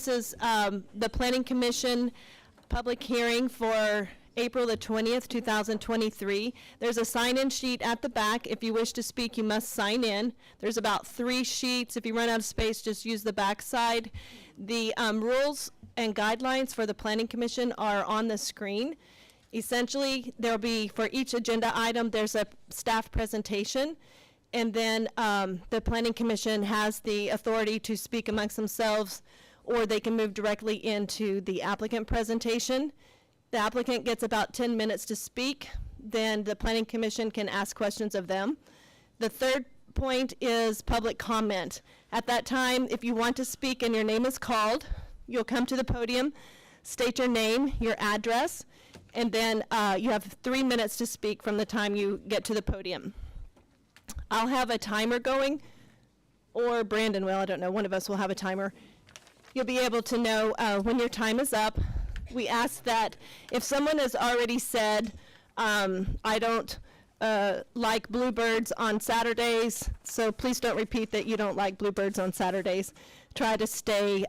this is the Planning Commission public hearing for April the 20th, 2023. There's a sign-in sheet at the back. If you wish to speak, you must sign in. There's about 3 sheets. If you run out of space, just use the back side. The rules and guidelines for the Planning Commission are on the screen. Essentially, there'll be, for each agenda item, there's a staff presentation, and then the Planning Commission has the authority to speak amongst themselves, or they can move directly into the applicant presentation. The applicant gets about 10 minutes to speak, then the Planning Commission can ask questions of them. The third point is public comment. At that time, if you want to speak and your name is called, you'll come to the podium, state your name, your address, and then you have 3 minutes to speak from the time you get to the podium. I'll have a timer going, or Brandon will, I don't know, one of us will have a timer. You'll be able to know when your time is up. We ask that if someone has already said, I don't like bluebirds on Saturdays, so please don't repeat that you don't like bluebirds on Saturdays. Try to stay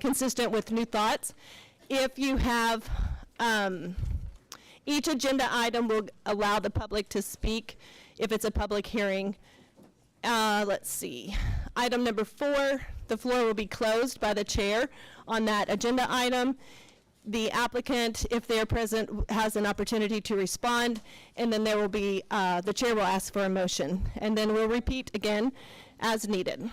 consistent with new thoughts. If you have, each agenda item will allow the public to speak if it's a public hearing. Let's see. Item number 4, the floor will be closed by the chair on that agenda item. The applicant, if they're present, has an opportunity to respond, and then there will be, the chair will ask for a motion, and then we'll repeat again as needed.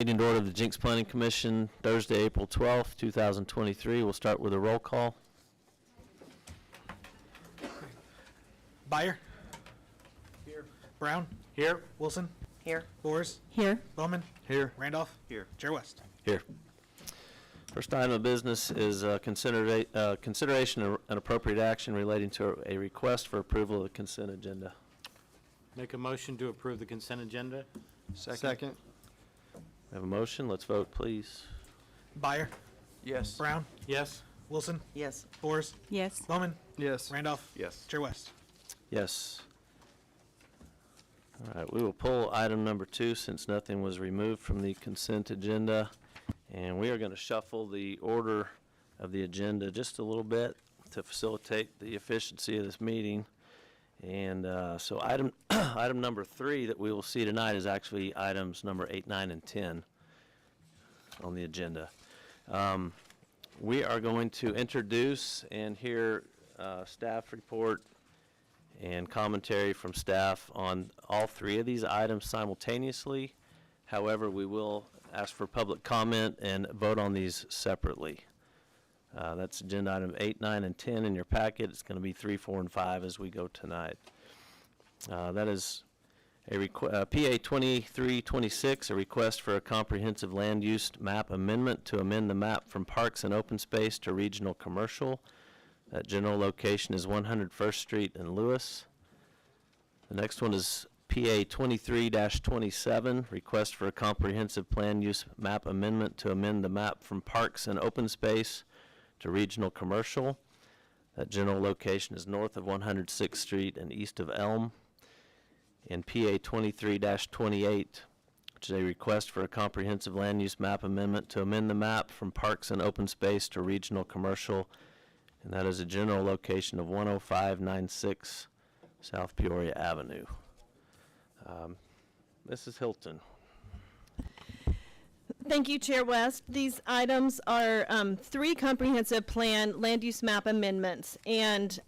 Meeting to order of the Jenks Planning Commission, Thursday, April 12th, 2023. We'll start with a roll call. Byer. Here. Brown. Here. Wilson. Here. Boers. Here. Bowman. Here. Randolph. Here. Chair West. Here. First item of business is consideration and appropriate action relating to a request for approval of the consent agenda. Make a motion to approve the consent agenda. Second. We have a motion. Let's vote, please. Byer. Yes. Brown. Yes. Wilson. Yes. Boers. Yes. Bowman. Yes. Randolph. Yes. Chair West. Yes. All right, we will pull item number 2 since nothing was removed from the consent agenda. And we are going to shuffle the order of the agenda just a little bit to facilitate the efficiency of this meeting. And so item item number 3 that we will see tonight is actually items number 8, 9, and 10 on the agenda. We are going to introduce and hear staff report and commentary from staff on all 3 of these items simultaneously. However, we will ask for public comment and vote on these separately. That's agenda item 8, 9, and 10 in your packet. It's going to be 3, 4, and 5 as we go tonight. That is a PA 2326, a request for a comprehensive land use map amendment to amend the map from parks and open space to regional commercial. That general location is 101st Street in Lewis. The next one is PA 23-27, request for a comprehensive plan use map amendment to amend the map from parks and open space to regional commercial. That general location is north of 106th Street and east of Elm. And PA 23-28, which is a request for a comprehensive land use map amendment to amend the map from parks and open space to regional commercial. And that is a general location of 10596 South Peoria Avenue. Mrs. Hilton. Thank you, Chair West. These items are 3 comprehensive plan land use map amendments, and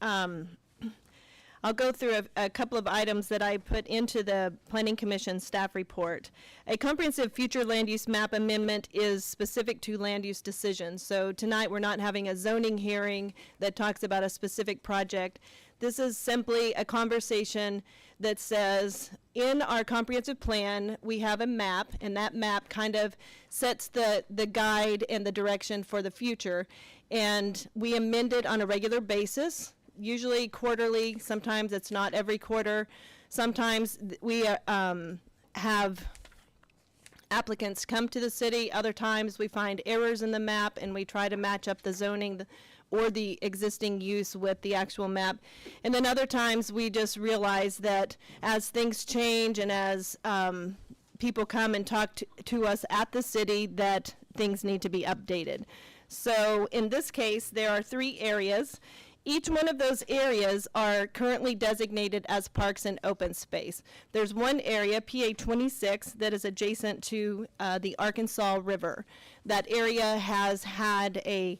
I'll go through a couple of items that I put into the Planning Commission staff report. A comprehensive future land use map amendment is specific to land use decisions. So tonight we're not having a zoning hearing that talks about a specific project. This is simply a conversation that says, in our comprehensive plan, we have a map, and that map kind of sets the guide and the direction for the future. And we amend it on a regular basis, usually quarterly. Sometimes it's not every quarter. Sometimes we have applicants come to the city. Other times we find errors in the map and we try to match up the zoning or the existing use with the actual map. And then other times we just realize that as things change and as people come and talk to us at the city, that things need to be updated. So in this case, there are 3 areas. Each one of those areas are currently designated as parks and open space. There's one area, PA 26, that is adjacent to the Arkansas River. That area has had a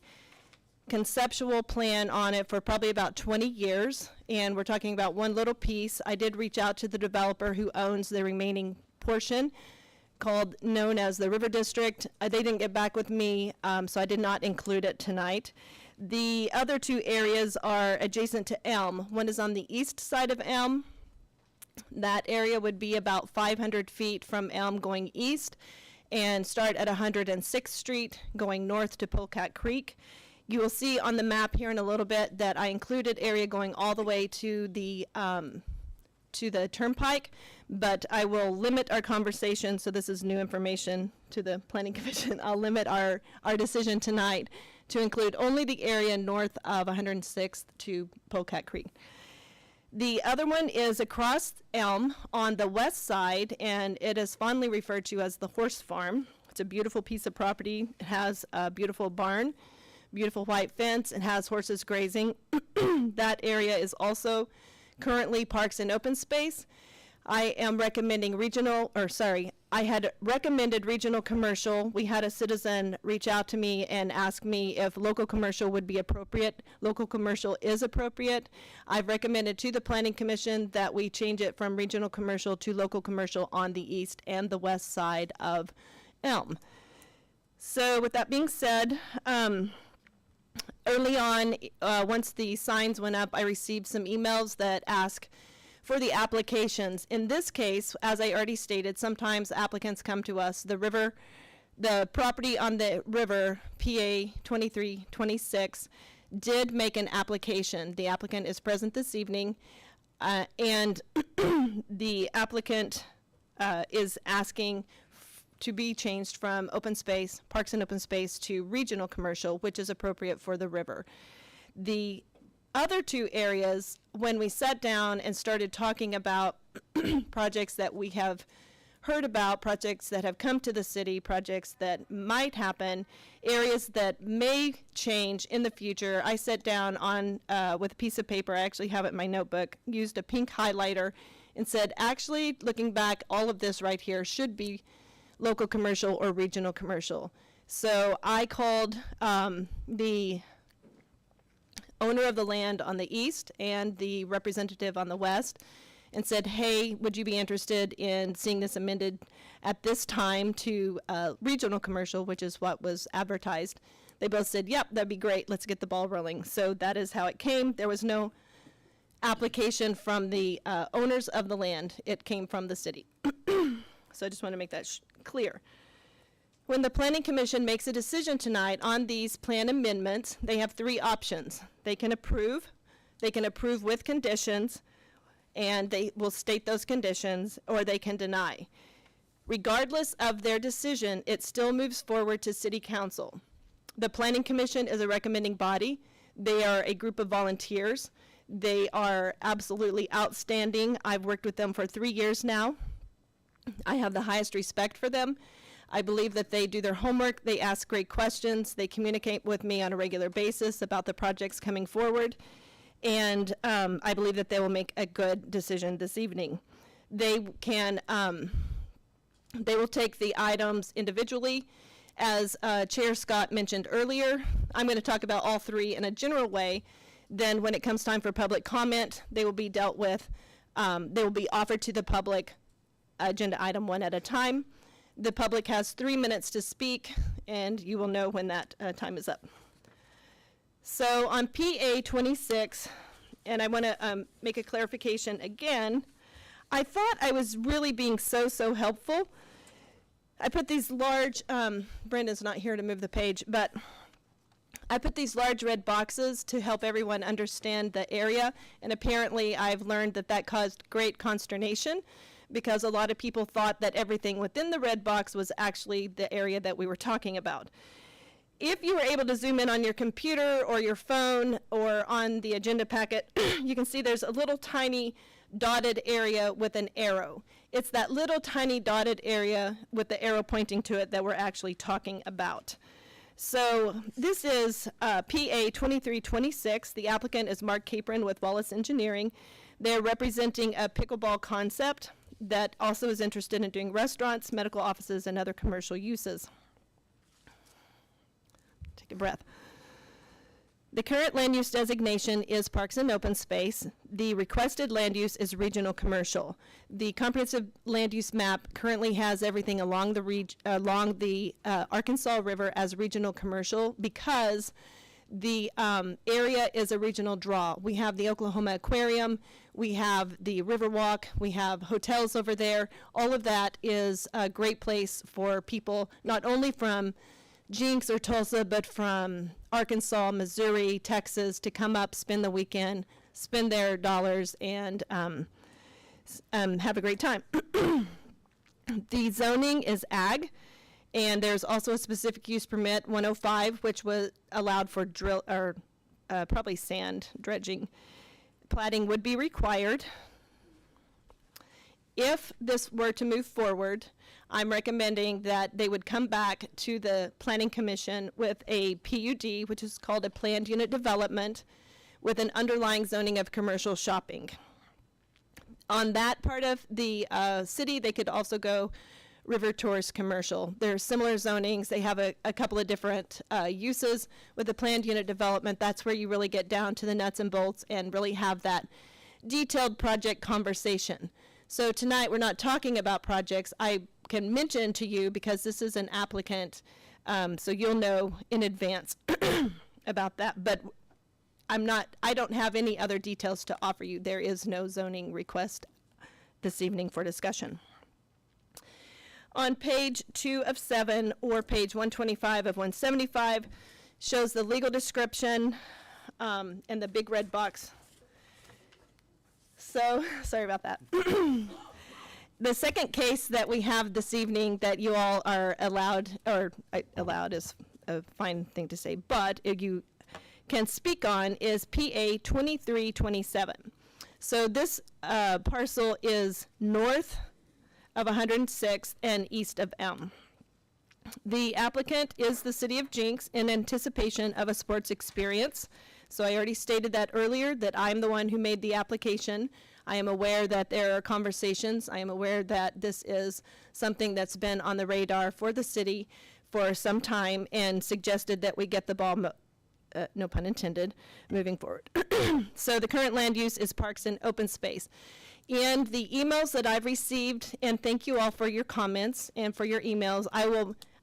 conceptual plan on it for probably about 20 years, and we're talking about one little piece. I did reach out to the developer who owns the remaining portion, known as the River District. They didn't get back with me, so I did not include it tonight. The other 2 areas are adjacent to Elm. One is on the east side of Elm. That area would be about 500 feet from Elm going east and start at 106th Street going north to Polecat Creek. You will see on the map here in a little bit that I included area going all the way to the turnpike, but I will limit our conversation, so this is new information to the Planning Commission. I'll limit our decision tonight to include only the area north of 106th to Polecat Creek. The other one is across Elm on the west side, and it is fondly referred to as the horse farm. It's a beautiful piece of property. It has a beautiful barn, beautiful white fence, and has horses grazing. That area is also currently parks and open space. I am recommending I had recommended regional commercial. We had a citizen reach out to me and ask me if local commercial would be appropriate. Local commercial is appropriate. I've recommended to the Planning Commission that we change it from regional commercial to local commercial on the east and the west side of Elm. So with that being said, early on, once the signs went up, I received some emails that ask for the applications. In this case, as I already stated, sometimes applicants come to us. The property on the river, PA 2326, did make an application. The applicant is present this evening, and the applicant is asking to be changed from open space, parks and open space, to regional commercial, which is appropriate for the river. The other two areas, when we sat down and started talking about projects that we have heard about, projects that have come to the city, projects that might happen, areas that may change in the future, I sat down on with a piece of paper, I actually have it in my notebook, used a pink highlighter, and said, actually, looking back, all of this right here should be local commercial or regional commercial. So I called the owner of the land on the east and the representative on the west and said, hey, would you be interested in seeing this amended at this time to regional commercial, which is what was advertised? They both said, yep, that'd be great. Let's get the ball rolling. So that is how it came. There was no application from the owners of the land. It came from the city. So I just want to make that clear. When the Planning Commission makes a decision tonight on these plan amendments, they have three options. They can approve with conditions, and they will state those conditions, or they can deny. Regardless of their decision, it still moves forward to City Council. The Planning Commission is a recommending body. They are a group of volunteers. They are absolutely outstanding. I've worked with them for 3 years now. I have the highest respect for them. I believe that they do their homework, they ask great questions, they communicate with me on a regular basis about the projects coming forward, and I believe that they will make a good decision this evening. They will take the items individually. As Chair Scott mentioned earlier, I'm going to talk about all three in a general way. Then when it comes time for public comment, they will be dealt with, they will be offered to the public, agenda item one at a time. The public has 3 minutes to speak, and you will know when that time is up. So on PA 26, and I want to make a clarification again, I thought I was really being so helpful. I put these large, Brenda's not here to move the page, but I put these large red boxes to help everyone understand the area, and apparently I've learned that that caused great consternation, because a lot of people thought that everything within the red box was actually the area that we were talking about. If you were able to zoom in on your computer or your phone or on the agenda packet, you can see there's a little tiny dotted area with an arrow. It's that little tiny dotted area with the arrow pointing to it that we're actually talking about. So this is PA 2326. The applicant is Mark Capron with Wallace Engineering. They're representing a pickleball concept that also is interested in doing restaurants, medical offices, and other commercial uses. Take a breath. The current land use designation is parks and open space. The requested land use is regional commercial. The comprehensive land use map currently has everything along the Arkansas River as regional commercial because the area is a regional draw. We have the Oklahoma Aquarium, we have the Riverwalk, we have hotels over there. All of that is a great place for people, not only from Jenks or Tulsa, but from Arkansas, Missouri, Texas, to come up, spend the weekend, spend their dollars, and have a great time. The zoning is ag. And there's also a specific use permit, 105, which was allowed for probably sand dredging. Platting would be required. If this were to move forward, I'm recommending that they would come back to the Planning Commission with a PUD, which is called a planned unit development, with an underlying zoning of commercial shopping. On that part of the city, they could also go River Tourist Commercial. They're similar zonings. They have a couple of different uses. With the planned unit development, that's where you really get down to the nuts and bolts and really have that detailed project conversation. So tonight we're not talking about projects. I can mention to you, because this is an applicant, so you'll know in advance about that. But I don't have any other details to offer you. There is no zoning request this evening for discussion. On page 2 of 7, or page 125 of 175, shows the legal description, and the big red box. So, sorry about that. The second case that we have this evening that you all are allowed, or allowed is a fine thing to say, but you can speak on, is PA 2327. So this parcel is north of 106th and east of M. The applicant is the city of Jenks in anticipation of a sports experience. So I already stated that earlier, that I'm the one who made the application. I am aware that there are conversations. I am aware that this is something that's been on the radar for the city for some time, and suggested that we get the ball, no pun intended, moving forward. So the current land use is parks and open space. And the emails that I've received, and thank you all for your comments and for your emails,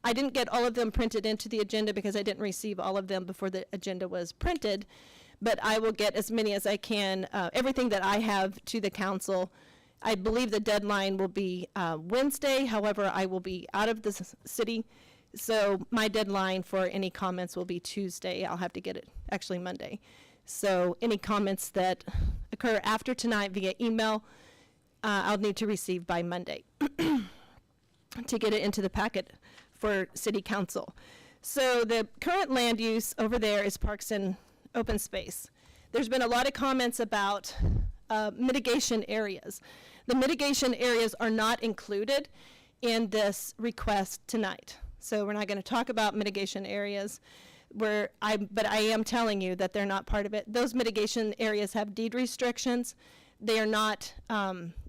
I didn't get all of them printed into the agenda because I didn't receive all of them before the agenda was printed, but I will get as many as I can, everything that I have to the council. I believe the deadline will be Wednesday. However, I will be out of the city, so my deadline for any comments will be Tuesday. I'll have to get it, actually Monday. So any comments that occur after tonight via email, I'll need to receive by Monday to get it into the packet for city council. So the current land use over there is parks and open space. There's been a lot of comments about mitigation areas. The mitigation areas are not included in this request tonight. So we're not going to talk about mitigation areas, but I am telling you that they're not part of it. Those mitigation areas have deed restrictions. They are not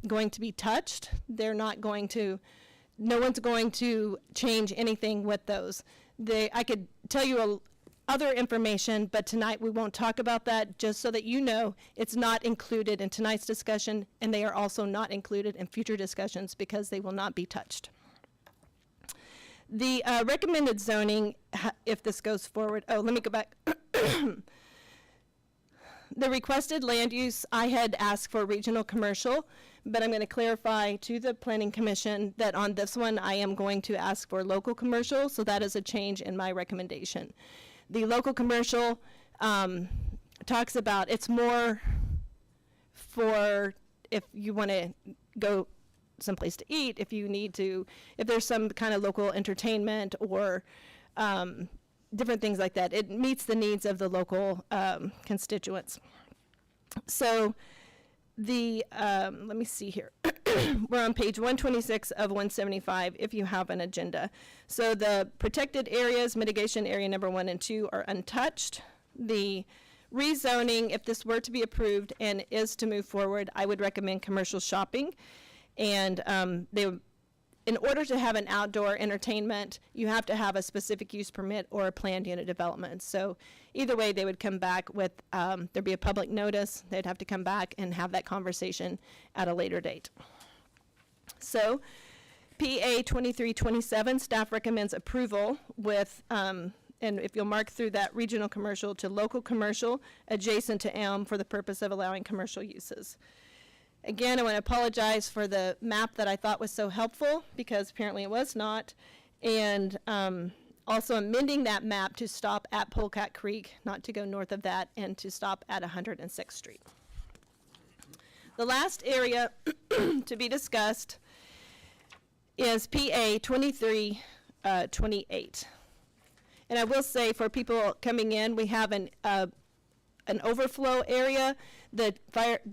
going to be touched. They're not going to, no one's going to change anything with those. I could tell you other information, but tonight we won't talk about that, just so that you know it's not included in tonight's discussion, and they are also not included in future discussions because they will not be touched. The recommended zoning, if this goes forward, let me go back. The requested land use, I had asked for regional commercial, but I'm going to clarify to the Planning Commission that on this one I am going to ask for local commercial, so that is a change in my recommendation. The local commercial talks about, it's more for if you want to go someplace to eat, if you need to, if there's some kind of local entertainment or different things like that. It meets the needs of the local constituents. So the, let me see here. We're on page 126 of 175 if you have an agenda. So the protected areas, mitigation area number 1 and 2 are untouched. The rezoning, if this were to be approved and is to move forward, I would recommend commercial shopping. And in order to have an outdoor entertainment, you have to have a specific use permit or a planned unit development. So either way, they would come back with, there'd be a public notice. They'd have to come back and have that conversation at a later date. So PA 2327, staff recommends approval with, and if you'll mark through that, regional commercial to local commercial adjacent to M for the purpose of allowing commercial uses. Again, I want to apologize for the map that I thought was so helpful, because apparently it was not. And also amending that map to stop at Polecat Creek, not to go north of that, and to stop at 106th Street. The last area to be discussed is PA 2328. And I will say, for people coming in, we have an overflow area. The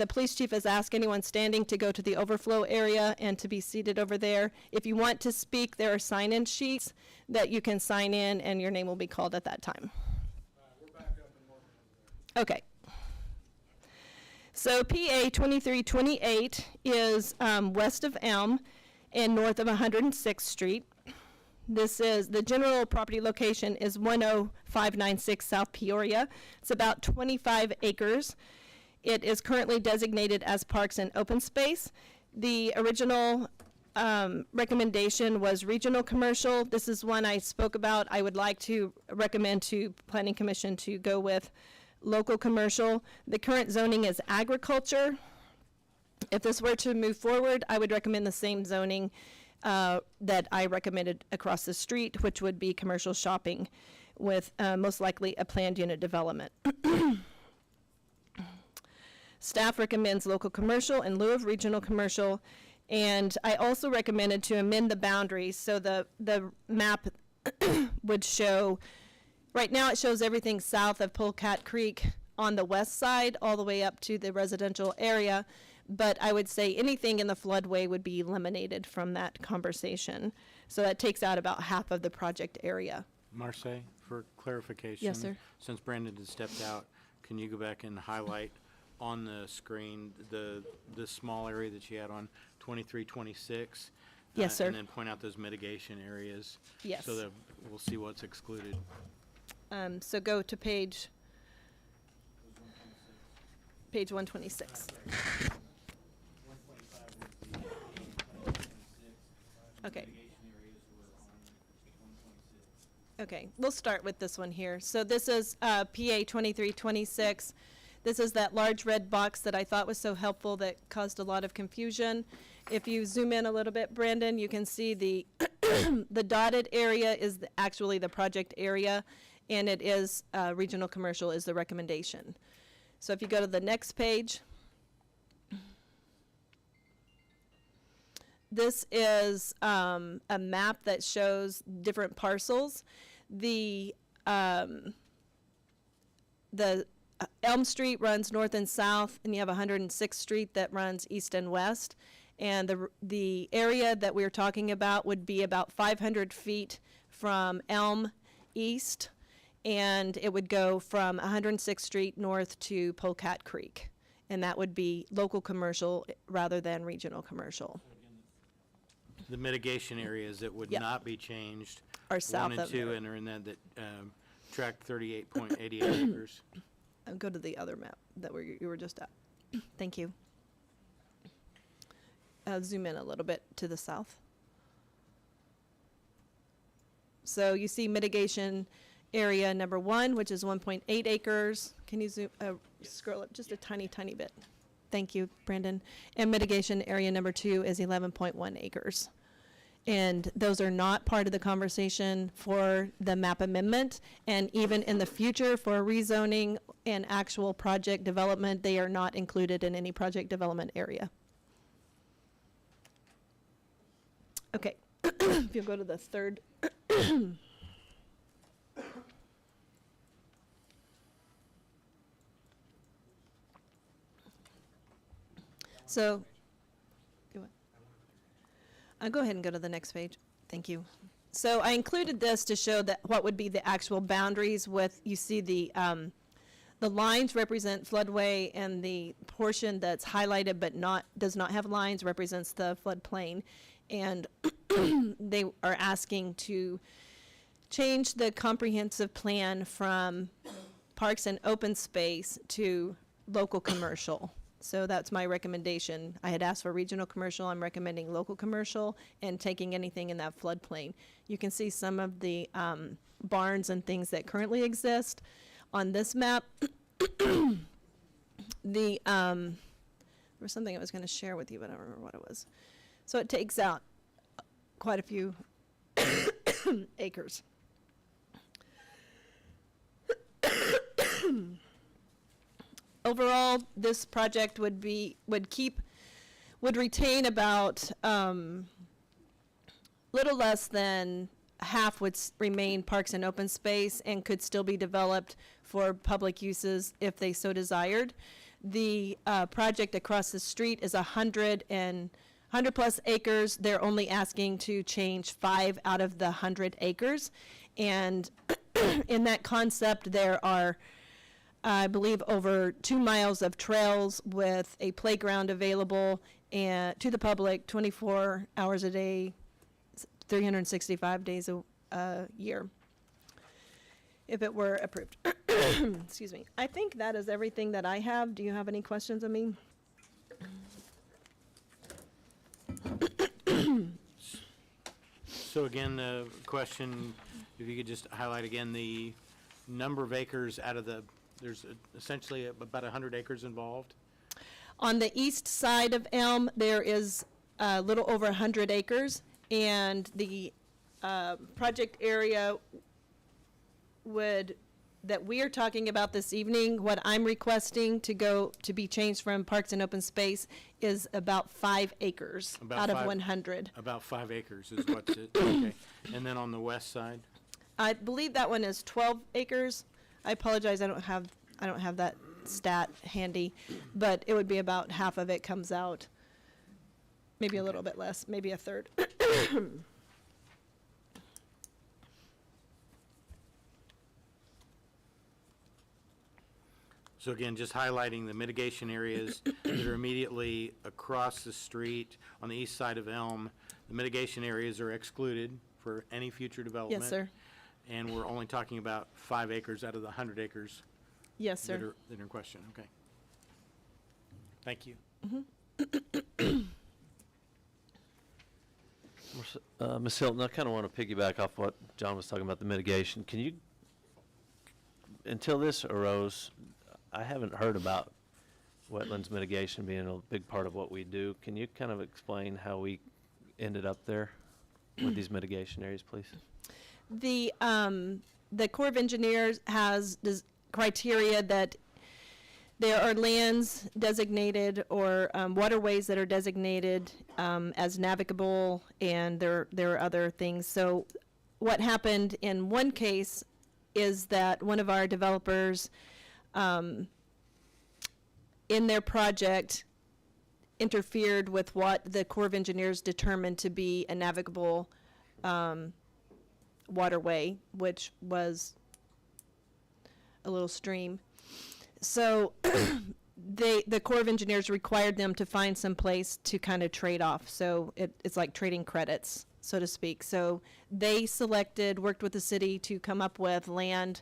police chief has asked anyone standing to go to the overflow area and to be seated over there. If you want to speak, there are sign-in sheets that you can sign in, and your name will be called at that time. We're back up and working over there. Okay. So PA 2328 is west of Elm and north of 106th Street. This is, the general property location is 10596 South Peoria. It's about 25 acres. It is currently designated as parks and open space. The original recommendation was regional commercial. This is one I spoke about. I would like to recommend to Planning Commission to go with local commercial. The current zoning is agriculture. If this were to move forward, I would recommend the same zoning that I recommended across the street, which would be commercial shopping with most likely a planned unit development. Staff recommends local commercial in lieu of regional commercial. And I also recommended to amend the boundaries, so the map would show, right now it shows everything south of Polecat Creek on the west side, all the way up to the residential area, but I would say anything in the floodway would be eliminated from that conversation. So that takes out about half of the project area. Marseille, for clarification. Yes, sir. Since Brandon has stepped out, can you go back and highlight on the screen the small area that you had on 2326? Yes, sir. And then point out those mitigation areas. Yes. So that we'll see what's excluded. So go to page 126. Okay. Okay, we'll start with this one here. So this is PA 2326. This is that large red box that I thought was so helpful that caused a lot of confusion. If you zoom in a little bit, Brandon, you can see the the dotted area is actually the project area, and it is regional commercial is the recommendation. So if you go to the next page, this is a map that shows different parcels. The Elm Street runs north and south, and you have 106th Street that runs east and west. And the area that we're talking about would be about 500 feet from Elm east, and it would go from 106th Street north to Polecat Creek. And that would be local commercial rather than regional commercial. The mitigation areas that would Yep. not be changed. Are south 1 and of 2, there. and are in that tract 38.88 acres. Go to the other map that you were just at. Thank you. Zoom in a little bit to the south. So you see mitigation area number 1, which is 1.8 acres. Can you zoom, scroll up just a tiny, tiny bit? Thank you, Brandon. And mitigation area number 2 is 11.1 acres. And those are not part of the conversation for the map amendment. And even in the future for rezoning and actual project development, they are not included in any project development area. Okay, if you'll go to the third. So, go ahead and go to the next page. Thank you. So I included this to show that what would be the actual boundaries with, you see the lines represent floodway, and the portion that's highlighted but does not have lines represents the floodplain. And they are asking to change the comprehensive plan from parks and open space to local commercial. So that's my recommendation. I had asked for regional commercial. I'm recommending local commercial and taking anything in that floodplain. You can see some of the barns and things that currently exist on this map. There was something I was going to share with you, but I don't remember what it was. So it takes out quite a few acres. Overall, this project would retain about little less than half would remain parks and open space and could still be developed for public uses if they so desired. The project across the street is 100 plus acres. They're only asking to change 5 out of the 100 acres. And in that concept, there are, I believe, over 2 miles of trails with a playground available and to the public 24 hours a day, 365 days a year, if it were approved. Excuse me. I think that is everything that I have. Do you have any questions of me? So again, the question, if you could just highlight again the number of acres out of there's essentially about 100 acres involved? On the east side of Elm, there is a little over 100 acres, and the project area that we are talking about this evening, what I'm requesting to be changed from Parks and Open Space is about 5 acres About out of 5 100. About 5 acres is what's it, okay. And then on the west side? I believe that one is 12 acres. I apologize, I don't have that stat handy, but it would be about half of it comes out. Maybe a little bit less, maybe a third. So again, just highlighting the mitigation areas that are immediately across the street on the east side of Elm. The mitigation areas are excluded for any future development. Yes, sir. And we're only talking about 5 acres out of the 100 acres Yes, that sir. are in question, okay. Thank you. Ms. Hilton, I kind of want to piggyback off what John was talking about, the mitigation. Can you, until this arose, I haven't heard about wetlands mitigation being a big part of what we do. Can you kind of explain how we ended up there with these mitigation areas, please? The Corps of Engineers has criteria that there are lands designated or waterways that are designated as navigable, and there are other things. So what happened in one case is that one of our developers in their project interfered with what the Corps of Engineers determined to be a navigable waterway, which was a little stream. So the Corps of Engineers required them to find some place to kind of trade off. So it's like trading credits, so to speak. So they worked with the city to come up with land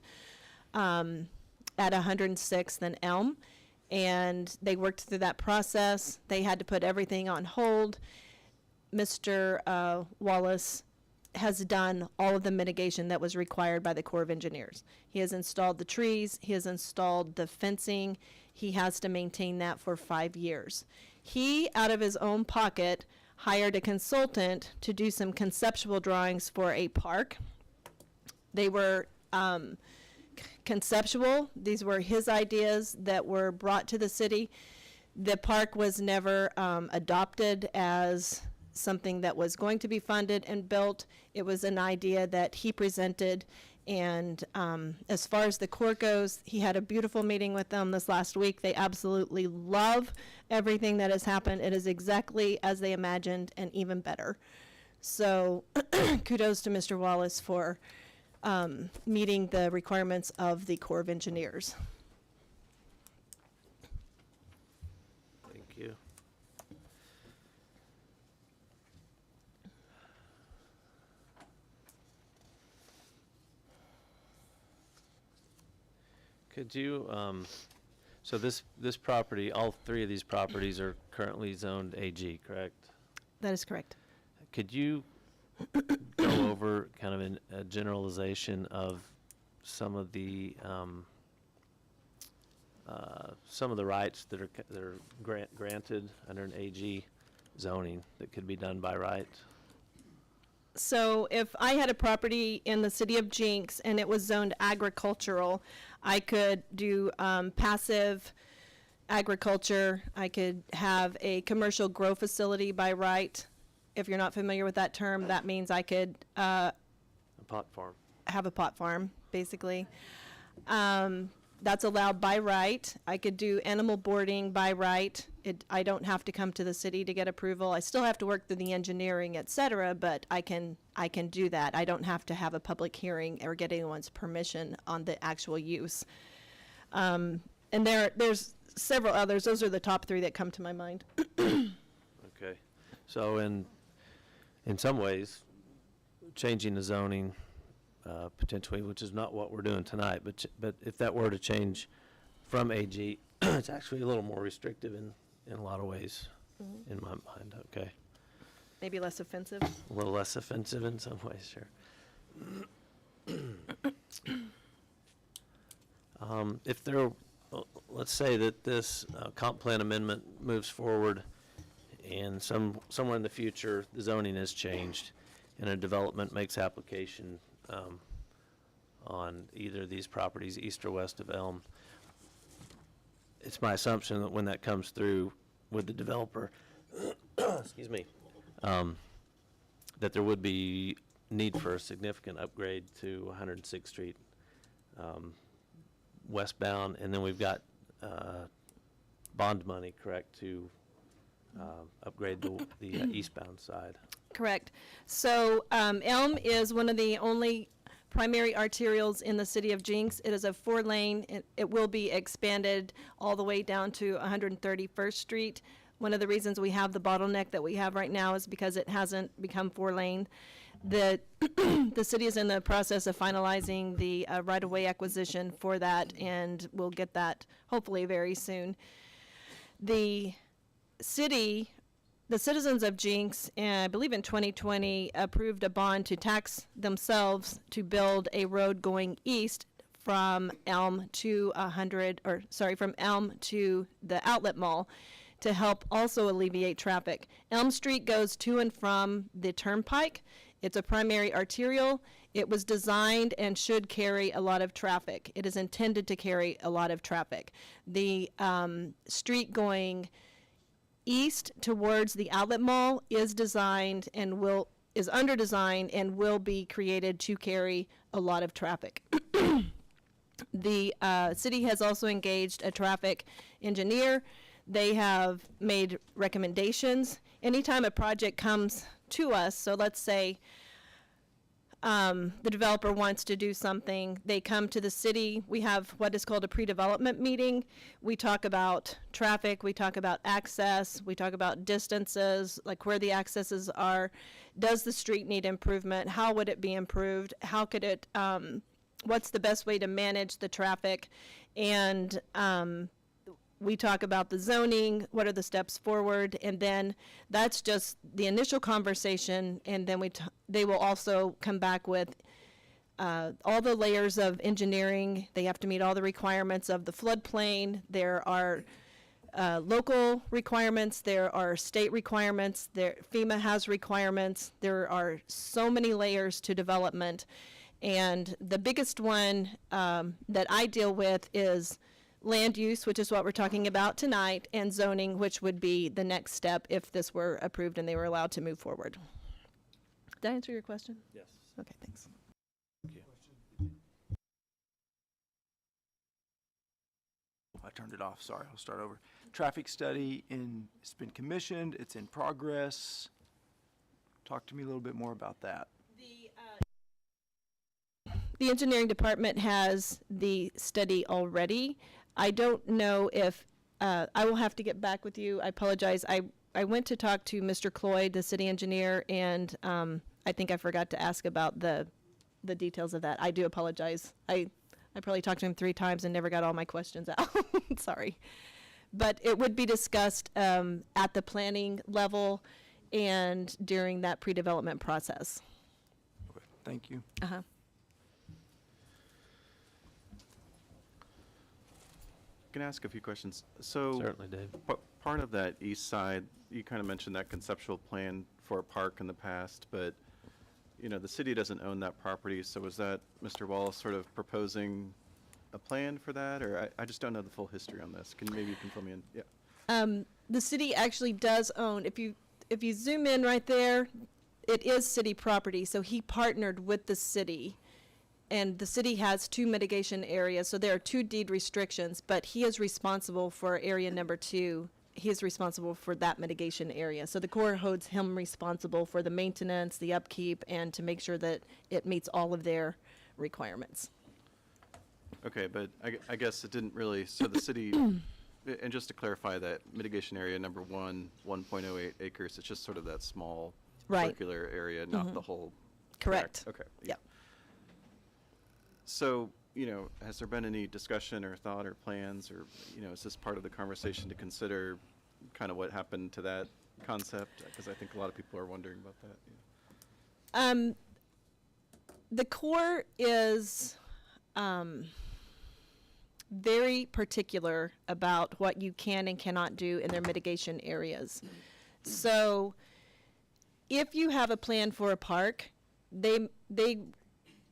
at 106th and Elm, and they worked through that process. They had to put everything on hold. Mr. Wallace has done all of the mitigation that was required by the Corps of Engineers. He has installed the trees, he has installed the fencing, he has to maintain that for 5 years. He, out of his own pocket, hired a consultant to do some conceptual drawings for a park. They were conceptual. These were his ideas that were brought to the city. The park was never adopted as something that was going to be funded and built. It was an idea that he presented, and as far as the Corps goes, he had a beautiful meeting with them this last week. They absolutely love everything that has happened. It is exactly as they imagined and even better. So kudos to Mr. Wallace for meeting the requirements of the Corps of Engineers. Thank you. Could you, so this property, all 3 of these properties are currently zoned AG, correct? That is correct. Could you go over kind of a generalization of some of the rights that are granted under an AG zoning that could be done by right? So if I had a property in the city of Jenks and it was zoned agricultural, I could do passive agriculture. I could have a commercial grow facility by right. If you're not familiar with that term, that means I could A pot farm. have a pot farm, basically. That's allowed by right. I could do animal boarding by right. I don't have to come to the city to get approval. I still have to work through the engineering, et cetera, but I can do that. I don't have to have a public hearing or get anyone's permission on the actual use. And there's several others. Those are the top 3 that come to my mind. Okay. So in some ways, changing the zoning potentially, which is not what we're doing tonight, but if that were to change from AG, it's actually a little more restrictive in a lot of ways, in my mind. Okay. maybe less offensive. A little less offensive in some ways, sure. If there, let's say that this comp plan amendment moves forward and somewhere in the future, the zoning has changed and a development makes application on either of these properties, east or west of Elm, it's my assumption that when that comes through with the developer, excuse me, that there would be need for a significant upgrade to 106th Street westbound, and then we've got bond money, correct, to upgrade the eastbound side. Correct. So Elm is one of the only primary arterials in the city of Jenks. It is a 4-lane. It will be expanded all the way down to 131st Street. One of the reasons we have the bottleneck that we have right now is because it hasn't become 4-lane. The city is in the process of finalizing the right-of-way acquisition for that, and we'll get that hopefully very soon. The citizens of Jenks, I believe in 2020, approved a bond to tax themselves to build a road going east from Elm to from Elm to the outlet mall to help also alleviate traffic. Elm Street goes to and from the turnpike. It's a primary arterial. It was designed and should carry a lot of traffic. It is intended to carry a lot of traffic. The street going east towards the outlet mall is designed and is under design and will be created to carry a lot of traffic. The city has also engaged a traffic engineer. They have made recommendations. Anytime a project comes to us, so let's say the developer wants to do something, they come to the city. We have what is called a pre-development meeting. We talk about traffic, we talk about access, we talk about distances, like where the accesses are. Does the street need improvement? How would it be improved? How could it, what's the best way to manage the traffic? And we talk about the zoning, what are the steps forward, and then that's just the initial conversation, and then they will also come back with all the layers of engineering. They have to meet all the requirements of the floodplain. There are local requirements, there are state requirements, FEMA has requirements. There are so many layers to development, and the biggest one that I deal with is land use, which is what we're talking about tonight, and zoning, which would be the next step if this were approved and they were allowed to move forward. Did I answer your question? Yes. Okay, thanks. I turned it off, sorry, I'll start over. Traffic study it's been commissioned, it's in progress. Talk to me a little bit more about that. The engineering department has the study already. I don't know if, I will have to get back with you. I apologize. I went to talk to Mr. Cloyd, the city engineer, and I think I forgot to ask about the details of that. I do apologize. I probably talked to him 3 times and never got all my questions out. Sorry. But it would be discussed at the planning level and during that pre-development process. Okay, thank you. Uh-huh. Can I ask a few questions? So Certainly, Dave. part of that east side, you kind of mentioned that conceptual plan for a park in the past, but the city doesn't own that property, so was that Mr. Wallace sort of proposing a plan for that, or I just don't know the full history on this. Maybe you can fill me in? Yeah. The city actually does own, if you zoom in right there, it is city property, so he partnered with the city. And the city has 2 mitigation areas, so there are 2 deed restrictions, but he is responsible for area number 2. He is responsible for that mitigation area. So the Corps holds him responsible for the maintenance, the upkeep, and to make sure that it meets all of their requirements. Okay, but I guess it didn't really, so the city, and just to clarify that mitigation area number 1, 1.08 acres, it's just sort of that small Right. circular area, not the whole. Correct. Okay. Yep. So, has there been any discussion or thought or plans, or, is this part of the conversation to consider kind of what happened to that concept? Because I think a lot of people are wondering about that. Yeah. The Corps is very particular about what you can and cannot do in their mitigation areas. So if you have a plan for a park, they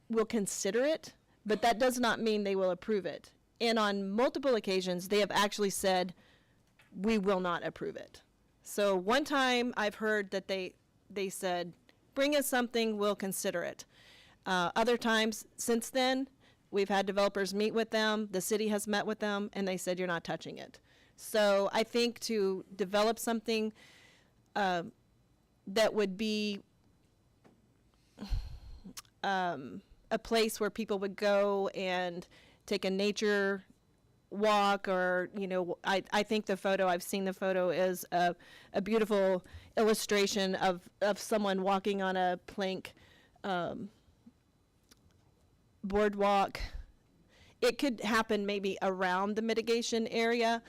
will consider it, but that does not mean they will approve it. And on multiple occasions, they have actually said, we will not approve it. So one time I've heard that they said, bring us something, we'll consider it. Other times since then, we've had developers meet with them, the city has met with them, and they said, you're not touching it. So I think to develop something that would be a place where people would go and take a nature walk, or, you know, I think the photo, I've seen the photo, is a beautiful illustration of someone walking on a plank boardwalk. It could happen maybe around the mitigation area.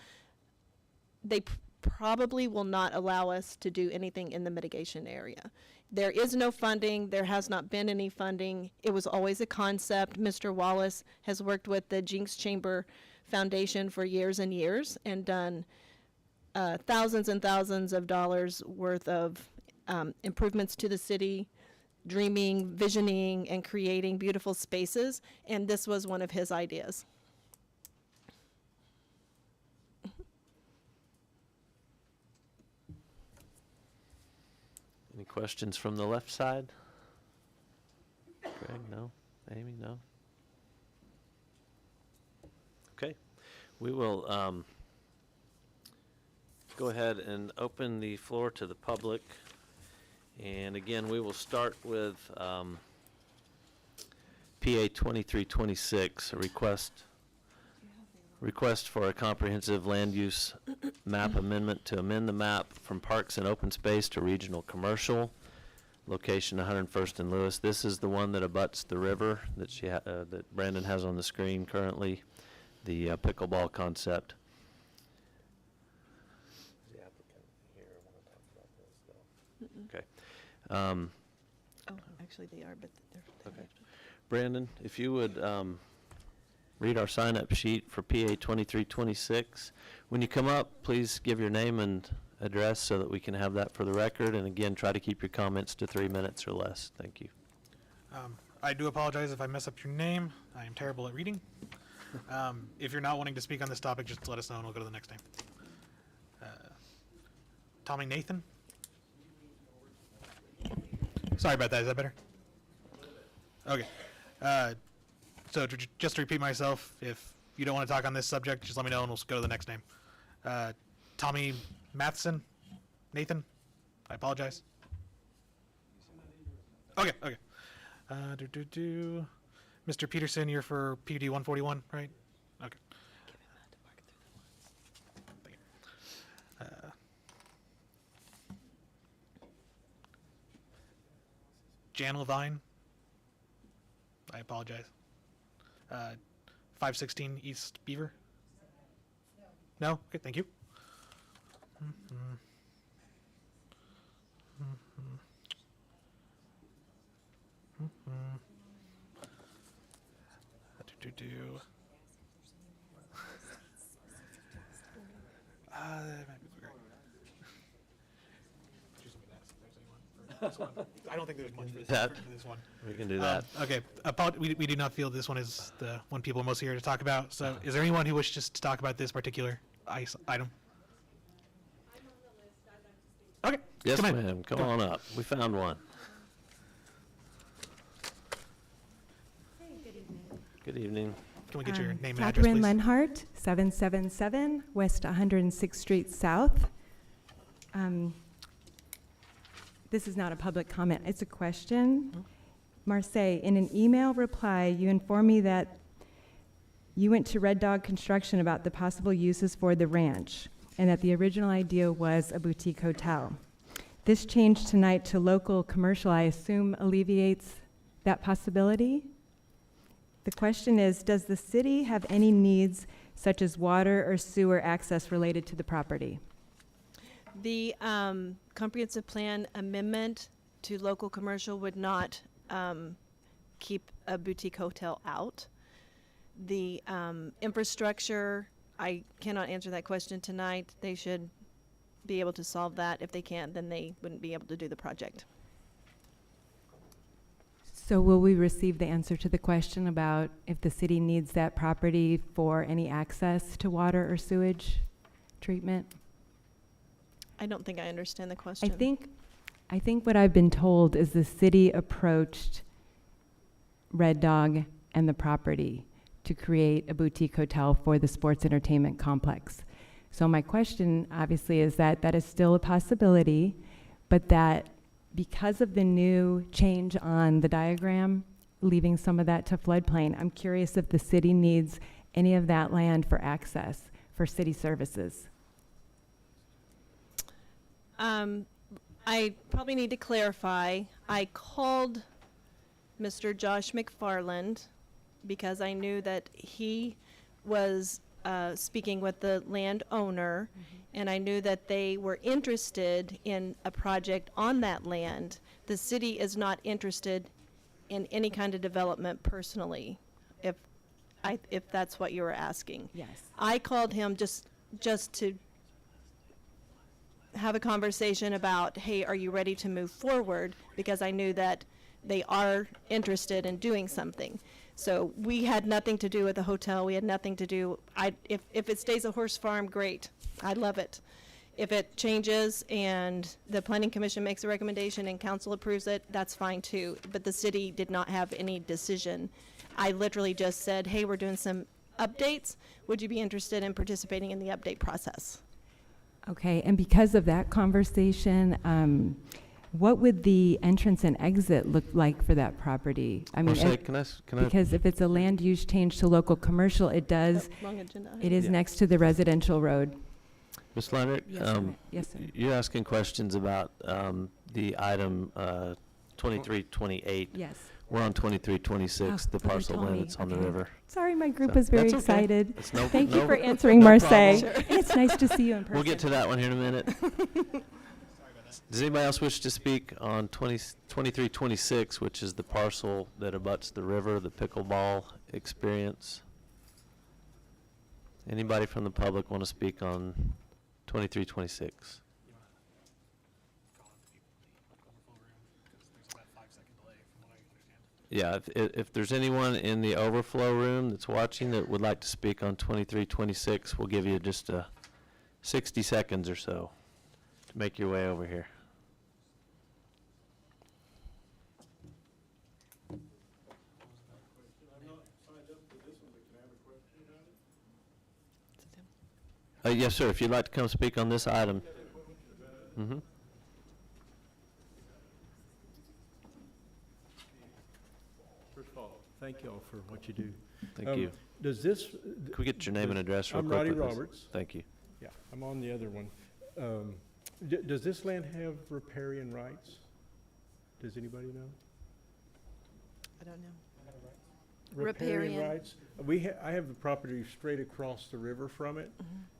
They probably will not allow us to do anything in the mitigation area. There is no funding. There has not been any funding. It was always a concept. Mr. Wallace has worked with the Jenks Chamber Foundation for years and years and done thousands and thousands of dollars worth of improvements to the city, dreaming, visioning, and creating beautiful spaces, and this was one of his ideas. Any questions from the left side? Greg, no? Amy, no? Okay, we will go ahead and open the floor to the public. And again, we will start with PA 2326, a request for a comprehensive land use map amendment to amend the map from parks and open space to regional commercial, location 101st and Lewis. This is the one that abuts the river that that Brandon has on the screen currently, the pickleball concept. Is the applicant here? I want to talk about this though. Okay. Oh, actually they are, but they're Okay. Brandon, if you would read our sign-up sheet for PA 2326. When you come up, please give your name and address so that we can have that for the record. And again, try to keep your comments to 3 minutes or less. Thank you. I do apologize if I mess up your name. I am terrible at reading. If you're not wanting to speak on this topic, just let us know and we'll go to the next name. Tommy Nathan. Sorry about that. Is that better? Okay. So just to repeat myself, if you don't want to talk on this subject, just let me know and we'll go to the next name. Tommy Matheson. Nathan. I apologize. Okay. Mr. Peterson, you're for PUD 141, right? Okay. Thank you. Jan Levine. I apologize. 516 East Beaver. No? Okay, thank you. That might be great. I don't think there's much for That- this one. We can do that. Okay, we do not feel this one is the one people are most here to talk about. So is there anyone who wishes to talk about this particular item? Okay. Yes, come in. ma'am. Come on up. We found one. Good evening. Can we get your name and address, Catherine please? Lenhart, 777 West 106th Street South. This is not a public comment, it's a question. Marseille, in an email reply, you informed me that you went to Red Dog Construction about the possible uses for the ranch, and that the original idea was a boutique hotel. This change tonight to local commercial, I assume, alleviates that possibility? The question is, does the city have any needs such as water or sewer access related to the property? The comprehensive plan amendment to local commercial would not keep a boutique hotel out. The infrastructure, I cannot answer that question tonight. They should be able to solve that. If they can't, then they wouldn't be able to do the project. So will we receive the answer to the question about if the city needs that property for any access to water or sewage treatment? I don't think I understand the question. I think what I've been told is the city approached Red Dog and the property to create a boutique hotel for the sports entertainment complex. So my question obviously is that that is still a possibility, but that because of the new change on the diagram, leaving some of that to floodplain, I'm curious if the city needs any of that land for access for city services. I probably need to clarify. I called Mr. Josh McFarland because I knew that he was speaking with the landowner, and I knew that they were interested in a project on that land. The city is not interested in any kind of development personally, if that's what you were asking. Yes. I called him just to have a conversation about, hey, are you ready to move forward? Because I knew that they are interested in doing something. So we had nothing to do with the hotel. We had nothing to do. If it stays a horse farm, great. I love it. If it changes and the planning commission makes a recommendation and council approves it, that's fine too. But the city did not have any decision. I literally just said, hey, we're doing some updates. Would you be interested in participating in the update process? Okay, and because of that conversation, what would the entrance and exit look like for that property? I mean, Marcy, can I because if it's a land use change to local commercial, it does, Wrong agenda. it is Yeah. next to the residential road. Ms. Leonard, Yes, sir. you're asking questions about the item 2328. Yes. We're on 2326, the Oh, you parcel told land me. that's on the Okay. river. Sorry, my group So, was very that's okay. excited. It's no- Thank you no- for answering, no Marseille. problem. It's nice to see you in person. We'll get to that one here in a minute. Does anybody else wish to speak on 2326, which is the parcel that abuts the river, the pickleball experience? Anybody from the public want to speak on 2326? Yeah, if there's anyone in the overflow room that's watching that would like to speak on 2326, we'll give you just 60 seconds or so to make your way over here. Yes, sir, if you'd like to come speak on this item. Mm-hmm. First of all, thank you all for what you do. Thank you. Does this? Could we get your name and address real I'm quick? Roddy with us? Roberts. Thank you. Yeah, I'm on the other one. Does this land have riparian rights? Does anybody know? I don't know. Riparian Riparian. rights? I have the property straight across the river from it,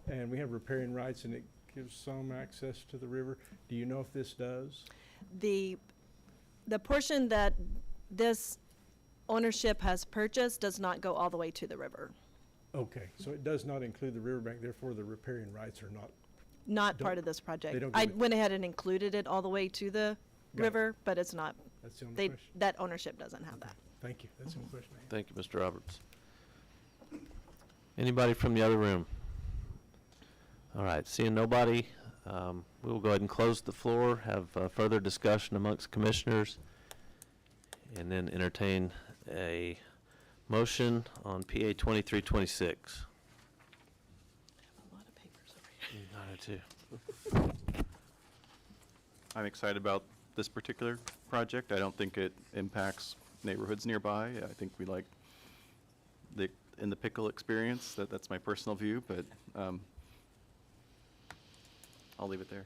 and we have riparian rights, and it gives some access to the river. Do you know if this does? The portion that this ownership has purchased does not go all the way to the river. Okay, so it does not include the riverbank, therefore the riparian rights are not. Not Don't- part of this project. don't I give it- went ahead and included it all the way to the Got it. river, but it's not, That's the only question. that ownership doesn't have that. Thank you. That's the only question I have. Thank you, Mr. Roberts. Anybody from the other room? All right, seeing nobody, we will go ahead and close the floor, have further discussion amongst commissioners, and then entertain a motion on PA 2326. A lot of papers over here. I do too. I'm excited about this particular project. I don't think it impacts neighborhoods nearby. I think we like in the pickle experience. That's my personal view, but I'll leave it there.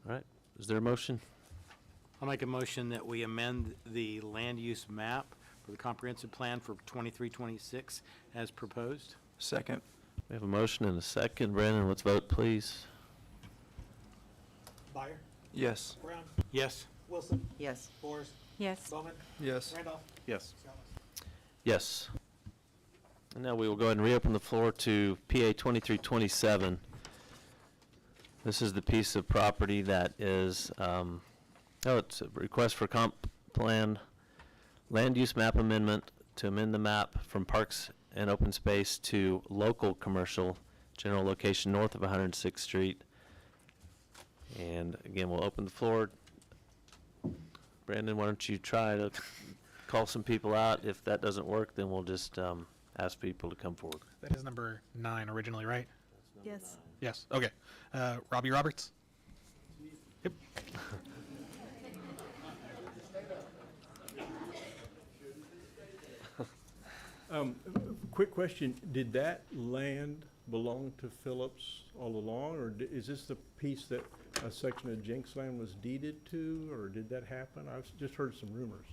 All right, is there a motion? I'll make a motion that we amend the land use map for the comprehensive plan for 2326 as proposed. Second. We have a motion and a second. Brandon, let's vote, please. Byer, Yes. Brown, Yes. Wilson, Yes. Bors, Yes. Bowman, Yes. Randolph, Yes. Scott. Yes. And now we will go ahead and reopen the floor to PA 2327. This is the piece of property that is, it's a request for comp plan land use map amendment to amend the map from parks and open space to local commercial general location north of 106th Street. And again, we'll open the floor. Brandon, why don't you try to call some people out? If that doesn't work, then we'll just ask people to come forward. That is number 9 originally, right? Yes. Yes. Okay. Robbie Roberts. Yep. Quick question, did that land belong to Phillips all along, or is this the piece that a section of Jenks land was deeded to, or did that happen? I've just heard some rumors.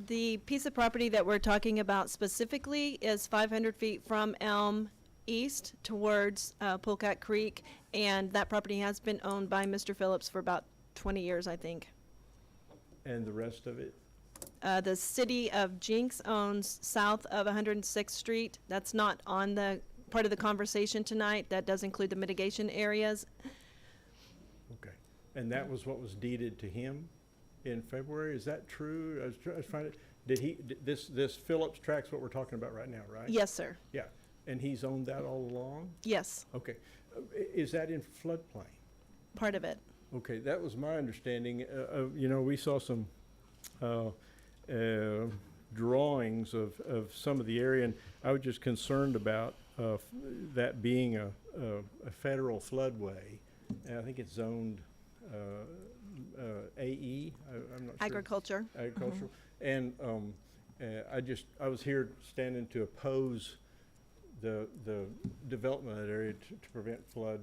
The piece of property that we're talking about specifically is 500 feet from Elm east towards Polecat Creek, and that property has been owned by Mr. Phillips for about 20 years, I think. And the rest of it? The city of Jenks owns south of 106th Street. That's not on the part of the conversation tonight. That does include the mitigation areas. Okay. And that was what was deeded to him in February? Is that true? I was trying to, this Phillips track's what we're talking about right now, right? Yes, sir. Yeah. And he's owned that all along? Yes, Okay. Is that in floodplain? part of it. Okay, that was my understanding. You know, we saw some drawings of some of the area, and I was just concerned about that being a federal floodway. And I think it's zoned AE, I'm not sure. Agriculture. Agricultural. And I was here standing to oppose the development of that area to prevent flood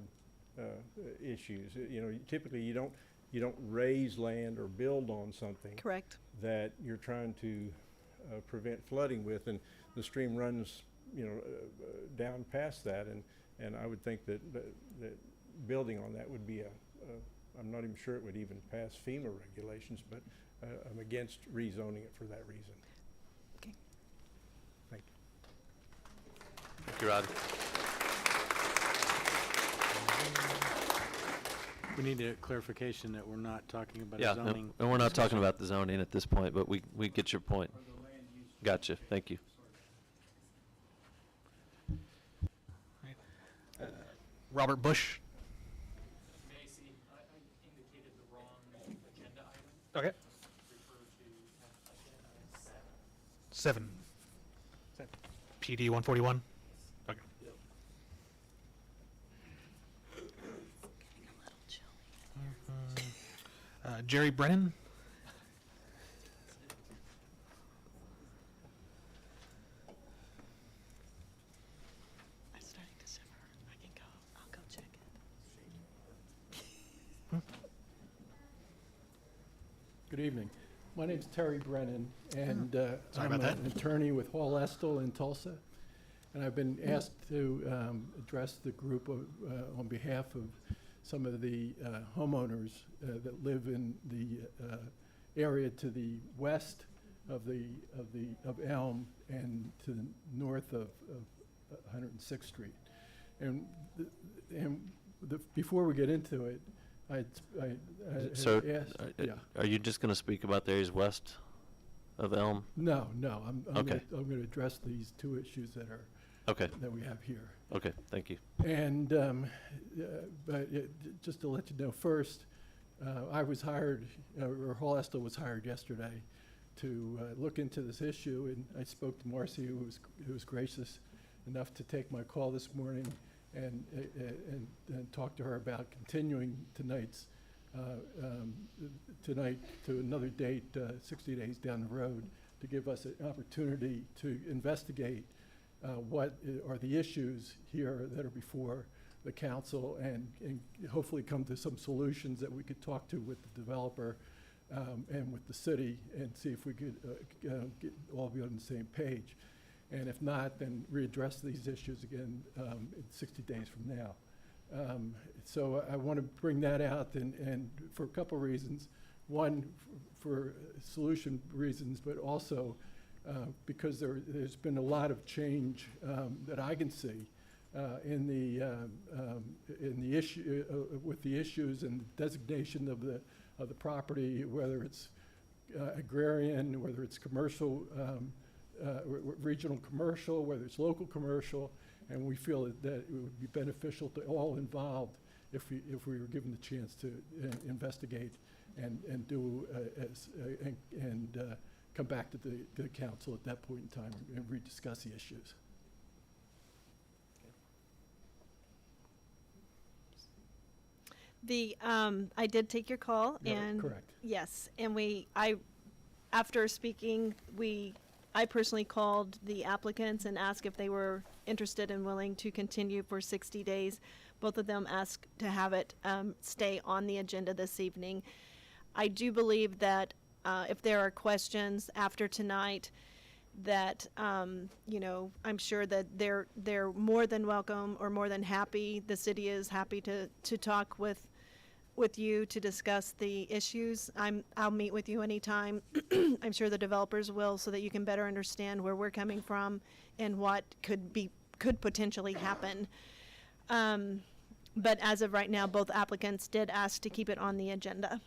issues. You know, typically you don't raise land or build on something Correct. that you're trying to prevent flooding with, and the stream runs, you know, down past that, and I would think that building on that would be I'm not even sure it would even pass FEMA regulations, but I'm against rezoning it for that reason. Okay. Thank you. Thank you, Rod. We need a clarification that we're not talking about Yeah, a zoning. and we're not talking about the zoning at this point, but we get your point. Gotcha, thank you. Robert Bush. Macy, I indicated the wrong agenda item. Okay. Refer to agenda item 7. 7. PD 141. Okay. Jerry Brennan. It's starting to simmer. I can go. I'll go check it. Good evening. My name's Terry Brennan, and Sorry I'm about that. an attorney with Hall Estill in Tulsa. And I've been asked to address the group on behalf of some of the homeowners that live in the area to the west of Elm and to the north of 106th Street. And before we get into it, I Sir, asked, yeah. Are you just gonna speak about the areas west of Elm? No, I'm Okay. gonna address these two issues that Okay, we have here. okay, thank you. And, just to let you know first, I was hired, or Hall Estill was hired yesterday to look into this issue, and I spoke to Marcy, who was gracious enough to take my call this morning and talk to her about continuing tonight to another date, 60 days down the road, to give us an opportunity to investigate what are the issues here that are before the council, and hopefully come to some solutions that we could talk to with the developer and with the city, and see if we could all be on the same page. And if not, then readdress these issues again in 60 days from now. So I want to bring that out and for a couple reasons. One, for solution reasons, but also because there's been a lot of change that I can see in the issue with the issues and designation of the property, whether it's agrarian, whether it's commercial, regional commercial, whether it's local commercial, and we feel that it would be beneficial to all involved if we were given the chance to investigate and do and come back to the council at that point in time and rediscuss the issues. I did take your call, Yeah, and correct. yes, and after speaking, I personally called the applicants and asked if they were interested and willing to continue for 60 days. Both of them asked to have it stay on the agenda this evening. I do believe that if there are questions after tonight, that I'm sure that they're more than welcome or more than happy. The city is happy to talk with you to discuss the issues. I'll meet with you anytime. I'm sure the developers will, so that you can better understand where we're coming from and what could potentially happen. But as of right now, both applicants did ask to keep it on the agenda,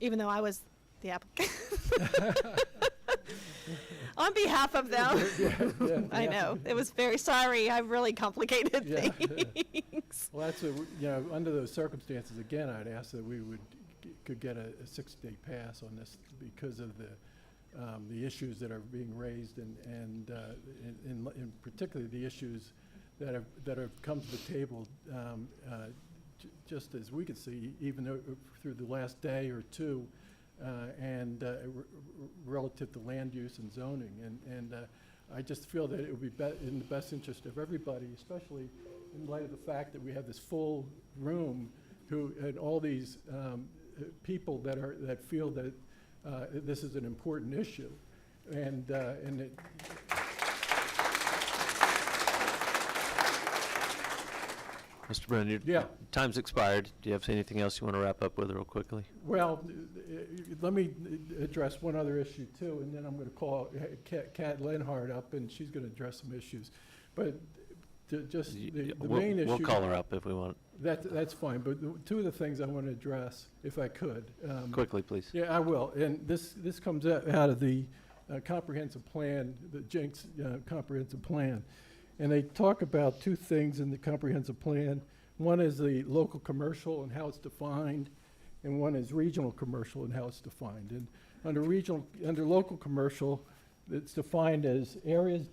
even though I was the applicant. On behalf of them. I know. It was very sorry. I really complicated things. Well, under those circumstances, again, I'd ask that we could get a 60-day pass on this because of the issues that are being raised and in particularly the issues that have come to the table, just as we could see, even though through the last day or two, and relative to land use and zoning. And I just feel that it would be in the best interest of everybody, especially in light of the fact that we have this full room and all these people that feel that this is an important issue. And it, Mr. Brennan, your time's expired. Do you have anything else you want to wrap up with real quickly? well, let me address one other issue too, and then I'm going to call Kat Lenhart up, and she's going to address some issues. But just the main issue. We'll call her up if we want. That's fine, but two of the things I want to address, if I could. Quickly, please. Yeah, I will. And this comes out of the comprehensive plan, the Jenks comprehensive plan. And they talk about two things in the comprehensive plan. One is the local commercial and how it's defined, and one is regional commercial and how it's defined. And under local commercial, it's defined as areas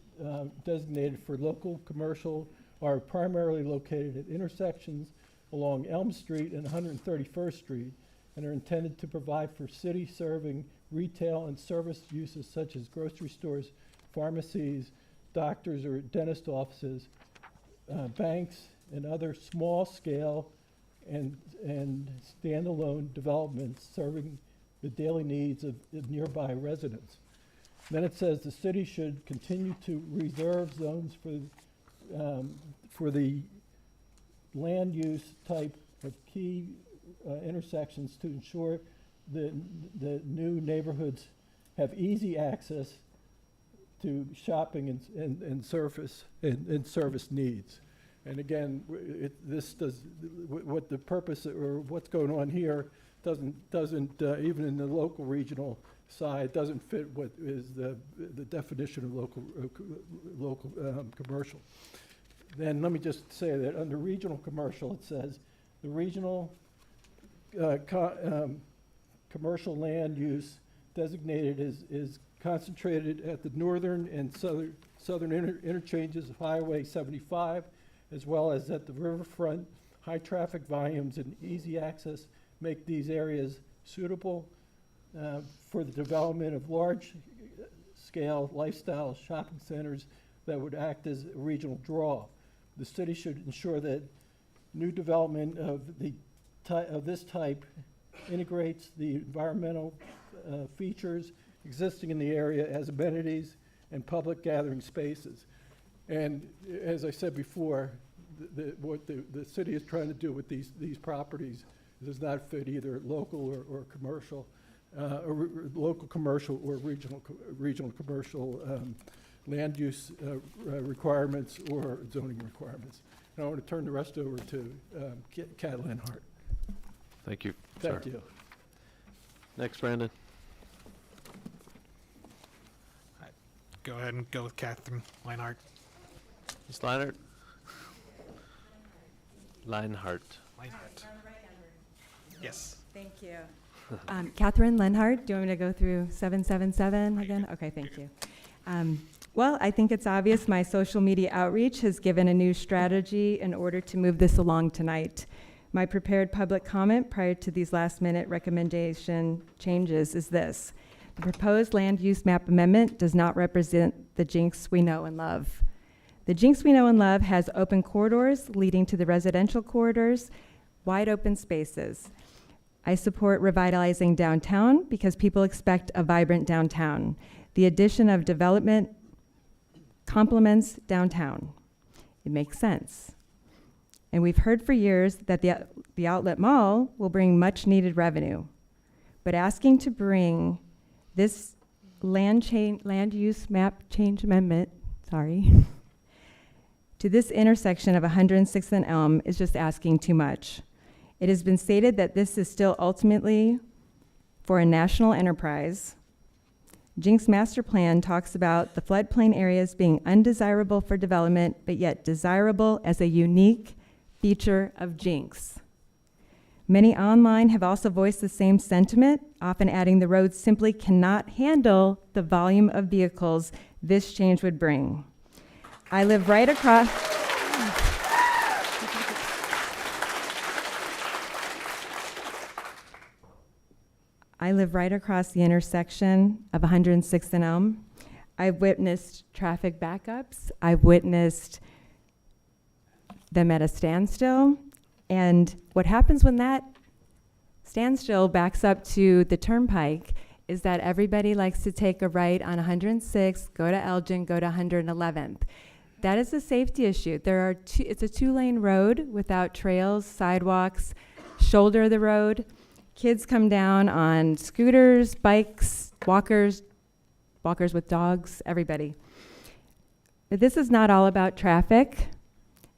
designated for local commercial are primarily located at intersections along Elm Street and 131st Street and are intended to provide for city serving retail and service uses such as grocery stores, pharmacies, doctors or dentist offices, banks, and other small-scale and standalone developments serving the daily needs of nearby residents. Then it says the city should continue to reserve zones for the land use type of key intersections to ensure that the new neighborhoods have easy access to shopping and service needs. And again, what the purpose or what's going on here doesn't even in the local regional side doesn't fit what is the definition of local commercial. Then let me just say that under regional commercial, it says the regional commercial land use designated is concentrated at the northern and southern interchanges of Highway 75, as well as at the riverfront. High traffic volumes and easy access make these areas suitable for the development of large-scale lifestyle shopping centers that would act as a regional draw. The city should ensure that new development of this type integrates the environmental features existing in the area as amenities and public gathering spaces. And as I said before, what the city is trying to do with these properties does not fit either local or commercial, local commercial or regional commercial land use requirements or zoning requirements. And I want to turn the rest over to Kat Lenhart. Thank you. Thank sir. you. Next, Brandon. Go ahead and go with Catherine Leinhardt. Ms. Leinart? Leinhardt. Leinhardt. Yes. Thank you. Catherine Lenhart, do you want me to go through 777 again? Okay, thank you. Well, I think it's obvious my social media outreach has given a new strategy in order to move this along tonight. My prepared public comment prior to these last-minute recommendation changes is this. The proposed land use map amendment does not represent the Jenks we know and love. The Jenks we know and love has open corridors leading to the residential corridors, wide open spaces. I support revitalizing downtown because people expect a vibrant downtown. The addition of development complements downtown. It makes sense. And we've heard for years that the outlet mall will bring much needed revenue. But asking to bring this land use map change amendment, to this intersection of 106th and Elm is just asking too much. It has been stated that this is still ultimately for a national enterprise. Jenks master plan talks about the floodplain areas being undesirable for development, but yet desirable as a unique feature of Jenks. Many online have also voiced the same sentiment, often adding the roads simply cannot handle the volume of vehicles this change would bring. I live right across. I live right across the intersection of 106th and Elm. I've witnessed traffic backups. I've witnessed them at a standstill. And what happens when that standstill backs up to the turnpike is that everybody likes to take a right on 106th, go to Elgin, go to 111th. That is a safety issue. It's a 2-lane road without trails, sidewalks, shoulder of the road. Kids come down on scooters, bikes, walkers with dogs, everybody. But this is not all about traffic.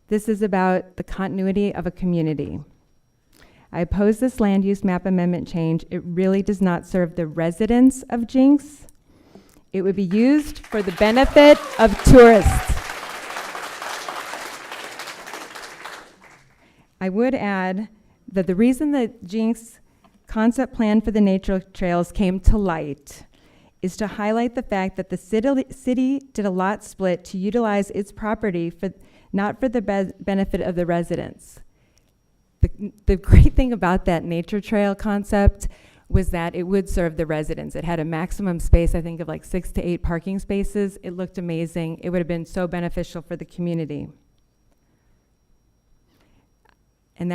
This is about the continuity of a community. I oppose this land use map amendment change. It really does not serve the residents of Jenks. It would be used for the benefit of tourists. I would add that the reason that Jenks concept plan for the nature trails came to light is to highlight the fact that the city did a lot split to utilize its property not for the benefit of the residents. The great thing about that nature trail concept was that it would serve the residents. It had a maximum space, I think, of like 6 to 8 parking spaces. It looked amazing. It would have been so beneficial for the community. And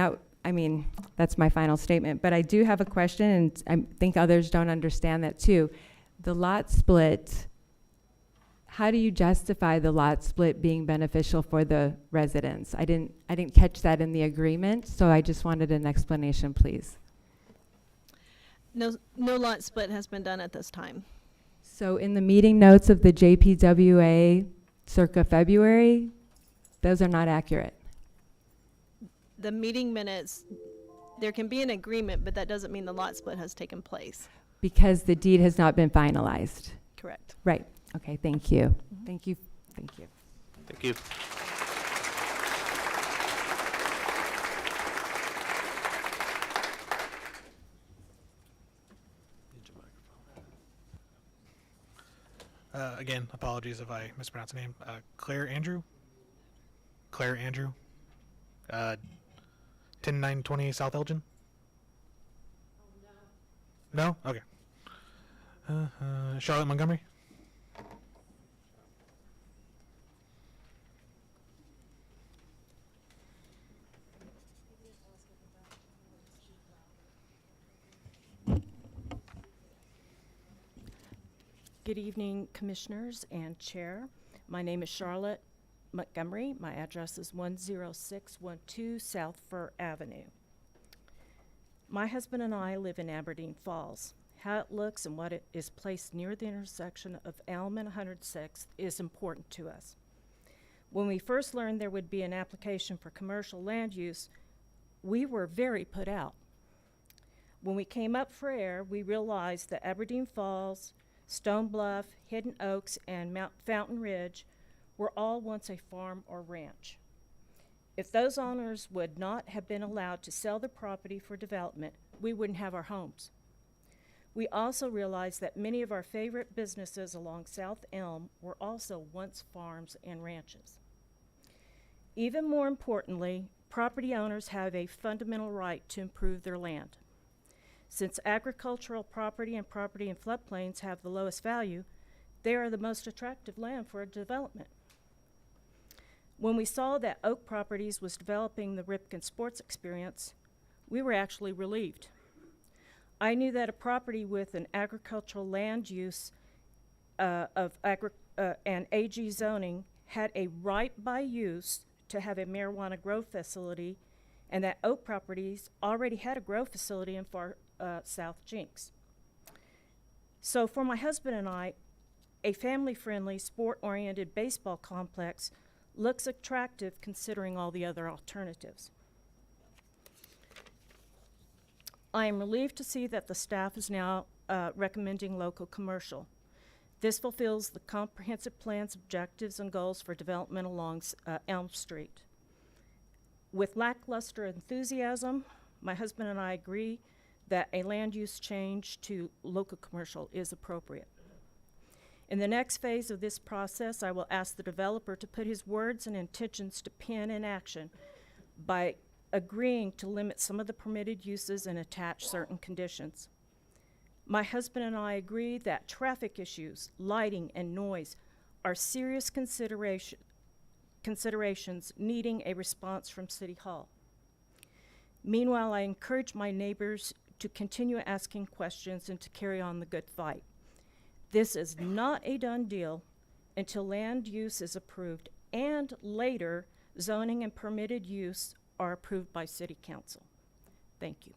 that's my final statement. But I do have a question, and I think others don't understand that too. The lot split, how do you justify the lot split being beneficial for the residents? I didn't catch that in the agreement, so I just wanted an explanation, please. No lot split has been done at this time. So in the meeting notes of the JPWA circa February, those are not accurate. The meeting minutes, there can be an agreement, but that doesn't mean the lot split has taken place. Because the deed has not been finalized. Correct. Right. Okay, thank you. Thank you. Thank you. Thank you. Again, apologies if I mispronounce the name. Claire Andrew? 10920 South Elgin? No? Okay. Charlotte Montgomery? Good evening, Commissioners and Chair. My name is Charlotte Montgomery. My address is 10612 South Fir Avenue. My husband and I live in Aberdeen Falls. How it looks and what it is placed near the intersection of Elm and 106th is important to us. When we first learned there would be an application for commercial land use, we were very put out. When we came up for air, we realized that Aberdeen Falls, Stone Bluff, Hidden Oaks, and Mount Fountain Ridge were all once a farm or ranch. If those owners would not have been allowed to sell the property for development, we wouldn't have our homes. We also realized that many of our favorite businesses along South Elm were also once farms and ranches. Even more importantly, property owners have a fundamental right to improve their land. Since agricultural property and property in floodplains have the lowest value, they are the most attractive land for a development. When we saw that Oak Properties was developing the Ripken Sports Experience, we were actually relieved. I knew that a property with an agricultural land use and AG zoning had a right by use to have a marijuana grow facility, and that Oak Properties already had a grow facility in far South Jenks. So for my husband and I, a family-friendly, sport-oriented baseball complex looks attractive considering all the other alternatives. I am relieved to see that the staff is now recommending local commercial. This fulfills the comprehensive plan's objectives and goals for development along Elm Street. With lackluster enthusiasm, my husband and I agree that a land use change to local commercial is appropriate. In the next phase of this process, I will ask the developer to put his words and intentions to pen in action by agreeing to limit some of the permitted uses and attach certain conditions. My husband and I agree that traffic issues, lighting, and noise are serious considerations needing a response from City Hall. Meanwhile, I encourage my neighbors to continue asking questions and to carry on the good fight. This is not a done deal until land use is approved and later zoning and permitted use are approved by City Council. Thank you.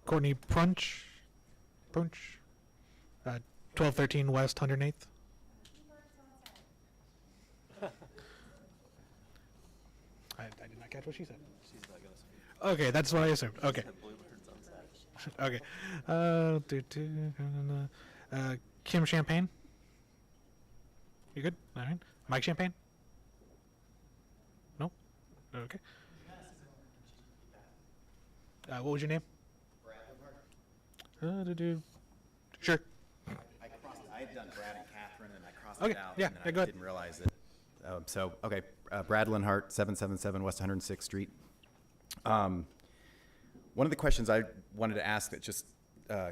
Courtney Prunch, 1213 West 108th. I did not catch what she said. Okay, that's what I assumed. Okay. Okay. Kim Champagne. You good? All right. Mike Champagne. No. Okay. What was your name? Sure. I had done Brad and Catherine, and I crossed Okay, it out, yeah, and then yeah, I go ahead. didn't realize it. Brad Linhart, 777 West 106th Street. One of the questions I wanted to ask that just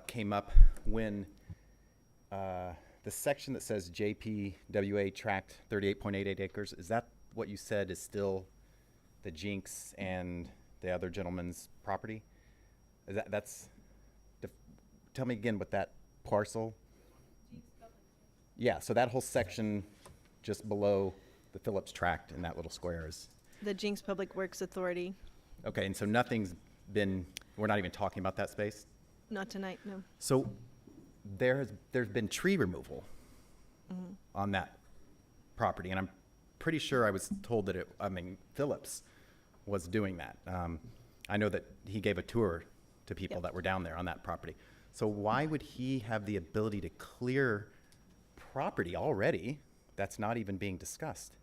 came up when the section that says JPWA tract 38.88 acres, is that what you said is still the Jenks and the other gentleman's property? Is tell me again what that parcel? Yeah, so that whole section just below the Phillips tract in that little square is, The Jenks Public Works Authority. okay, and so nothing's been, we're not even talking about that space? Not tonight, no. So there's been tree removal on that property, and I'm pretty sure I was told that Phillips was doing that. I know that he gave a tour to people Yep. that were down there on that property. So why would he have the ability to clear property already that's not even being discussed?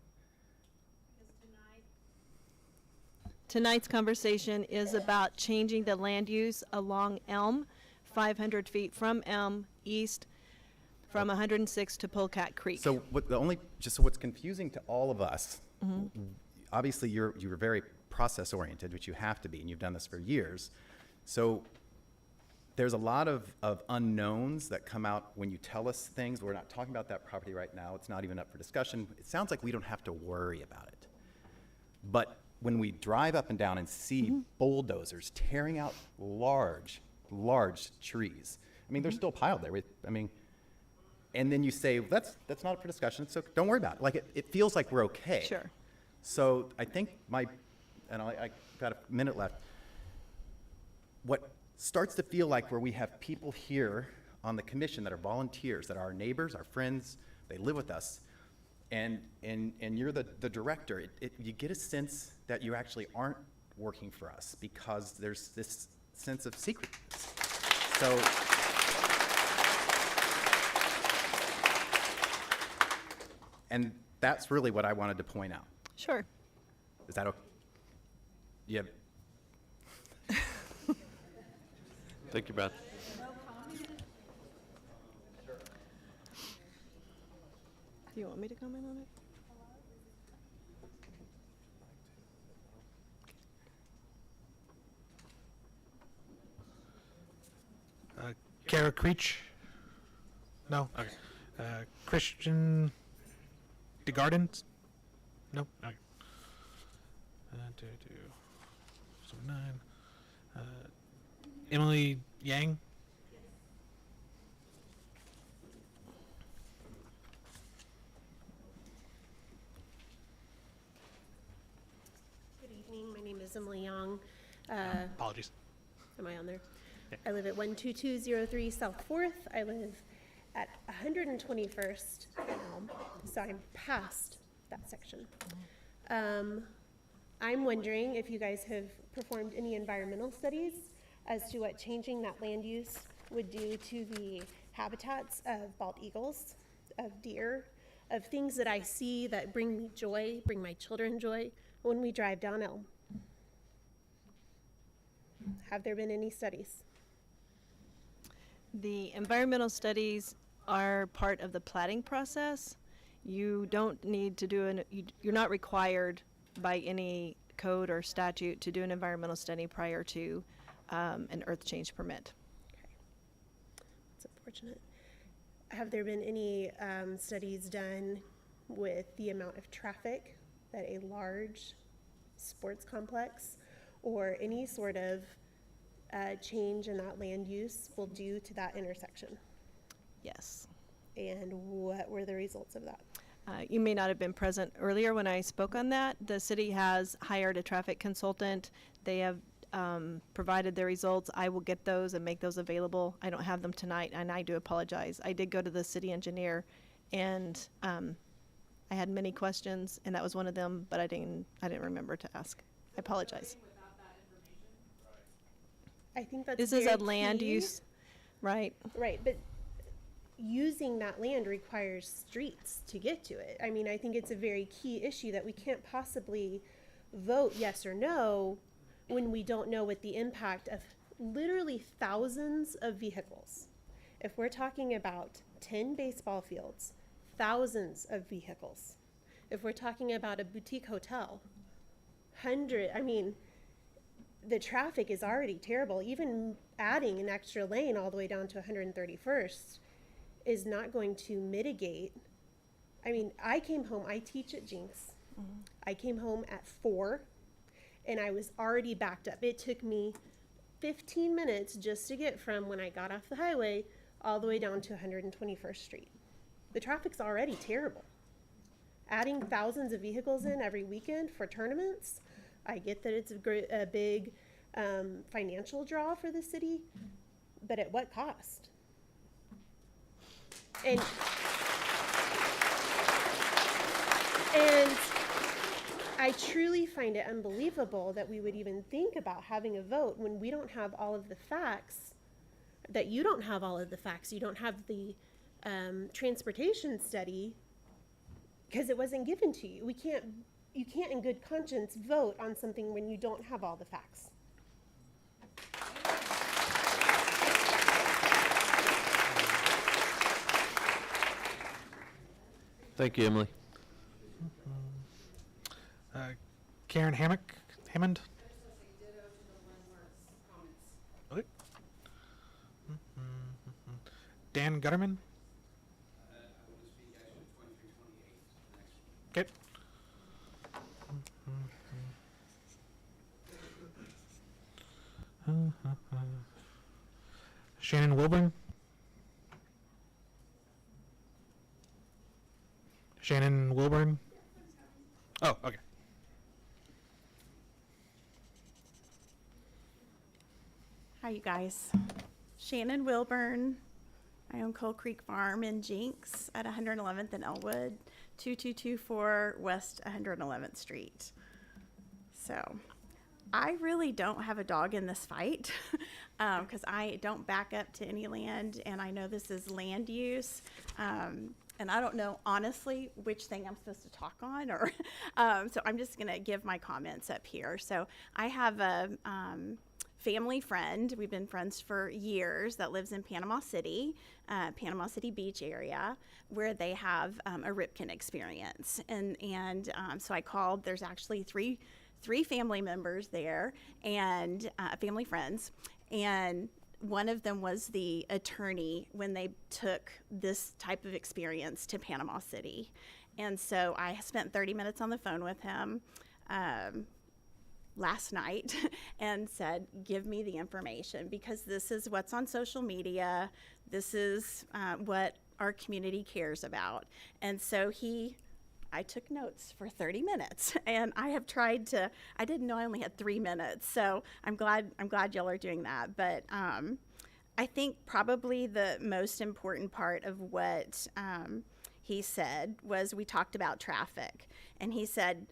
Tonight's conversation is about changing the land use along Elm, 500 feet from Elm, east from 106 to Polecat Creek. So what's confusing to all of us, obviously you're very process oriented, which you have to be, and you've done this for years. So there's a lot of unknowns that come out when you tell us things. We're not talking about that property right now. It's not even up for discussion. It sounds like we don't have to worry about it. But when we drive up and down and see bulldozers tearing out large trees, I mean, they're still piled there. And then you say, that's not up for discussion, so don't worry about it. Like, it feels like we're okay. Sure. So I think I got a minute left. What starts to feel like where we have people here on the commission that are volunteers, that are our neighbors, our friends, they live with us, and you're the director, you get a sense that you actually aren't working for us because there's this sense of secretness. So, and that's really what I wanted to point out. Sure. Is that okay? Yeah. Thank you, Brad. Do you want me to comment on it? Kara Creech? No? Okay. Christian DeGardens? No? Okay. 9. Emily Yang? Good evening. My name is Emily Young. Apologies. Am I on there? Yeah. I live at 12203 South 4th. I live at 121st and Elm, so I'm past that section. I'm wondering if you guys have performed any environmental studies as to what changing that land use would do to the habitats of bald eagles, of deer, of things that I see that bring me joy, bring my children joy when we drive down Elm. Have there been any studies? The environmental studies are part of the platting process. You don't need to do you're not required by any code or statute to do an environmental study prior to an earth change permit. Okay. That's unfortunate. Have there been any studies done with the amount of traffic that a large sports complex or any sort of change in that land use will do to that intersection? Yes. And what were the results of that? You may not have been present earlier when I spoke on that. The city has hired a traffic consultant. They have provided their results. I will get those and make those available. I don't have them tonight, and I do apologize. I did go to the city engineer, and I had many questions, and that was one of them, but I didn't remember to ask. I apologize. I think that's This is very a land key. use, right? Right, but using that land requires streets to get to it. I mean, I think it's a very key issue that we can't possibly vote yes or no when we don't know what the impact of literally thousands of vehicles. If we're talking about 10 baseball fields, thousands of vehicles. If we're talking about a boutique hotel, the traffic is already terrible. Even adding an extra lane all the way down to 131st is not going to mitigate. I mean, I came home, I teach at Jenks. Mm-hmm. I came home at 4 and I was already backed up. It took me 15 minutes just to get from when I got off the highway all the way down to 121st Street. The traffic's already terrible. Adding thousands of vehicles in every weekend for tournaments, I get that it's a big financial draw for the city, but at what cost? And I truly find it unbelievable that we would even think about having a vote when we don't have all of the facts, that you don't have all of the facts. You don't have the transportation study because it wasn't given to you. You can't in good conscience vote on something when you don't have all the facts. Thank you, Emily. Karen Hammond? Okay. Dan Gutterman. Okay. Shannon Wilburn. Shannon Wilburn. Oh, okay. Hi, you guys. Shannon Wilburn. I own Coal Creek Farm in Jenks at 111th and Elwood, 2224 West 111th Street. So, I really don't have a dog in this fight because I don't back up to any land, and I know this is land use. And I don't know, honestly, which thing I'm supposed to talk on, or so I'm just going to give my comments up here. So, I have a family friend, we've been friends for years, that lives in Panama City Beach area, where they have a Ripken experience. And so I called. There's actually three family members there, and family friends, and one of them was the attorney when they took this type of experience to Panama City. And so I spent 30 minutes on the phone with him last night and said, give me the information, because this is what's on social media. This is what our community cares about. And so I took notes for 30 minutes, and I have tried to, I didn't know I only had 3 minutes, so I'm glad y'all are doing that. But I think probably the most important part of what he said was, we talked about traffic, and he said,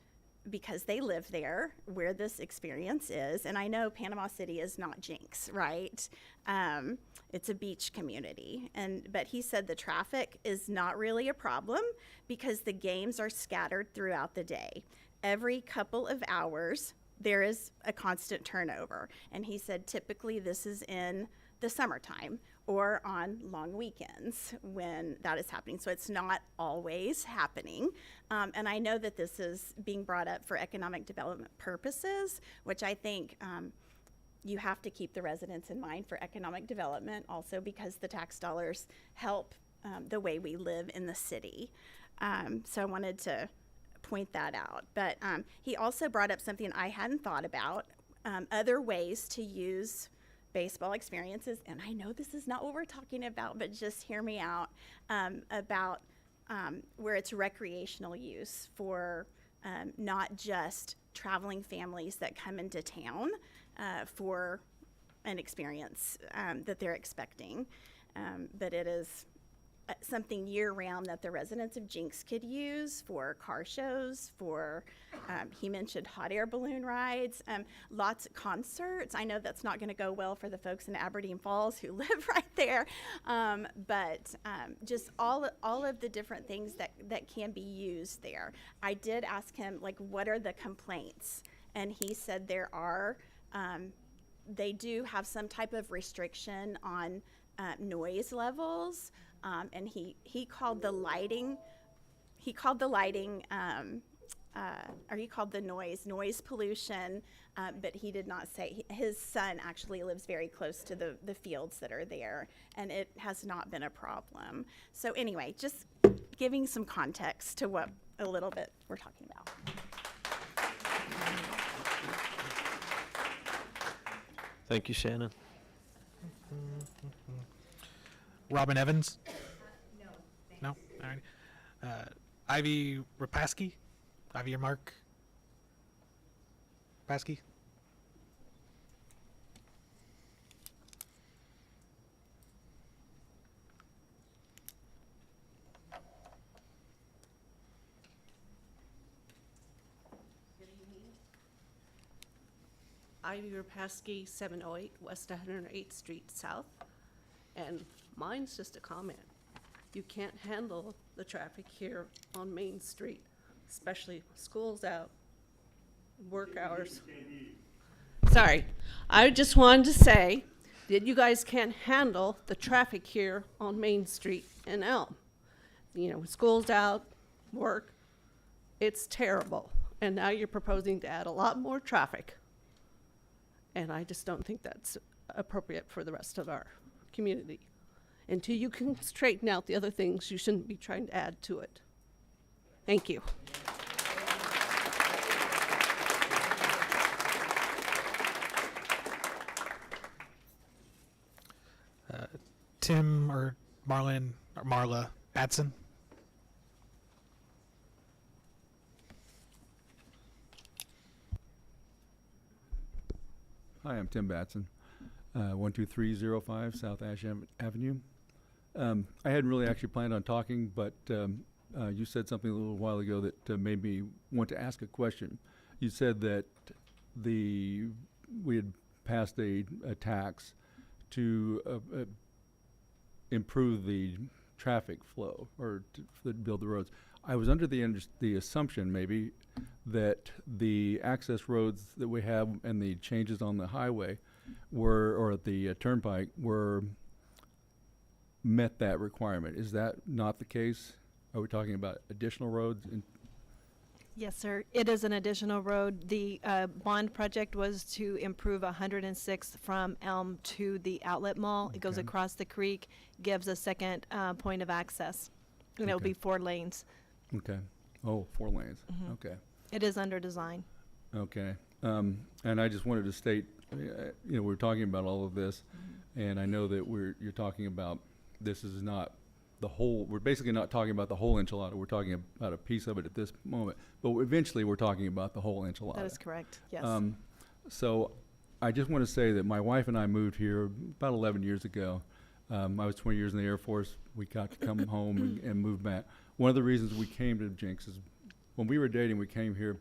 because they live there where this experience is, and I know Panama City is not Jenks, right? It's a beach community, but he said the traffic is not really a problem because the games are scattered throughout the day. Every couple of hours, there is a constant turnover, and he said typically this is in the summertime or on long weekends when that is happening. So it's not always happening. And I know that this is being brought up for economic development purposes, which I think you have to keep the residents in mind for economic development, also because the tax dollars help the way we live in the city. So I wanted to point that out. But he also brought up something I hadn't thought about, other ways to use baseball experiences, and I know this is not what we're talking about, but just hear me out, about where it's recreational use for not just traveling families that come into town for an experience that they're expecting, but it is something year-round that the residents of Jenks could use for car shows, for, he mentioned hot air balloon rides, lots of concerts. I know that's not going to go well for the folks in Aberdeen Falls who live right there, but just all of the different things that can be used there. I did ask him, like, what are the complaints? And he said there are, they do have some type of restriction on noise levels. And he called the lighting, or he called the noise pollution, but he did not say, his son actually lives very close to the fields that are there, and it has not been a problem. So anyway, just giving some context to what a little bit we're talking about. Thank you, Shannon. Robin Evans? No. No? All right. Ivy Rapaski? Ivy or Mark? Rapaski? Ivy Rapaski, 708 West 108th Street South. And mine's just a comment. You can't handle the traffic here on Main Street, especially school's out, work hours. Sorry, I just wanted to say that you guys can't handle the traffic here on Main Street in Elm. You know, school's out, work, it's terrible. And now you're proposing to add a lot more traffic. And I just don't think that's appropriate for the rest of our community. until you can straighten out the other things, you shouldn't be trying to add to it. Thank you. Tim or Marlon or Marla Batson. Hi, I'm Tim Batson, 12305 South Ash Avenue. I hadn't really actually planned on talking, but you said something a little while ago that made me want to ask a question. You said that we had passed a tax to improve the traffic flow or to build the roads. I was under the assumption maybe that the access roads that we have and the changes on the highway or at the turnpike met that requirement. Is that not the case? Are we talking about additional roads? Yes, sir. It is an additional road. The bond project was to improve 106th from Elm to the outlet mall. It goes Okay. across the creek, gives a second point of access. And it'll Okay. be 4 lanes. Okay. Oh, 4 lanes. Mhm. Okay. It is under design. Okay. And I just wanted to state, we're talking about all of this, and I know that you're talking about this is not the whole. We're basically not talking about the whole enchilada. We're talking about a piece of it at this moment. But eventually, we're talking about the whole enchilada. That is correct. Yes. So I just want to say that my wife and I moved here about 11 years ago. I was 20 years in the Air Force. We got to come home and move back. One of the reasons we came to Jenks is when we were dating, we came here,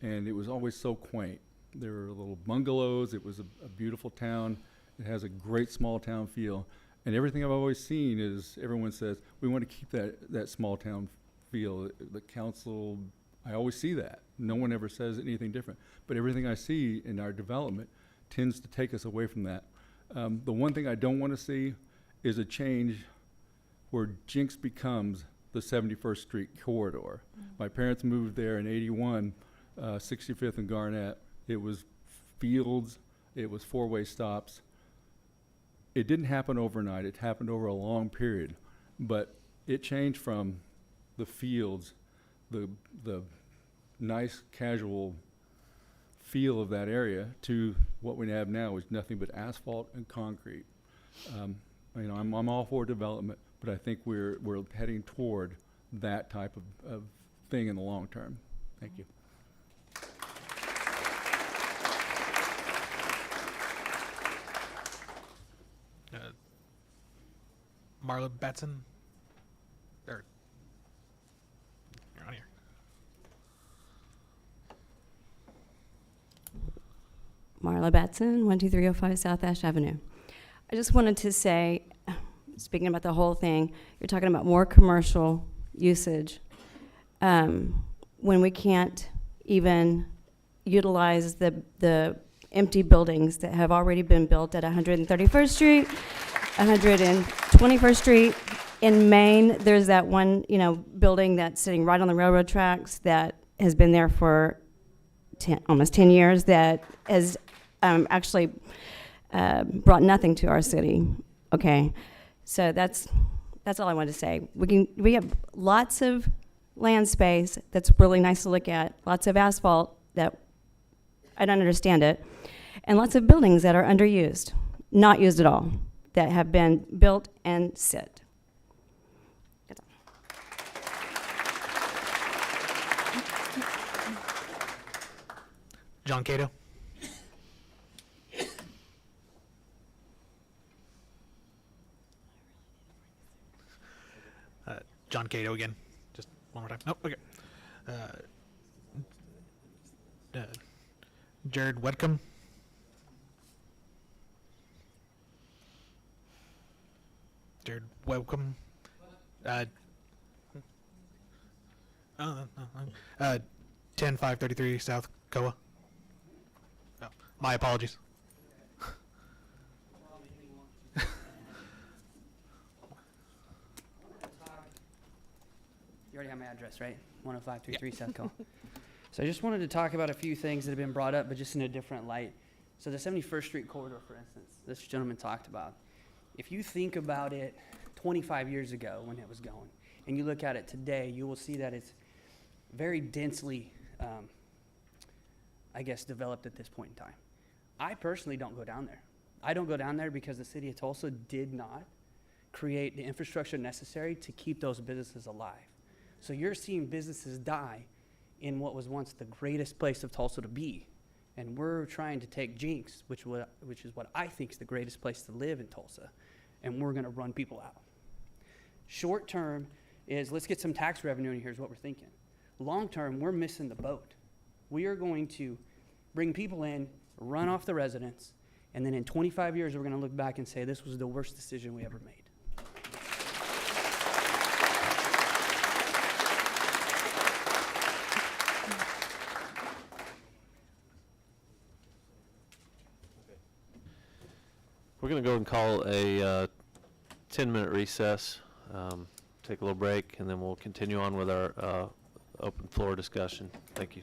and it was always so quaint. There were little bungalows. It was a beautiful town. It has a great small town feel. And everything I've always seen is everyone says, we want to keep that small town feel. The council, I always see that. No one ever says anything different. But everything I see in our development tends to take us away from that. The one thing I don't want to see is a change where Jenks becomes the 71st Street corridor. My parents moved there in 81, 65th and Garnett. It was fields, it was 4-way stops. It didn't happen overnight, it happened over a long period. But it changed from the fields, the nice casual feel of that area to what we have now is nothing but asphalt and concrete. I'm all for development, but I think we're heading toward that type of thing in the long term. Thank you. Marla Batson. Or you're on here. Marla Batson, 12305 South Ash Avenue. I just wanted to say, speaking about the whole thing, you're talking about more commercial usage when we can't even utilize the empty buildings that have already been built at 131st Street, 121st Street. In Maine, there's that one, building that's sitting right on the railroad tracks that has been there for almost 10 years that has actually brought nothing to our city. Okay, so that's all I wanted to say. We have lots of land space that's really nice to look at, lots of asphalt that I don't understand it, and lots of buildings that are underused, not used at all, that have been built and sit. That's all. John Cato. John Cato again. Just one more time. Oh, okay. Jared Wedcombe. Jared Wedcombe. 10533 South Koa. Oh, my apologies. You already have my address, right? 10533 South Cole. So I just wanted to talk about a few things that have been brought up, but just in a different light. So the 71st Street corridor, for instance, this gentleman talked about. If you think about it 25 years ago when it was going, and you look at it today, you will see that it's very densely, I guess, developed at this point in time. I personally don't go down there. I don't go down there because the city of Tulsa did not create the infrastructure necessary to keep those businesses alive. So you're seeing businesses die in what was once the greatest place of Tulsa to be. And we're trying to take Jenks, which is what I think is the greatest place to live in Tulsa, and we're gonna run people out. Short term is, let's get some tax revenue, and here's what we're thinking. Long term, we're missing the boat. We are going to bring people in, run off the residents, and then in 25 years, we're gonna look back and say, this was the worst decision we ever made. We're going to go and call a 10-minute recess, take a little break, and then we'll continue on with our open floor discussion. Thank you.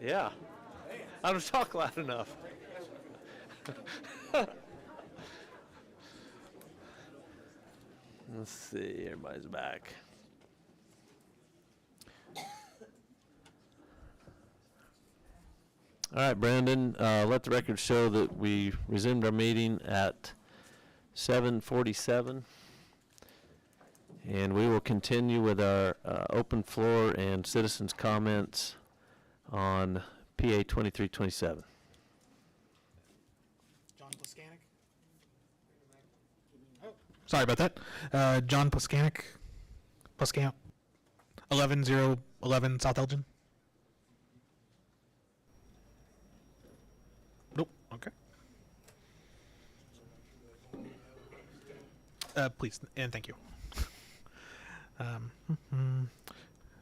Yeah. I don't talk loud enough. Let's see, everybody's back. All right, Brandon, let the record show that we resumed our meeting at 7:47. And we will continue with our open floor and citizens' comments on PA 2327. John Plaskanik. Oh, sorry about that. John Plaskanik. 11011 South Elgin. Nope. Okay. Please and thank you.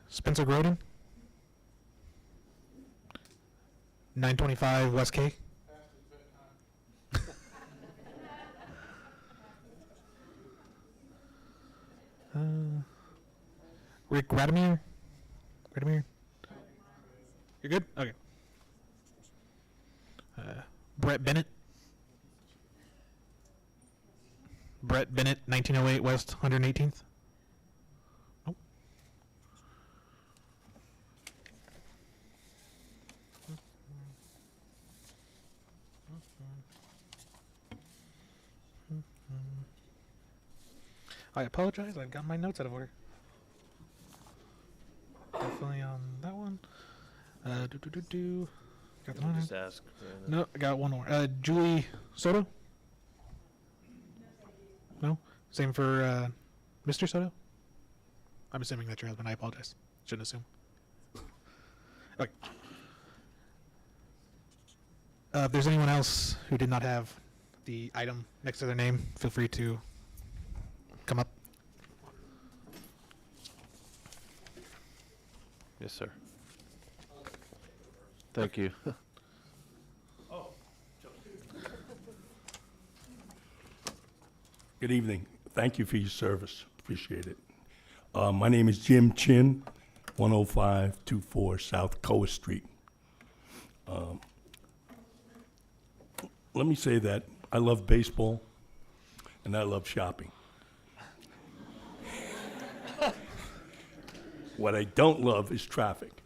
Spencer Groden. 925 West K. Rick Radomir. You're good? Okay. Brett Bennett. 1908 West 118th. Nope. I apologize. I've got my notes out of order. Definitely on that one. Got the one. Just ask. No, I got one more. Julie Soto. No. Same for Mr. Soto. I'm assuming that's your husband. I apologize. Shouldn't assume. Okay. If there's anyone else who did not have the item next to their name, feel free to come up. Yes, sir. Thank you. Good evening. Thank you for your service. Appreciate it. My name is Jim Chin, 10524 South Coa Street. Let me say that I love baseball and I love shopping. What I don't love is traffic.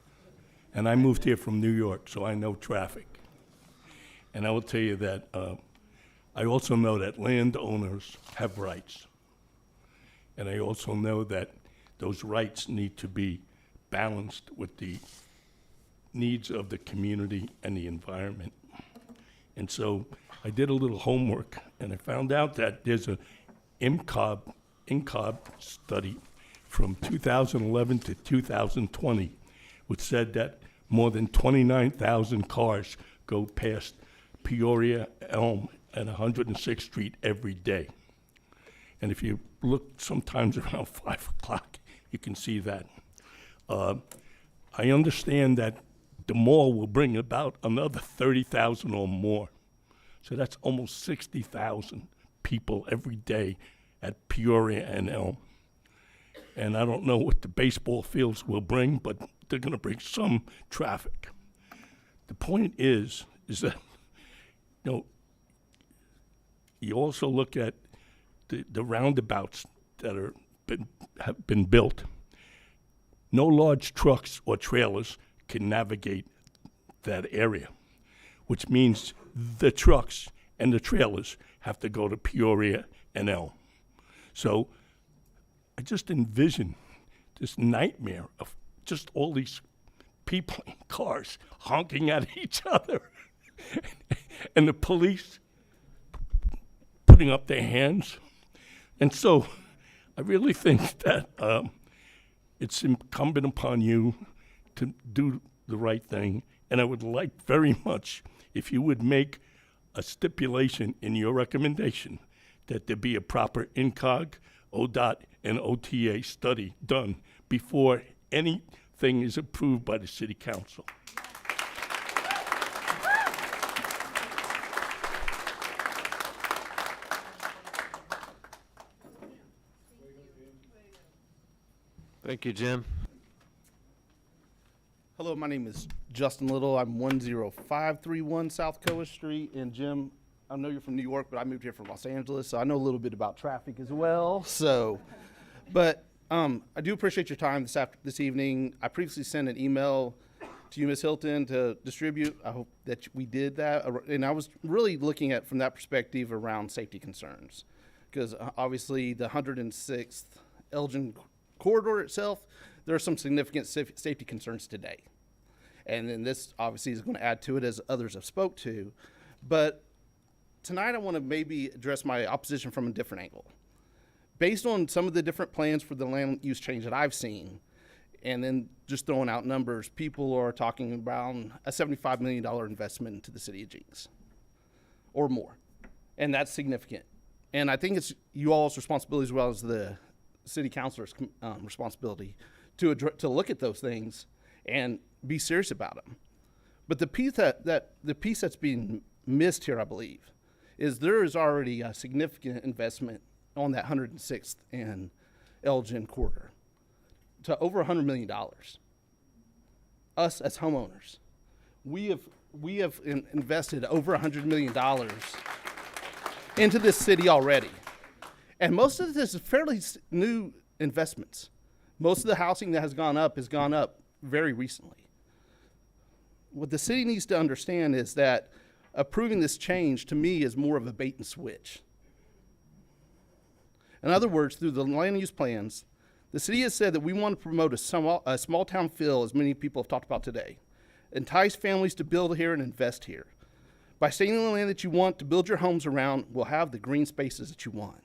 And I moved here from New York, so I know traffic. And I will tell you that I also know that landowners have rights. And I also know that those rights need to be balanced with the needs of the community and the environment. And so I did a little homework, and I found out that there's an INCOB study from 2011 to 2020, which said that more than 29,000 cars go past Peoria Elm and 106th Street every day. And if you look sometimes around 5 o'clock, you can see that. I understand that the mall will bring about another 30,000 or more. So that's almost 60,000 people every day at Peoria and Elm. And I don't know what the baseball fields will bring, but they're going to bring some traffic. The point is that, you know, you also look at the roundabouts that have been built. No large trucks or trailers can navigate that area, which means the trucks and the trailers have to go to Peoria and Elm. So I just envision this nightmare of just all these people in cars honking at each other and the police putting up their hands. And so I really think that it's incumbent upon you to do the right thing. And I would like very much if you would make a stipulation in your recommendation that there be a proper INCOG, ODOT, and OTA study done before anything is approved by the City Council. Thank you, Jim. Hello, my name is Justin Little. I'm 10531 South Coa Street. And Jim, I know you're from New York, but I moved here from Los Angeles, so I know a little bit about traffic as well. But I do appreciate your time this evening. I previously sent an email to you, Ms. Hilton, to distribute. I hope that we did that. And I was really looking at from that perspective around safety concerns, because obviously the 106th Elgin corridor itself, there are some significant safety concerns today. And then this obviously is going to add to it, as others have spoke to. But tonight I want to maybe address my opposition from a different angle. Based on some of the different plans for the land use change that I've seen, and then just throwing out numbers, people are talking about a $75 million investment into the city of Jenks or more. And that's significant. And I think it's you all's responsibility, as well as the city councilor's responsibility, to look at those things and be serious about them. But the piece that's being missed here, I believe, is there is already a significant investment on that 106th and Elgin corridor to over $100 million. Us as homeowners, we have invested over $100 million into this city already. And most of this is fairly new investments. Most of the housing that has gone up very recently. What the city needs to understand is that approving this change, to me, is more of a bait and switch. In other words, through the land use plans, the city has said that we want to promote a small town feel, as many people have talked about today, entice families to build here and invest here. By staying on the land that you want to build your homes around, we'll have the green spaces that you want.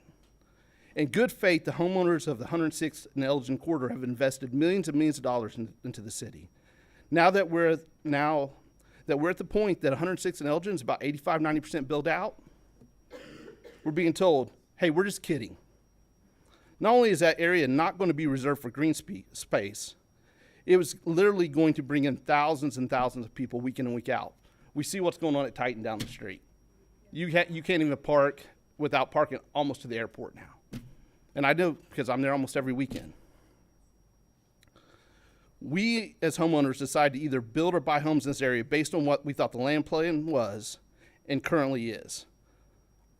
In good faith, the homeowners of the 106th and Elgin corridor have invested millions and millions of dollars into the city. Now that we're at the point that 106th and Elgin is about 85–90% built out, we're being told, hey, we're just kidding. Not only is that area not going to be reserved for green space, it was literally going to bring in thousands and thousands of people week in and week out. We see what's going on at Titan down the street. You can't even park without parking almost to the airport now. And I know because I'm there almost every weekend. We, as homeowners, decided to either build or buy homes in this area based on what we thought the land plan was and currently is.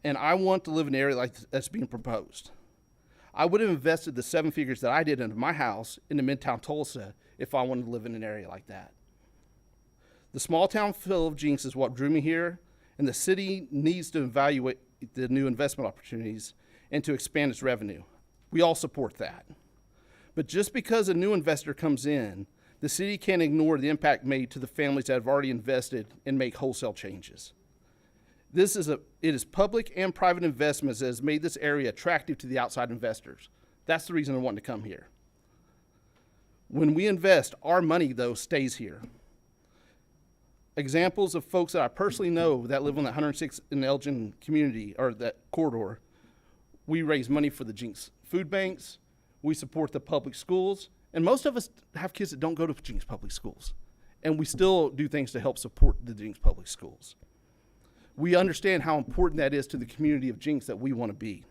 And I want to live in an area like that's being proposed. I would have invested the 7 figures that I did into my house into Midtown Tulsa if I wanted to live in an area like that. The small town feel of Jenks is what drew me here, and the city needs to evaluate the new investment opportunities and to expand its revenue. We all support that. But just because a new investor comes in, the city can't ignore the impact made to the families that have already invested and make wholesale changes. It is public and private investments that has made this area attractive to the outside investors. That's the reason they're wanting to come here. When we invest, our money, though, stays here. Examples of folks that I personally know that live on that 106th and Elgin community, or that corridor, we raise money for the Jenks food banks, we support the public schools, and most of us have kids that don't go to Jenks public schools, and we still do things to help support the Jenks public schools. We understand how important that is to the community of Jenks that we want to be.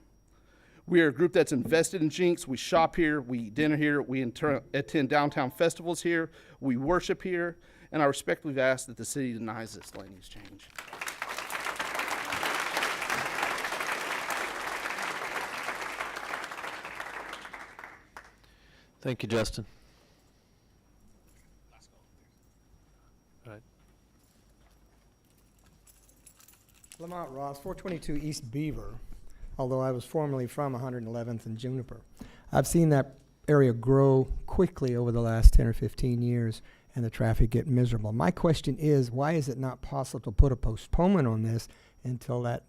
We are a group that's invested in Jenks. We shop here, we eat dinner here, we attend downtown festivals here, we worship here, and I respectfully ask that the city denies this land use change. Thank you, Justin. All right. Lamont Ross, 422 East Beaver, although I was formerly from 111th and Juniper. I've seen that area grow quickly over the last 10 or 15 years and the traffic get miserable. My question is, why is it not possible to put a postponement on this until that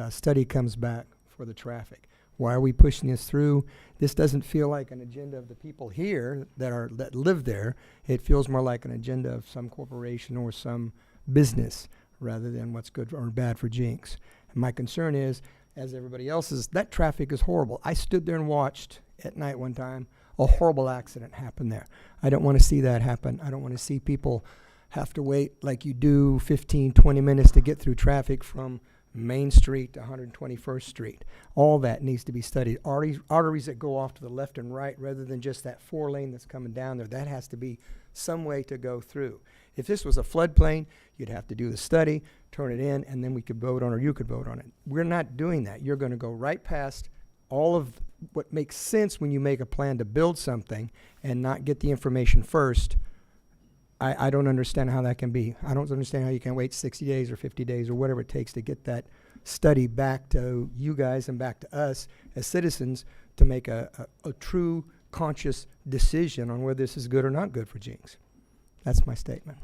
study comes back for the traffic? Why are we pushing this through? This doesn't feel like an agenda of the people here that live there. It feels more like an agenda of some corporation or some business rather than what's good or bad for Jenks. And my concern is, as everybody else's, that traffic is horrible. I stood there and watched at night one time a horrible accident happen there. I don't want to see that happen. I don't want to see people have to wait like you do 15, 20 minutes to get through traffic from Main Street to 121st Street. All that needs to be studied. Arteries that go off to the left and right rather than just that 4 lane that's coming down there, that has to be some way to go through. If this was a floodplain, you'd have to do the study, turn it in, and then we could vote on it, or you could vote on it. We're not doing that. You're going to go right past all of what makes sense when you make a plan to build something and not get the information first. I don't understand how that can be. I don't understand how you can wait 60 days or 50 days or whatever it takes to get that study back to you guys and back to us as citizens to make a true conscious decision on whether this is good or not good for Jenks. That's my statement.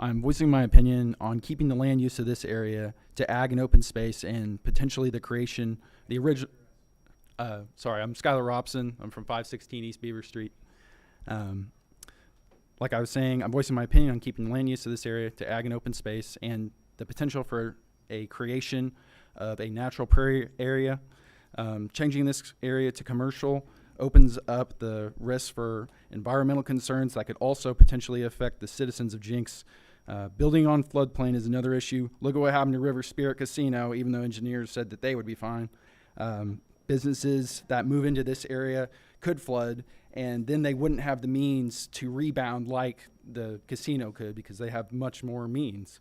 I'm voicing my opinion on keeping the land use of this area to ag and open space and potentially the creation, the original, sorry, I'm Skylar Robson. I'm from 516 East Beaver Street. Like I was saying, I'm voicing my opinion on keeping the land use of this area to ag and open space and the potential for a creation of a natural prairie area. Changing this area to commercial opens up the risk for environmental concerns that could also potentially affect the citizens of Jenks. Building on floodplain is another issue. Look at what happened to River Spirit Casino, even though engineers said that they would be fine. Businesses that move into this area could flood, and then they wouldn't have the means to rebound like the casino could because they have much more means.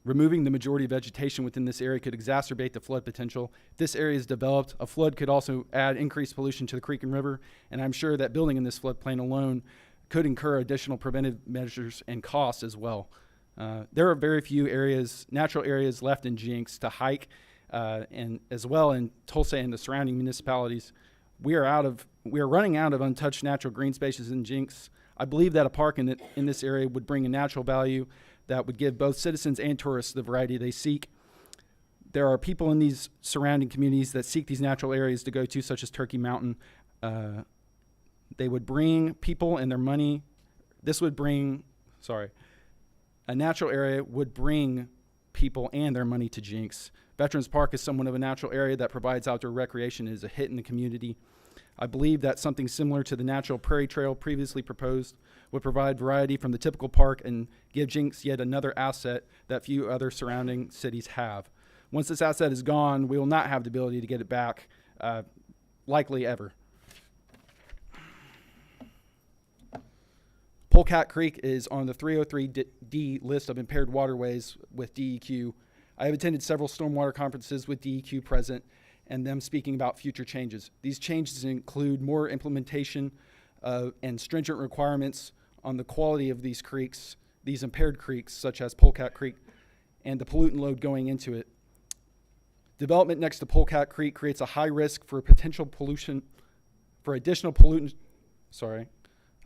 Removing the majority of vegetation within this area could exacerbate the flood potential. If this area is developed, a flood could also add increased pollution to the creek and river, and I'm sure that building in this floodplain alone could incur additional preventive measures and costs as well. There are very few areas, natural areas left in Jenks to hike, and as well in Tulsa and the surrounding municipalities. We are running out of untouched natural green spaces in Jenks. I believe that a park in this area would bring a natural value that would give both citizens and tourists the variety they seek. There are people in these surrounding communities that seek these natural areas to go to, such as Turkey Mountain. They would bring people and their money. A natural area would bring people and their money to Jenks. Veterans Park is somewhat of a natural area that provides outdoor recreation and is a hit in the community. I believe that something similar to the natural prairie trail previously proposed would provide variety from the typical park and give Jenks yet another asset that few other surrounding cities have. Once this asset is gone, we will not have the ability to get it back, likely ever. Polecat Creek is on the 303D list of impaired waterways with DEQ. I have attended several stormwater conferences with DEQ present and them speaking about future changes. These changes include more implementation and stringent requirements on the quality of these creeks, these impaired creeks such as Polecat Creek, and the pollutant load going into it. Development next to Polecat Creek creates a high risk for potential pollution, for additional pollutant,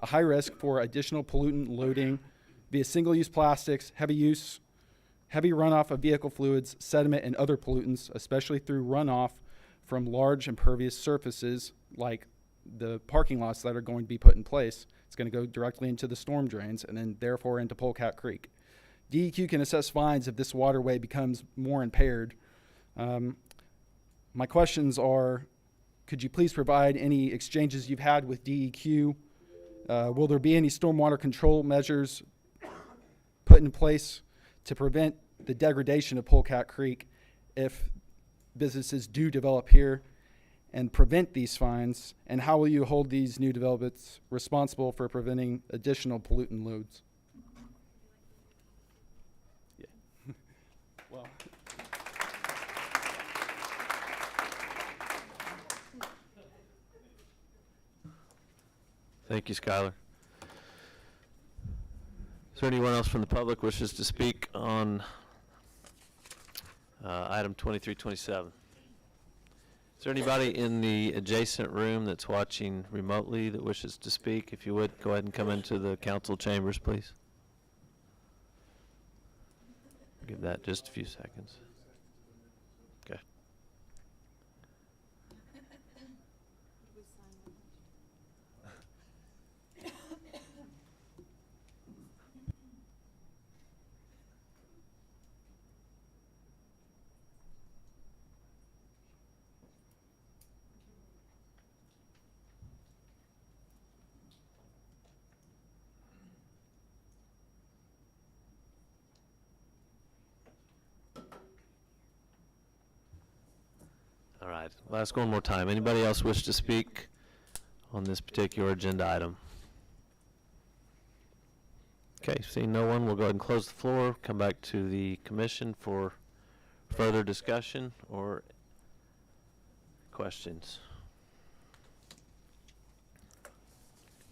a high risk for additional pollutant loading via single-use plastics, heavy runoff of vehicle fluids, sediment, and other pollutants, especially through runoff from large impervious surfaces like the parking lots that are going to be put in place. It's going to go directly into the storm drains and then therefore into Polecat Creek. DEQ can assess fines if this waterway becomes more impaired. My questions are, could you please provide any exchanges you've had with DEQ? Will there be any stormwater control measures put in place to prevent the degradation of Polecat Creek if businesses do develop here and prevent these fines? And how will you hold these new developments responsible for preventing additional pollutant loads? Yeah. Well. Thank you, Skylar. Is there anyone else from the public wishes to speak on item 2327? Is there anybody in the adjacent room that's watching remotely that wishes to speak? If you would, go ahead and come into the council chambers, please. Give that just a few seconds. Okay. All right, we'll ask one more time. Anybody else wish to speak on this particular agenda item? Okay, seeing no one, we'll go ahead and close the floor, come back to the commission for further discussion or questions.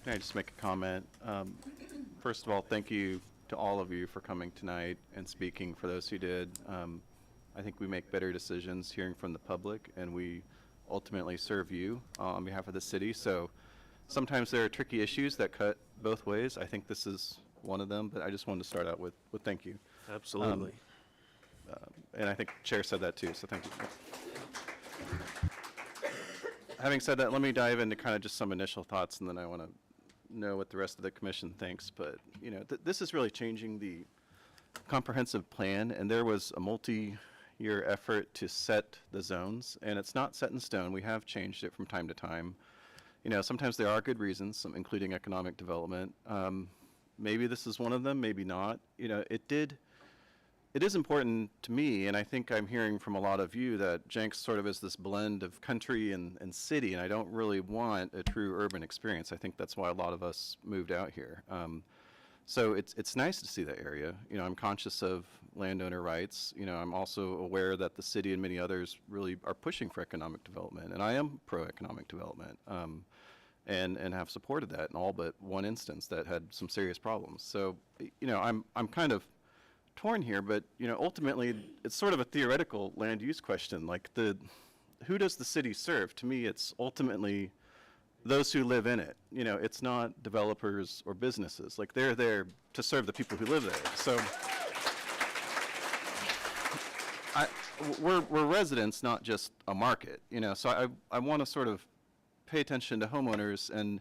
Can I just make a comment? First of all, thank you to all of you for coming tonight and speaking. For those who did, I think we make better decisions hearing from the public, and we ultimately serve you on behalf of the city. So sometimes there are tricky issues that cut both ways. I think this is one of them, but I just wanted to start out with thank you. Absolutely. And I think the chair said that too, so thank you. Having said that, let me dive into kind of just some initial thoughts, and then I want to know what the rest of the commission thinks. But, you know, this is really changing the comprehensive plan, and there was a multi-year effort to set the zones, and it's not set in stone. We have changed it from time to time. You know, sometimes there are good reasons, some including economic development. Maybe this is one of them, maybe not. You know, it is important to me, and I think I'm hearing from a lot of you, that Jenks sort of is this blend of country and city, and I don't really want a true urban experience. I think that's why a lot of us moved out here. So it's nice to see that area. You know, I'm conscious of landowner rights. You know, I'm also aware that the city and many others really are pushing for economic development, and I am pro-economic development, and have supported that in all but one instance that had some serious problems. So, you know, I'm kind of torn here, but, you know, ultimately it's sort of a theoretical land use question. Like, who does the city serve? To me, it's ultimately those who live in it. You know, it's not developers or businesses. Like, they're there to serve the people who live there. So we're residents, not just a market, you know. So I want to sort of pay attention to homeowners, and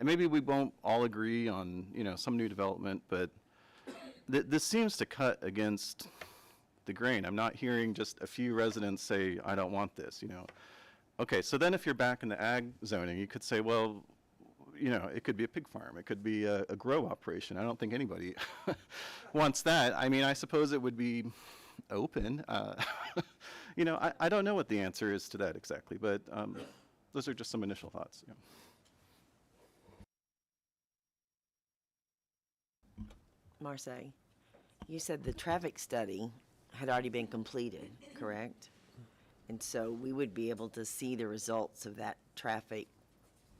maybe we won't all agree on, you know, some new development, but this seems to cut against the grain. I'm not hearing just a few residents say, I don't want this, you know. Okay, so then if you're back in the ag zoning, you could say, well, you know, it could be a pig farm. It could be a grow operation. I don't think anybody wants that. I mean, I suppose it would be open. You know, I don't know what the answer is to that exactly, but those are just some initial thoughts. Yeah. Marseille, you said the traffic study had already been completed, correct? And so we would be able to see the results of that traffic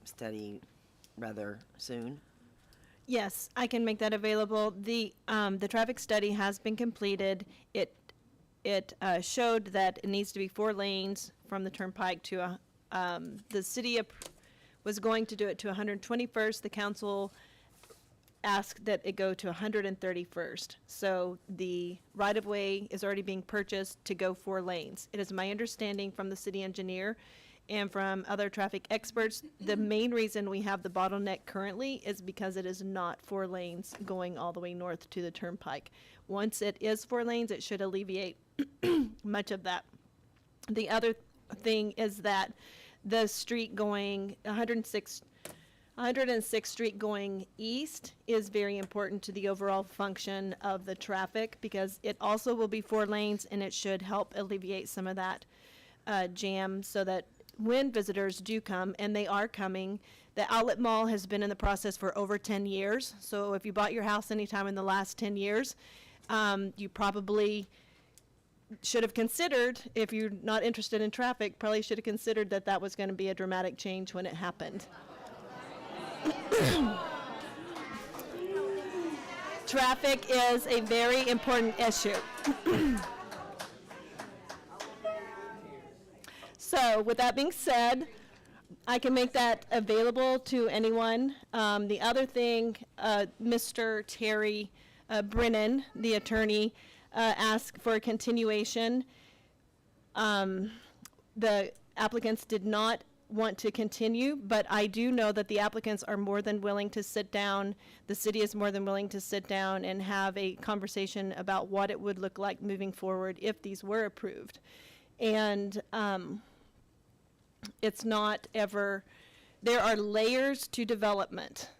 study rather soon? Yes, I can make that available. The traffic study has been completed. It showed that it needs to be 4 lanes from the turnpike to the city was going to do it to 121st. The council asked that it go to 131st. So the right-of-way is already being purchased to go 4 lanes. It is my understanding from the city engineer and from other traffic experts, the main reason we have the bottleneck currently is because it is not 4 lanes going all the way north to the turnpike. Once it is 4 lanes, it should alleviate much of that. The other thing is that the street going 106th Street going east is very important to the overall function of the traffic because it also will be 4 lanes, and it should help alleviate some of that jam so that when visitors do come, and they are coming, the outlet mall has been in the process for over 10 years. So if you bought your house anytime in the last 10 years, you probably should have considered, if you're not interested in traffic, probably should have considered that that was going to be a dramatic change when it happened. Traffic is a very important issue. So with that being said, I can make that available to anyone. The other thing, Mr. Terry Brennan, the attorney, asked for a continuation. The applicants did not want to continue, but I do know that the applicants are more than willing to sit down. The city is more than willing to sit down and have a conversation about what it would look like moving forward if these were approved. And it's not ever, there are layers to development,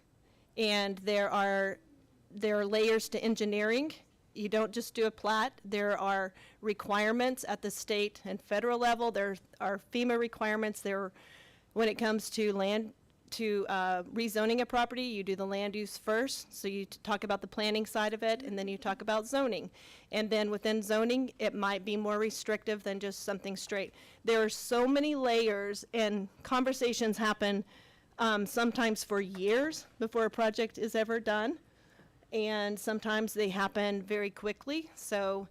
and there are layers to engineering, you don't just do a plat. There are requirements at the state and federal level. There are FEMA requirements. There, when it comes to rezoning a property, you do the land use first. So you talk about the planning side of it, and then you talk about zoning. And then within zoning, it might be more restrictive than just something straight. There are so many layers, and conversations happen sometimes for years before a project is ever done. And sometimes they happen very quickly. So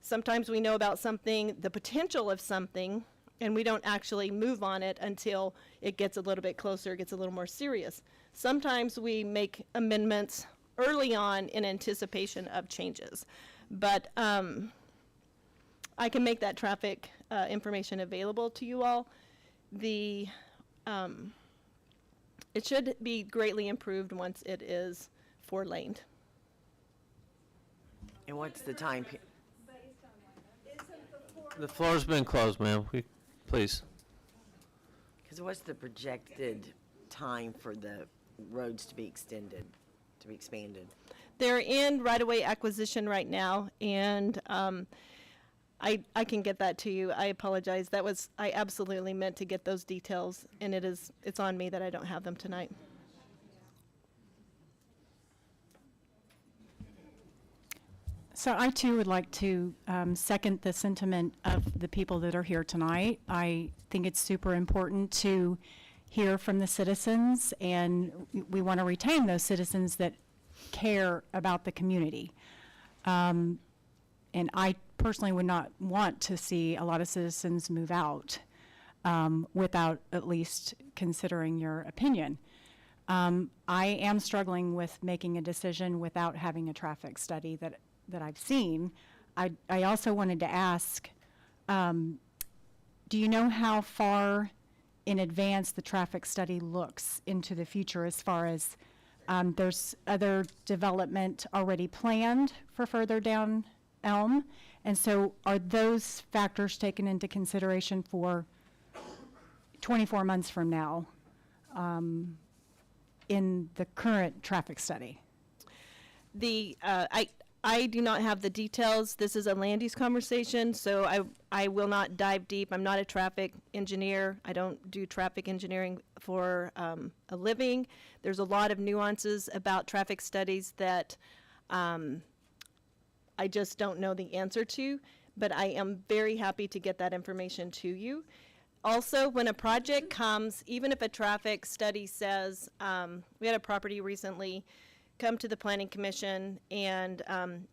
sometimes we know about something, the potential of something, and we don't actually move on it until it gets a little bit closer, gets a little more serious. Sometimes we make amendments early on in anticipation of changes. But I can make that traffic information available to you all. It should be greatly improved once it is four-laned. And what's the time? The floor's been closed, ma'am. Please. Because what's the projected time for the roads to be extended, to be expanded? They're in right-of-way acquisition right now, and I can get that to you. I apologize. I absolutely meant to get those details, and it's on me that I don't have them tonight. So I too would like to second the sentiment of the people that are here tonight. I think it's super important to hear from the citizens, and we want to retain those citizens that care about the community. And I personally would not want to see a lot of citizens move out without at least considering your opinion. I am struggling with making a decision without having a traffic study that I've seen. I also wanted to ask, do you know how far in advance the traffic study looks into the future as far as there's other development already planned for further down Elm? And so are those factors taken into consideration for 24 months from now in the current traffic study? I do not have the details. This is a land use conversation, so I will not dive deep. I'm not a traffic engineer. I don't do traffic engineering for a living. There's a lot of nuances about traffic studies that I just don't know the answer to, but I am very happy to get that information to you. Also, when a project comes, even if a traffic study says, we had a property recently come to the Planning Commission, and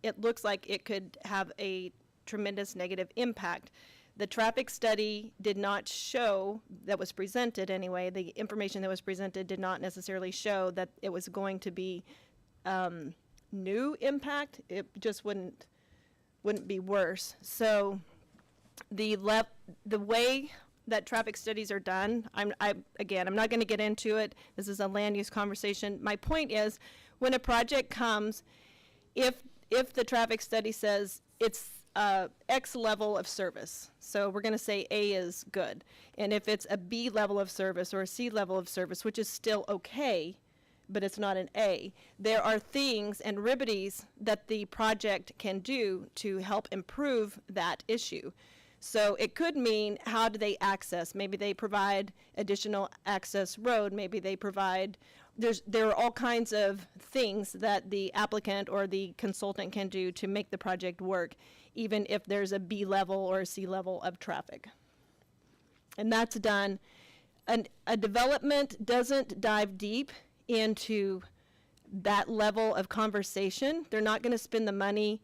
it looks like it could have a tremendous negative impact. The traffic study did not show, that was presented anyway, the information that was presented did not necessarily show that it was going to be new impact. It just wouldn't be worse. So the way that traffic studies are done, I'm not going to get into it. This is a land use conversation. My point is, when a project comes, if the traffic study says it's X level of service, so we're going to say A is good, and if it's a B level of service or a C level of service, which is still okay, but it's not an A, there are things and remedies that the project can do to help improve that issue. So it could mean, how do they access? Maybe they provide additional access road. Maybe they provide, there are all kinds of things that the applicant or the consultant can do to make the project work, even if there's a B level or a C level of traffic. And that's done. And a development doesn't dive deep into that level of conversation. They're not going to spend the money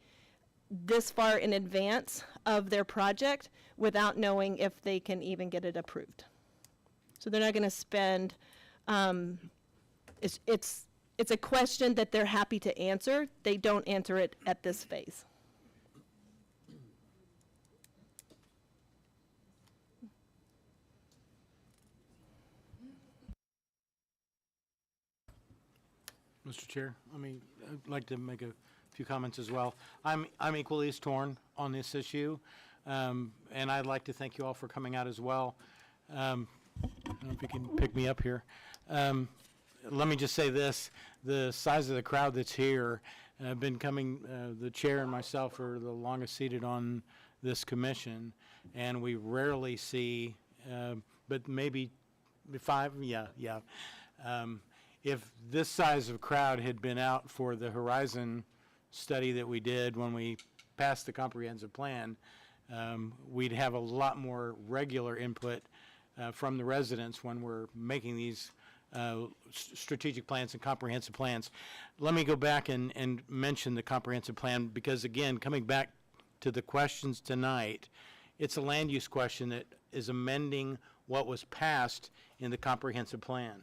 this far in advance of their project without knowing if they can even get it approved. So they're not going to spend, it's a question that they're happy to answer. They don't answer it at this phase. Mr. Chair, I'd like to make a few comments as well. I'm equally as torn on this issue, and I'd like to thank you all for coming out as well. I don't know if you can pick me up here. Let me just say this, the size of the crowd that's here, been coming, the chair and myself are the longest seated on this commission, and we rarely see, but maybe 5, if this size of crowd had been out for the Horizon study that we did when we passed the comprehensive plan, we'd have a lot more regular input from the residents when we're making these strategic plans and comprehensive plans. Let me go back and mention the comprehensive plan, because again, coming back to the questions tonight, it's a land use question that is amending what was passed in the comprehensive plan.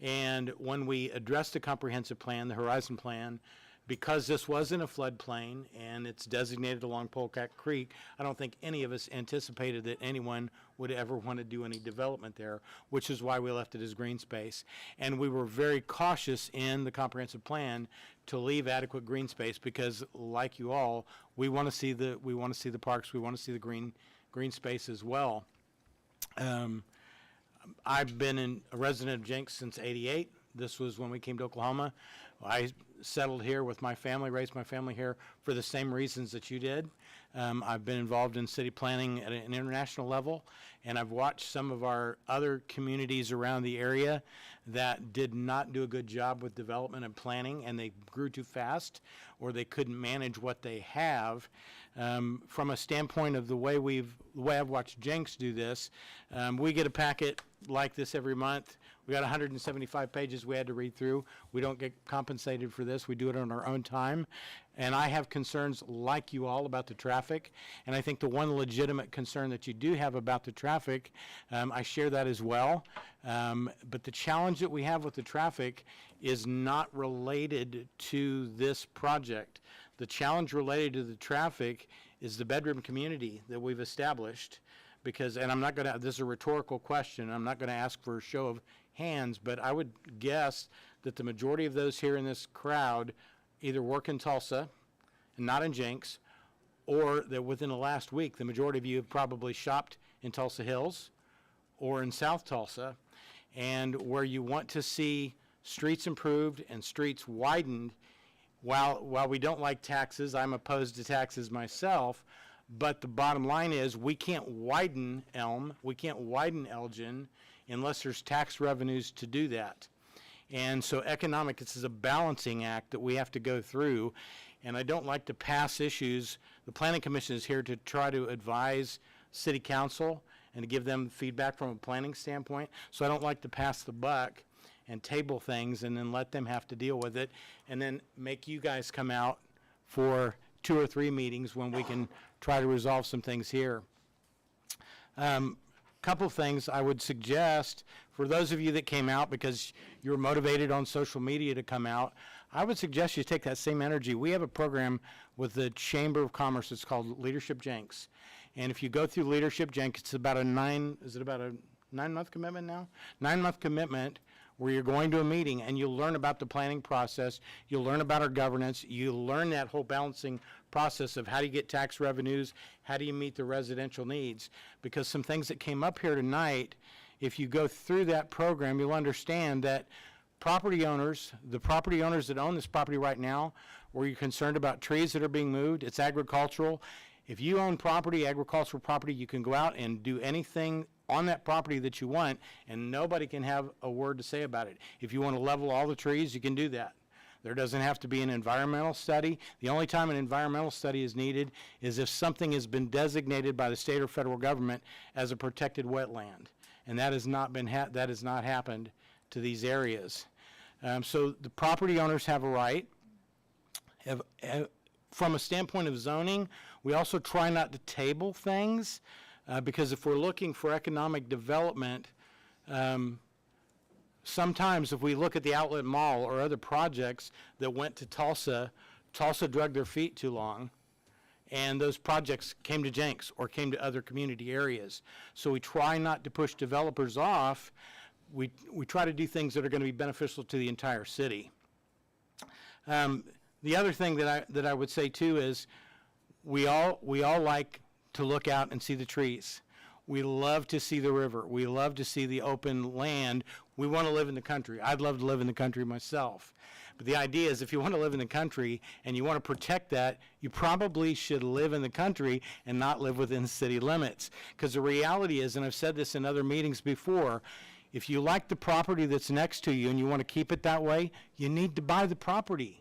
And when we addressed the comprehensive plan, the Horizon Plan, because this wasn't a floodplain and it's designated along Polecat Creek, I don't think any of us anticipated that anyone would ever want to do any development there, which is why we left it as green space. And we were very cautious in the comprehensive plan to leave adequate green space, because like you all, we want to see the parks, we want to see the green space as well. I've been a resident of Jenks since '88. This was when we came to Oklahoma. I settled here with my family, raised my family here for the same reasons that you did. I've been involved in city planning at an international level, and I've watched some of our other communities around the area that did not do a good job with development and planning, and they grew too fast, or they couldn't manage what they have. From a standpoint of the way I've watched Jenks do this, we get a packet like this every month. We got 175 pages we had to read through. We don't get compensated for this. We do it on our own time. And I have concerns like you all about the traffic. And I think the one legitimate concern that you do have about the traffic, I share that as well. But the challenge that we have with the traffic is not related to this project. The challenge related to the traffic is the bedroom community that we've established. Because, and I'm not going to, this is a rhetorical question, I'm not going to ask for a show of hands, but I would guess that the majority of those here in this crowd either work in Tulsa and not in Jenks, or that within the last week, the majority of you have probably shopped in Tulsa Hills or in South Tulsa, and where you want to see streets improved and streets widened. While we don't like taxes, I'm opposed to taxes myself, but the bottom line is we can't widen Elm, we can't widen Elgin unless there's tax revenues to do that. And so this is a balancing act that we have to go through. And I don't like to pass issues. The Planning Commission is here to try to advise City Council and to give them feedback from a planning standpoint. So I don't like to pass the buck and table things and then let them have to deal with it and then make you guys come out for 2 or 3 meetings when we can try to resolve some things here. Couple of things I would suggest for those of you that came out because you're motivated on social media to come out, I would suggest you take that same energy. We have a program with the Chamber of Commerce. It's called Leadership Jenks. And if you go through Leadership Jenks, it's about a 9-month commitment now? 9-month commitment where you're going to a meeting and you'll learn about the planning process, you'll learn about our governance, you'll learn that whole balancing process of how do you get tax revenues, how do you meet the residential needs. Because some things that came up here tonight, if you go through that program, you'll understand that property owners, the property owners that own this property right now, where you're concerned about trees that are being moved, it's agricultural. If you own property, agricultural property, you can go out and do anything on that property that you want, and nobody can have a word to say about it. If you want to level all the trees, you can do that. There doesn't have to be an environmental study. The only time an environmental study is needed is if something has been designated by the state or federal government as a protected wetland, and that has not been that has not happened to these areas. So the property owners have a right. From a standpoint of zoning, we also try not to table things. Because if we're looking for economic development, sometimes if we look at the Outlet Mall or other projects that went to Tulsa, Tulsa dragged their feet too long, and those projects came to Jenks or came to other community areas. So we try not to push developers off. We try to do things that are going to be beneficial to the entire city. The other thing that I would say too is we all like to look out and see the trees. We love to see the river. We love to see the open land We want to live in the country. I'd love to live in the country myself. But the idea is if you want to live in the country and you want to protect that, you probably should live in the country and not live within city limits. Because the reality is, and I've said this in other meetings before, if you like the property that's next to you and you want to keep it that way, you need to buy the property.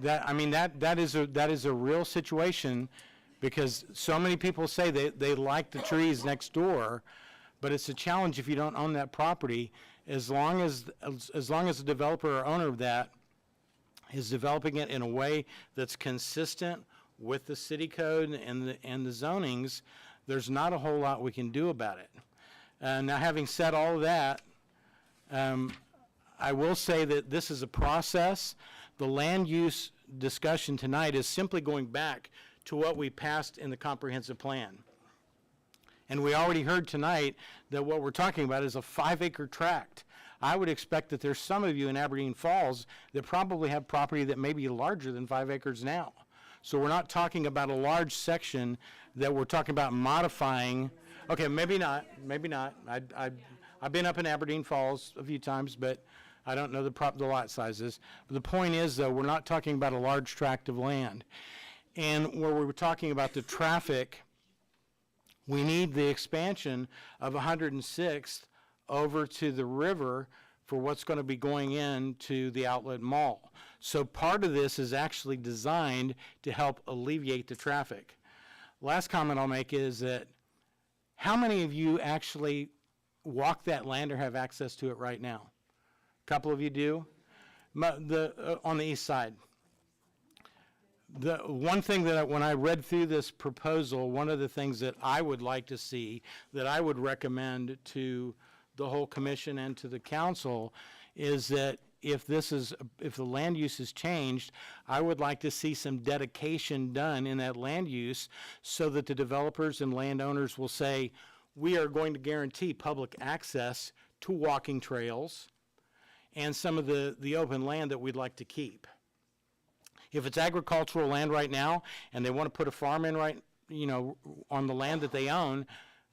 That is a real situation, because so many people say they like the trees next door, but it's a challenge if you don't own that property. As long as the developer or owner of that is developing it in a way that's consistent with the city code and the zonings, there's not a whole lot we can do about it. Now, having said all of that, I will say that this is a process. The land use discussion tonight is simply going back to what we passed in the comprehensive plan. And we already heard tonight that what we're talking about is a 5-acre tract. I would expect that there's some of you in Aberdeen Falls that probably have property that may be larger than 5 acres now. So we're not talking about a large section that we're talking about modifying. Okay, maybe not. I've been up in Aberdeen Falls a few times, but I don't know the lot sizes. But the point is, though, we're not talking about a large tract of land. And where we were talking about the traffic, we need the expansion of 106th over to the river for what's going to be going into the outlet mall. So part of this is actually designed to help alleviate the traffic. Last comment I'll make is that how many of you actually walk that land or have access to it right now? A couple of you do? On the east side. The one thing that when I read through this proposal, one of the things that I would like to see, that I would recommend to the whole commission and to the council, is that if the land use is changed, I would like to see some dedication done in that land use so that the developers and landowners will say, we are going to guarantee public access to walking trails and some of the open land that we'd like to keep. If it's agricultural land right now and they want to put a farm in on the land that they own,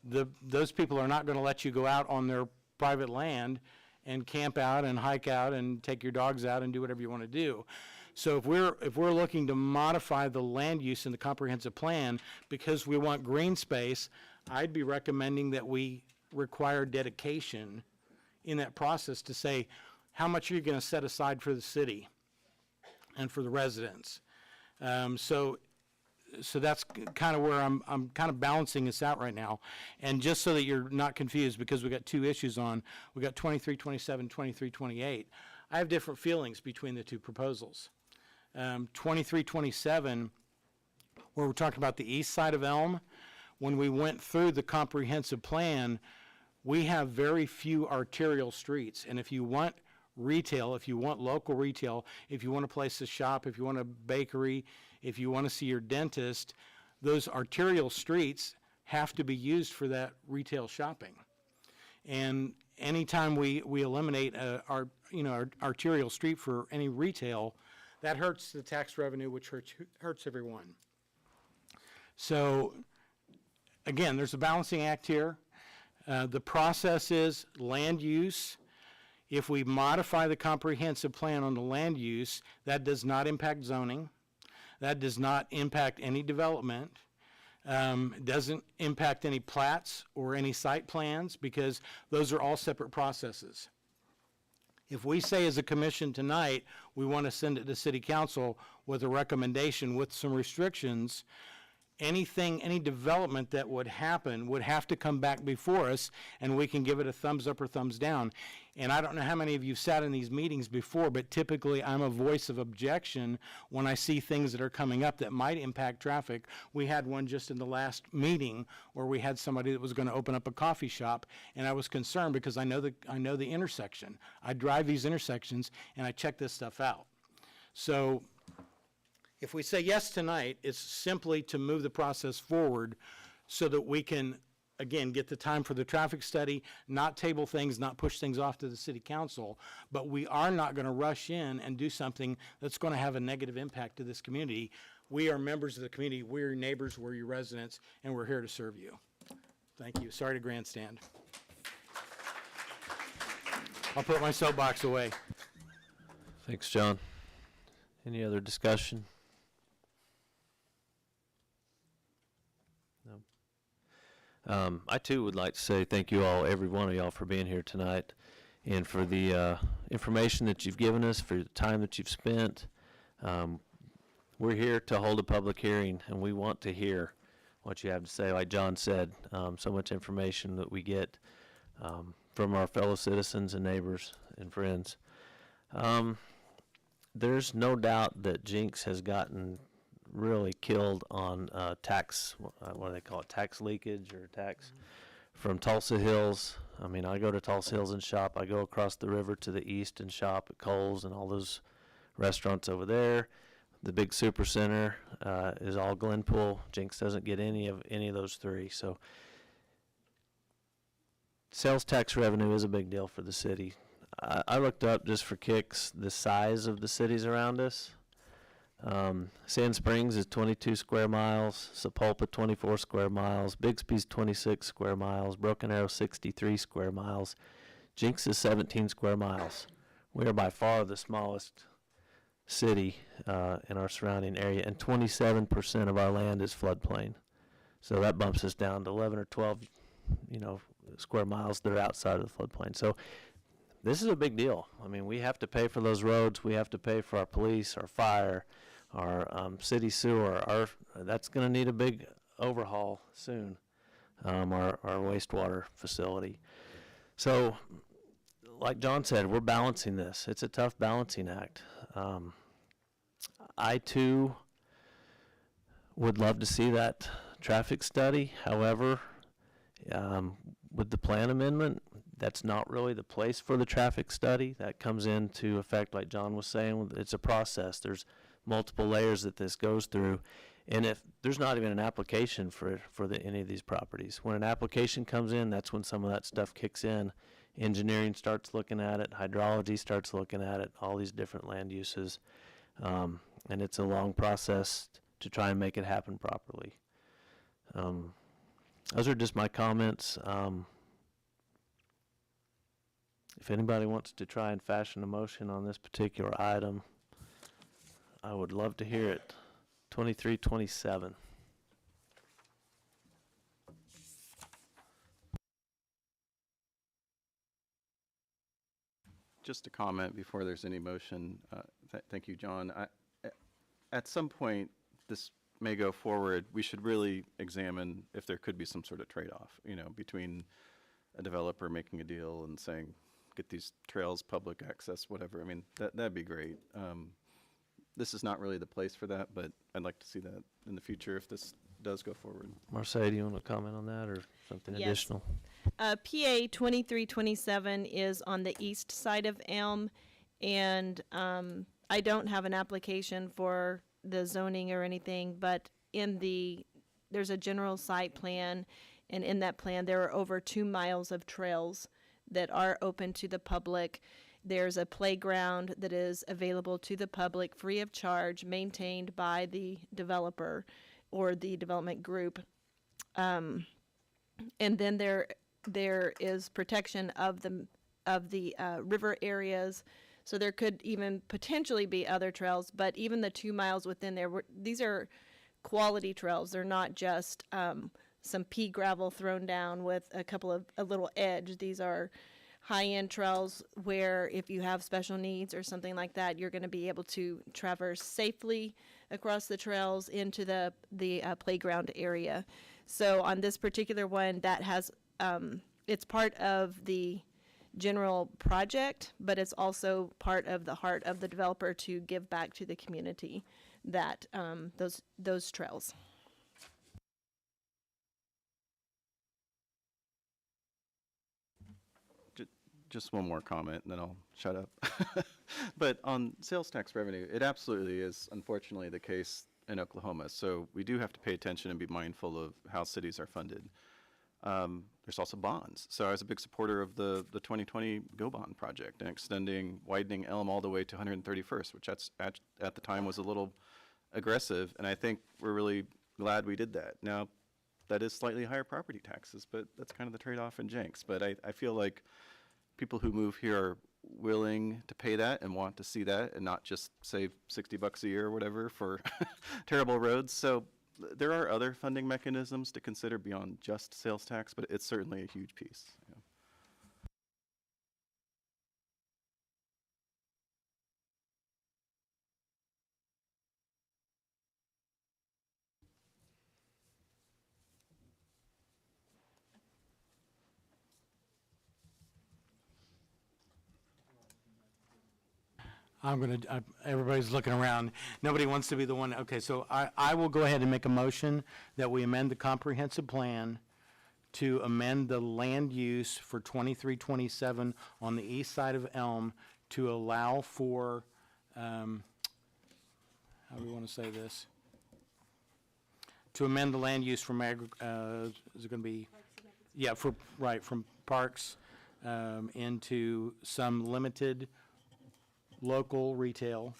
those people are not going to let you go out on their private land and camp out and hike out and take your dogs out and do whatever you want to do. So if we're looking to modify the land use in the comprehensive plan because we want green space, I'd be recommending that we require dedication in that process to say how much are you going to set aside for the city and for the residents. So that's kind of where I'm kind of balancing this out right now. And just so that you're not confused, because we got two issues on, we got 2327, 2328. I have different feelings between the two proposals. 2327, where we're talking about the east side of Elm, when we went through the comprehensive plan, we have very few arterial streets. And if you want retail, if you want local retail, if you want a place to shop, if you want a bakery, if you want to see your dentist, those arterial streets have to be used for that retail shopping. And anytime we eliminate our arterial street for any retail, that hurts the tax revenue, which hurts everyone. So again, there's a balancing act here. The process is land use. If we modify the comprehensive plan on the land use, that does not impact zoning. That does not impact any development. It doesn't impact any plats or any site plans, because those are all separate processes. If we say as a commission tonight, we want to send it to city council with a recommendation with some restrictions, any development that would happen would have to come back before us, and we can give it a thumbs up or thumbs down. And I don't know how many of you sat in these meetings before, but typically I'm a voice of objection when I see things that are coming up that might impact traffic. We had one just in the last meeting where we had somebody that was going to open up a coffee shop, and I was concerned because I know the intersection. I drive these intersections and I check this stuff out. So if we say yes tonight, it's simply to move the process forward so that we can, again, get the time for the traffic study, not table things, not push things off to the city council, but we are not going to rush in and do something that's going to have a negative impact to this community. We are members of the community, we're your neighbors, we're your residents, and we're here to serve you. Thank you. Sorry to grandstand. I'll put my soapbox away. Thanks, John. Any other discussion? No. I too would like to say thank you all, every one of y'all, for being here tonight and for the information that you've given us, for the time that you've spent. We're here to hold a public hearing, and we want to hear what you have to say. Like John said, so much information that we get from our fellow citizens and neighbors and friends. There's no doubt that Jenks has gotten really killed on tax, what do they call it, tax leakage or tax from Tulsa Hills. I mean, I go to Tulsa Hills and shop. I go across the river to the east and shop at Kohl's and all those restaurants over there. The big super center is all Glenpool. Jenks doesn't get any of those three. So sales tax revenue is a big deal for the city. I looked up just for kicks the size of the cities around us. Sand Springs is 22 square miles, Sapulpa 24 square miles, Bixby's 26 square miles, Broken Arrow 63 square miles, Jenks is 17 square miles. We are by far the smallest city in our surrounding area, and 27% of our land is floodplain. So that bumps us down to 11 or 12, square miles that are outside of the floodplain. So this is a big deal. I mean, we have to pay for those roads. We have to pay for our police, our fire, our city sewer. That's going to need a big overhaul soon, our wastewater facility. So like John said, we're balancing this. It's a tough balancing act. I too would love to see that traffic study. However, with the plan amendment, that's not really the place for the traffic study. That comes into effect, like John was saying. It's a process. There's multiple layers that this goes through. And if there's not even an application for any of these properties, when an application comes in, that's when some of that stuff kicks in. Engineering starts looking at it, hydrology starts looking at it, all these different land uses. And it's a long process to try and make it happen properly. Those are just my comments. If anybody wants to try and fashion a motion on this particular item, I would love to hear it. 2327. Just a comment before there's any motion. Thank you, John. At some point, this may go forward. We should really examine if there could be some sort of trade-off, between a developer making a deal and saying, get these trails, public access, whatever. I mean, that'd be great. This is not really the place for that, but I'd like to see that in the future if this does go forward. Marseille, do you want to comment on that or something Yes. additional? PA 2327 is on the east side of Elm, and I don't have an application for the zoning or anything, but there's a general site plan, and in that plan there are over 2 miles of trails that are open to the public. There's a playground that is available to the public free of charge, maintained by the developer or the development group. And then there is protection of the river areas. So there could even potentially be other trails, but even the 2 miles within there, these are quality trails. They're not just some pea gravel thrown down with a little edge. These are high-end trails where if you have special needs or something like that, you're going to be able to traverse safely across the trails into the playground area. So on this particular one, that has it's part of the general project, but it's also part of the heart of the developer to give back to the community that those trails. Just one more comment, and then I'll shut up. But on sales tax revenue, it absolutely is, unfortunately, the case in Oklahoma. So we do have to pay attention and be mindful of how cities are funded. There's also bonds. So I was a big supporter of the 2020 Go Bond project and widening Elm all the way to 131st, which at the time was a little aggressive, and I think we're really glad we did that. Now, that is slightly higher property taxes, but that's kind of the trade-off in Jenks. But I feel like people who move here are willing to pay that and want to see that and not just save $60 a year or whatever for terrible roads. So there are other funding mechanisms to consider beyond just sales tax, but it's certainly a huge piece. Yeah. Everybody's looking around. Nobody wants to be the one. Okay, so I will go ahead and make a motion that we amend the comprehensive plan to amend the land use for 2327 on the east side of Elm to allow for, how do we want to say this? To amend the land use from, is it going to be? Yeah, from parks into some limited local retail,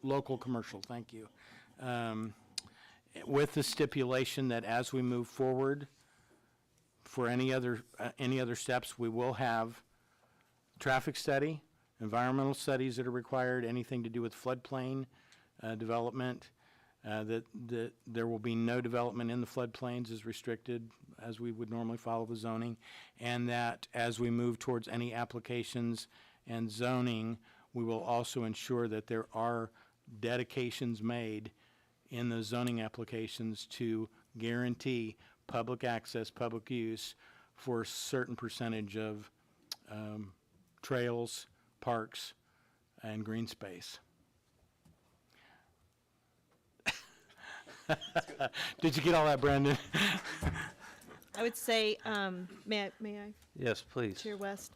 local commercial, thank you. With the stipulation that as we move forward for any other steps, we will have traffic study, environmental studies that are required, anything to do with floodplain development, that there will be no development in the floodplains is restricted as we would normally follow the zoning, and that as we move towards any applications and zoning, we will also ensure that there are dedications made in the zoning applications to guarantee public access, public use for a certain percentage of trails, parks, and green space. Did you get all that, Brandon? I would say, may I? Yes, please. Chair West.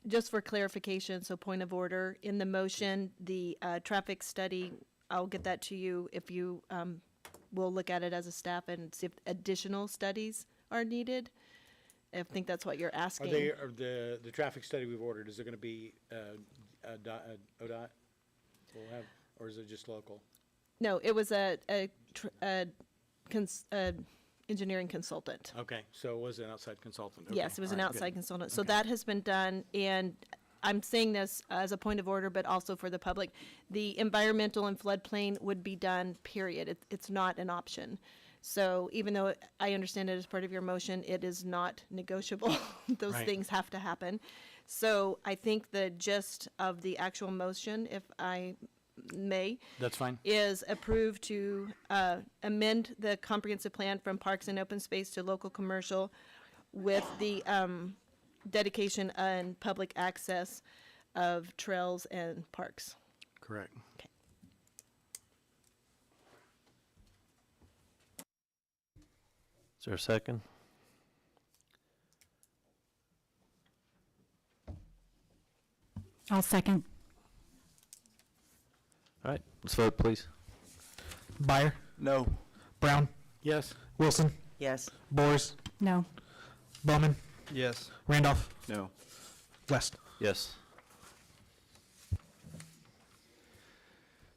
Just for clarification, so point of order, in the motion, the traffic study, I'll get that to you if you will look at it as a staff and see if additional studies are needed. I think that's what you're asking. Are the traffic study we've ordered, is it going to be ODOT? We'll have, or is it just local? No, it was a engineering consultant. Okay, so it was an outside consultant. Okay, Yes, it was all an right, outside good. consultant. So Okay. that has been done, and I'm saying this as a point of order, but also for the public. The environmental and floodplain would be done, period. It's not an option. So even though I understand it as part of your motion, it is not negotiable. Those Right. things have to happen. So I think the gist of the actual motion, if I may, That's fine. is approved to amend the comprehensive plan from parks and open space to local commercial with the dedication and public access of trails and parks. Correct. Is there a second? I'll second. All right, let's vote, please. Byer, No. Brown, Yes. Wilson, Yes. Boers, No. Bowman, Yes. Randolph, No. West. Yes.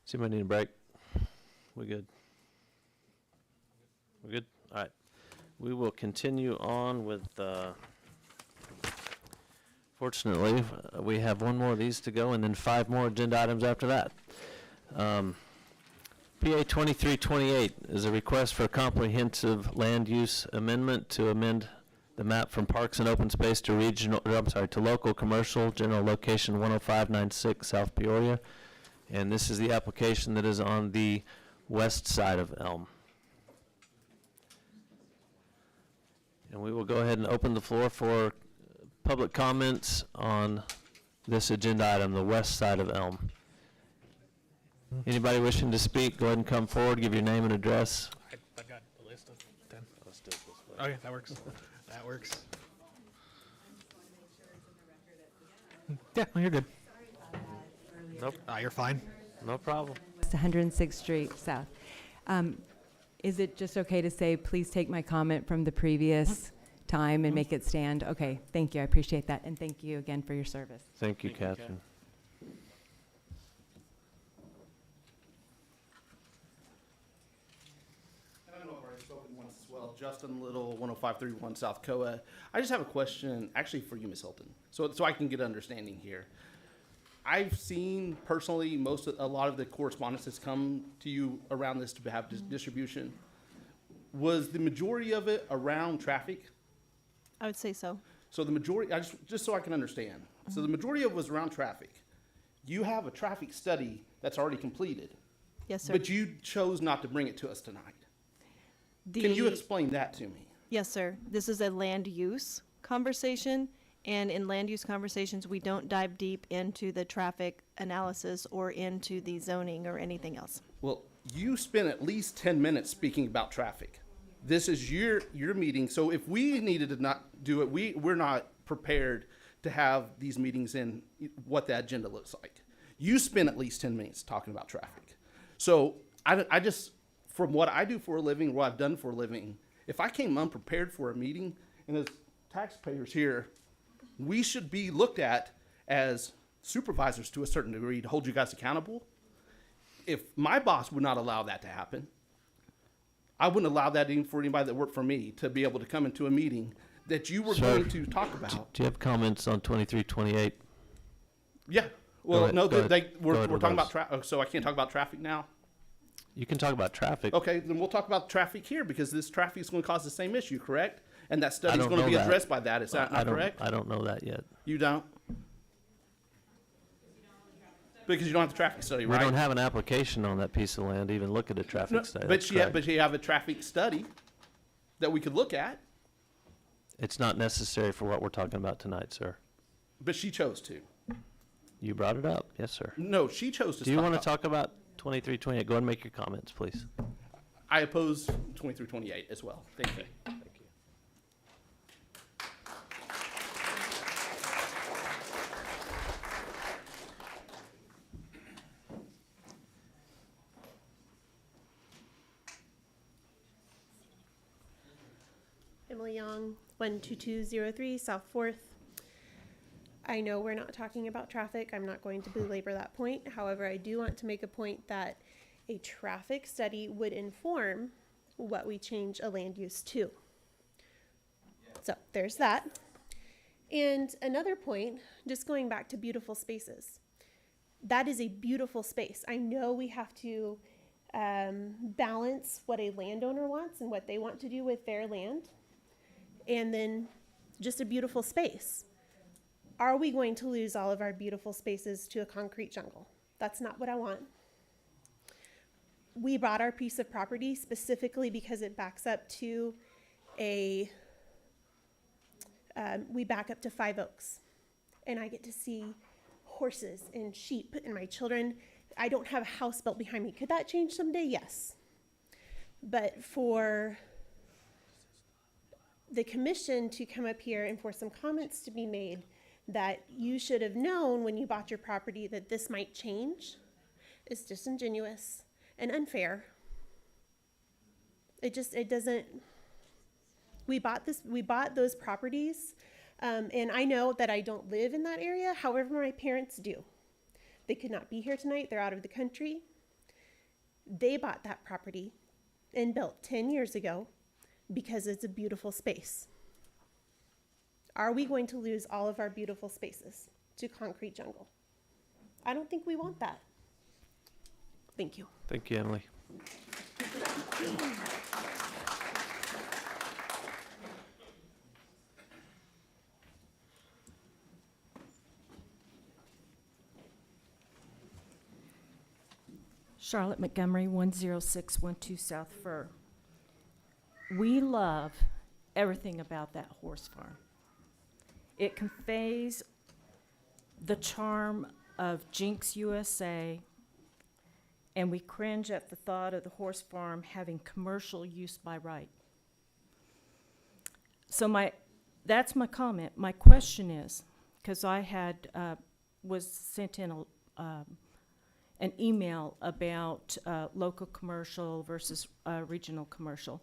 Does anybody need a break? We good? We good? All right. We will continue on with, fortunately, we have one more of these to go and then 5 more agenda items after that. PA 2328 is a request for a comprehensive land use amendment to amend the map from parks and open space to to local commercial, general location 10596 South Peoria. And this is the application that is on the west side of Elm. And we will go ahead and open the floor for public comments on this agenda item, the west side of Elm. Anybody wishing to speak, go ahead and come forward, give your name and address. I've got a list of 10. Let's do it this way. Okay, that works. That works. Yeah, well, you're good. Nope. You're fine. No problem. It's 106th Street South. Is it just okay to say, please take my comment from the previous time and make it stand? Okay, thank you, I appreciate that, and thank you again for your service. Thank you, Thank you, Kat. Catherine. spoken once as well. Justin Little, 10531 South Koa. I just have a question, actually for you, Ms. Hilton, so I can get understanding here. I've seen personally a lot of the correspondence that's come to you around this to have distribution. Was the majority of it around traffic? I would say so. So the majority, just so I can understand. So the majority of it was around traffic. You have a traffic study that's already completed. Yes, sir. But you chose not to bring it to us tonight. Can you explain that to me? Yes, sir. This is a land use conversation, and in land use conversations, we don't dive deep into the traffic analysis or into the zoning or anything else. Well, you spent at least 10 minutes speaking about traffic. This is your meeting, so if we needed to not do it, we're not prepared to have these meetings in what the agenda looks like. You spent at least 10 minutes talking about traffic. So I just, from what I do for a living, what I've done for a living, if I came unprepared for a meeting, and as taxpayers here, we should be looked at as supervisors to a certain degree to hold you guys accountable. If my boss would not allow that to happen, I wouldn't allow that even for anybody that worked for me to be able to come into a meeting that you were going to talk about. Do you have comments on 2328? Yeah. Well, ahead, no, go ahead. we're Go talking ahead, about traffic. So I can't talk about traffic now? You can talk about traffic. Okay, then we'll talk about traffic here because this traffic is going to cause the same issue, correct? And that study is don't going to know be that. addressed by that. Is that not correct? I don't know that yet. You don't? Because you don't have the traffic study, We right? don't have an application on that piece of land to even look at a traffic No, study. but That's you have, correct. but you have a traffic study that we could look at, It's not necessary for what we're talking about tonight, sir. but she chose to. You brought it up. Yes, sir. No, she chose to. Do you want to talk about 2328? Go ahead and make your comments, please. I oppose 2328 as well. Thank you. Thank you. Emily Young, 12203 South 4th. I know we're not talking about traffic. I'm not going to belabor that point. However, I do want to make a point that a traffic study would inform what we change a land use to. So there's that. And another point, just going back to beautiful spaces. That is a beautiful space. I know we have to balance what a landowner wants and what they want to do with their land, and then just a beautiful space. Are we going to lose all of our beautiful spaces to a concrete jungle? That's not what I want. We bought our piece of property specifically because it backs up to we back up to 5 Oaks, and I get to see horses and sheep and my children. I don't have a house built behind me. Could that change someday? Yes. But for the commission to come up here and for some comments to be made that you should have known when you bought your property that this might change is disingenuous and unfair. It doesn't, we bought those properties, and I know that I don't live in that area. However, my parents do. They could not be here tonight. They're out of the country. They bought that property and built 10 years ago because it's a beautiful space. Are we going to lose all of our beautiful spaces to concrete jungle? I don't think we want that. Thank you. Thank you, Emily. Charlotte Montgomery, 10612 South Fir. We love everything about that horse farm. It conveys the charm of Jenks, USA, and we cringe at the thought of the horse farm having commercial use by right. So that's my comment. My question is, because I had was sent in an email about local commercial versus regional commercial.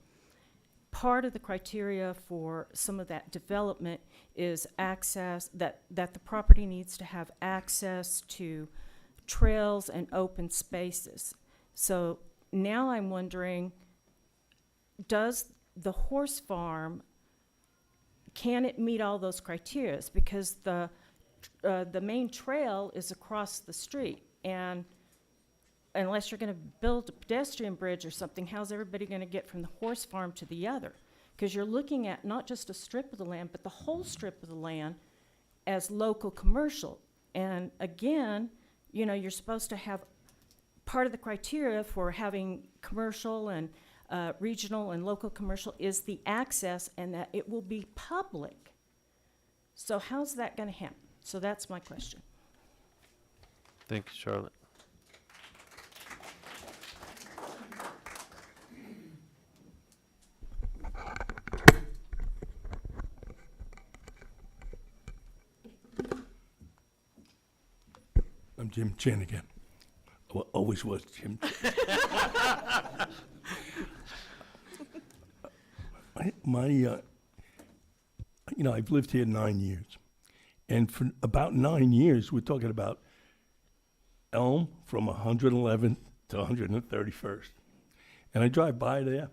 Part of the criteria for some of that development is access, that the property needs to have access to trails and open spaces. So now I'm wondering, does the horse farm, can it meet all those criteria? Because the main trail is across the street, and unless you're going to build a pedestrian bridge or something, how's everybody going to get from the horse farm to the other? Because you're looking at not just a strip of the land, but the whole strip of the land as local commercial. And again, you know, you're supposed to have part of the criteria for having commercial and regional and local commercial is the access, and that it will be public. So how's that going to happen? So that's my question. Thank you, Charlotte. I'm Jim Chin again. Well, always was Jim Chin. You know, I've lived here 9 years. And for about 9 years, we're talking about Elm from 111th to 131st. And I drive by there.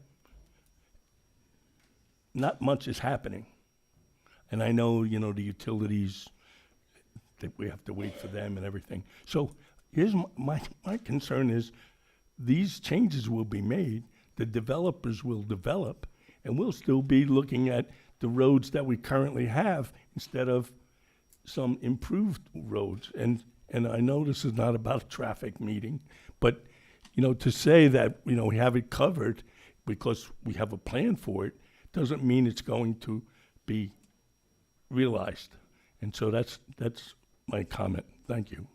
Not much is happening. And I know, you know, the utilities, that we have to wait for them and everything. So here's my concern is these changes will be made, the developers will develop, and we'll still be looking at the roads that we currently have instead of some improved roads. And I know this is not about a traffic meeting, but, you know, to say that, you know, we have it covered because we have a plan for it doesn't mean it's going to be realized. And so that's my comment. Thank you.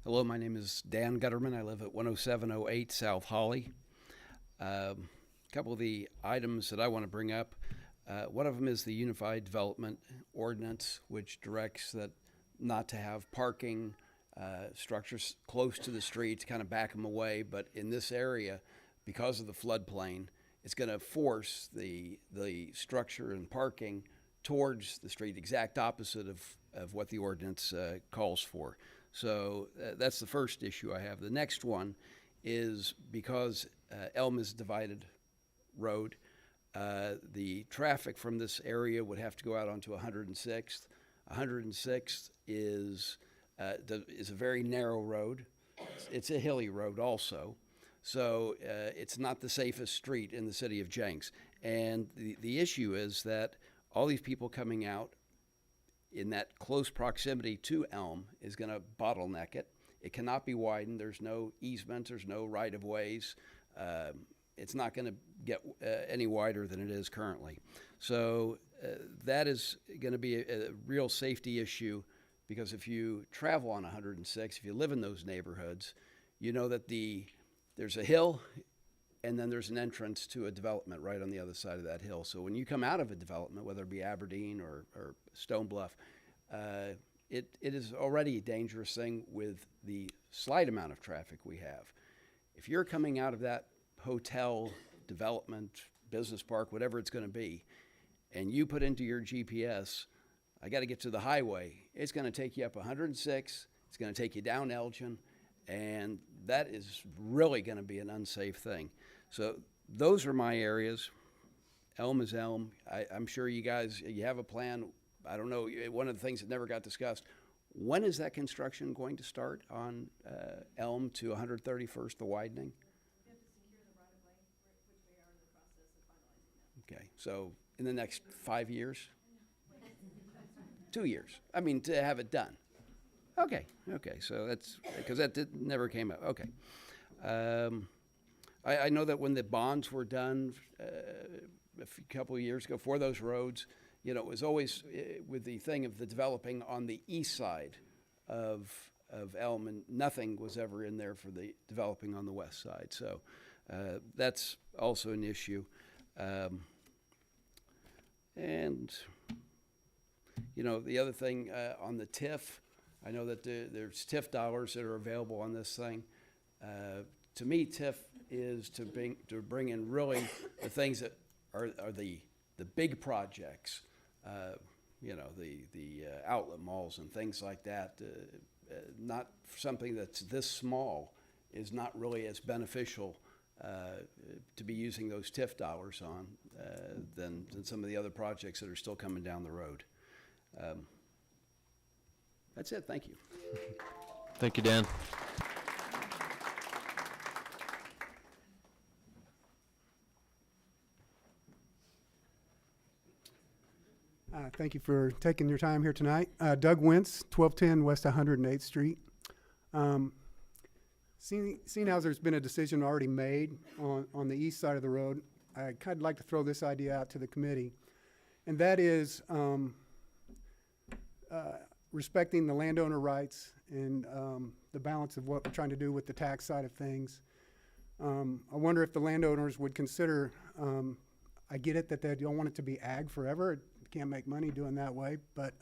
Hello, my name is Dan Gutterman. I live at 10708 South Holly. A couple of the items that I want to bring up. One of them is the Unified Development Ordinance, which directs that not to have parking structures close to the streets, kind of back them away. But in this area, because of the floodplain, it's going to force the structure and parking towards the street, exact opposite of what the ordinance calls for. So that's the first issue I have. The next one is because Elm is a divided road, the traffic from this area would have to go out onto 106th. 106th is a very narrow road. It's a hilly road also. So it's not the safest street in the city of Jenks. And the issue is that all these people coming out in that close proximity to Elm is going to bottleneck it. It cannot be widened. There's no easements. There's no right-of-ways. It's not going to get any wider than it is currently. So that is going to be a real safety issue, because if you travel on 106, if you live in those neighborhoods, you know that there's a hill and then there's an entrance to a development right on the other side of that hill. So when you come out of a development, whether it be Aberdeen or Stone Bluff, it is already a dangerous thing with the slight amount of traffic we have. If you're coming out of that hotel, development, business park, whatever it's going to be, and you put into your GPS, I got to get to the highway, it's going to take you up 106, it's going to take you down Elgin, and that is really going to be an unsafe thing. So those are my areas. Elm is Elm. I'm sure you guys, you have a plan. I don't know, one of the things that never got discussed, when is that construction going to start on Elm to 131st, the widening? Okay, so in the next 5 years? 2 years. I mean, to have it done. Okay, so that's, because that never came up. Okay. I know that when the bonds were done a couple of years ago for those roads, you know, it was always with the thing of the developing on the east side of Elm, and nothing was ever in there for the developing on the west side. So that's also an issue. And, you know, the other thing on the TIF, I know that there's TIF dollars that are available on this thing. To me, TIF is to bring in really the things that are the big projects you know, the outlet malls and things like that. Not something that's this small is not really as beneficial to be using those TIF dollars on than some of the other projects that are still coming down the road. That's it. Thank you. Thank you, Dan. Thank you for taking your time here tonight. Doug Wentz, 1210 West 108th Street. Seeing as there's been a decision already made on the east side of the road, I'd kind of like to throw this idea out to the committee, and that is respecting the landowner rights and the balance of what we're trying to do with the tax side of things. I wonder if the landowners would consider, I get it that they don't want it to be ag forever. Can't make money doing that way, but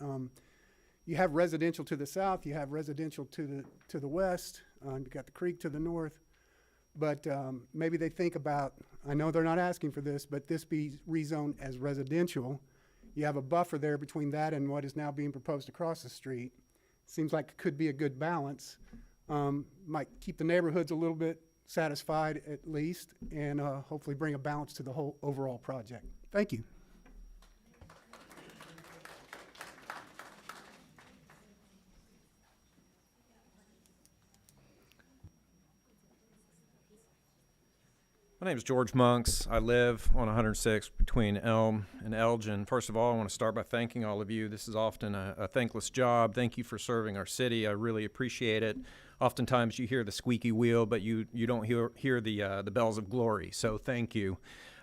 you have residential to the south, you have residential to the west, you've got the creek to the north, but maybe they think about, I know they're not asking for this, but this be rezoned as residential. You have a buffer there between that and what is now being proposed across the street. Seems like it could be a good balance. Might keep the neighborhoods a little bit satisfied at least, and hopefully bring a balance to the whole overall project. Thank you. My name is George Monks. I live on 106 between Elm and Elgin. First of all, I want to start by thanking all of you. This is often a thankless job. Thank you for serving our city. I really appreciate it. Oftentimes you hear the squeaky wheel, but you don't hear the bells of glory, so thank you.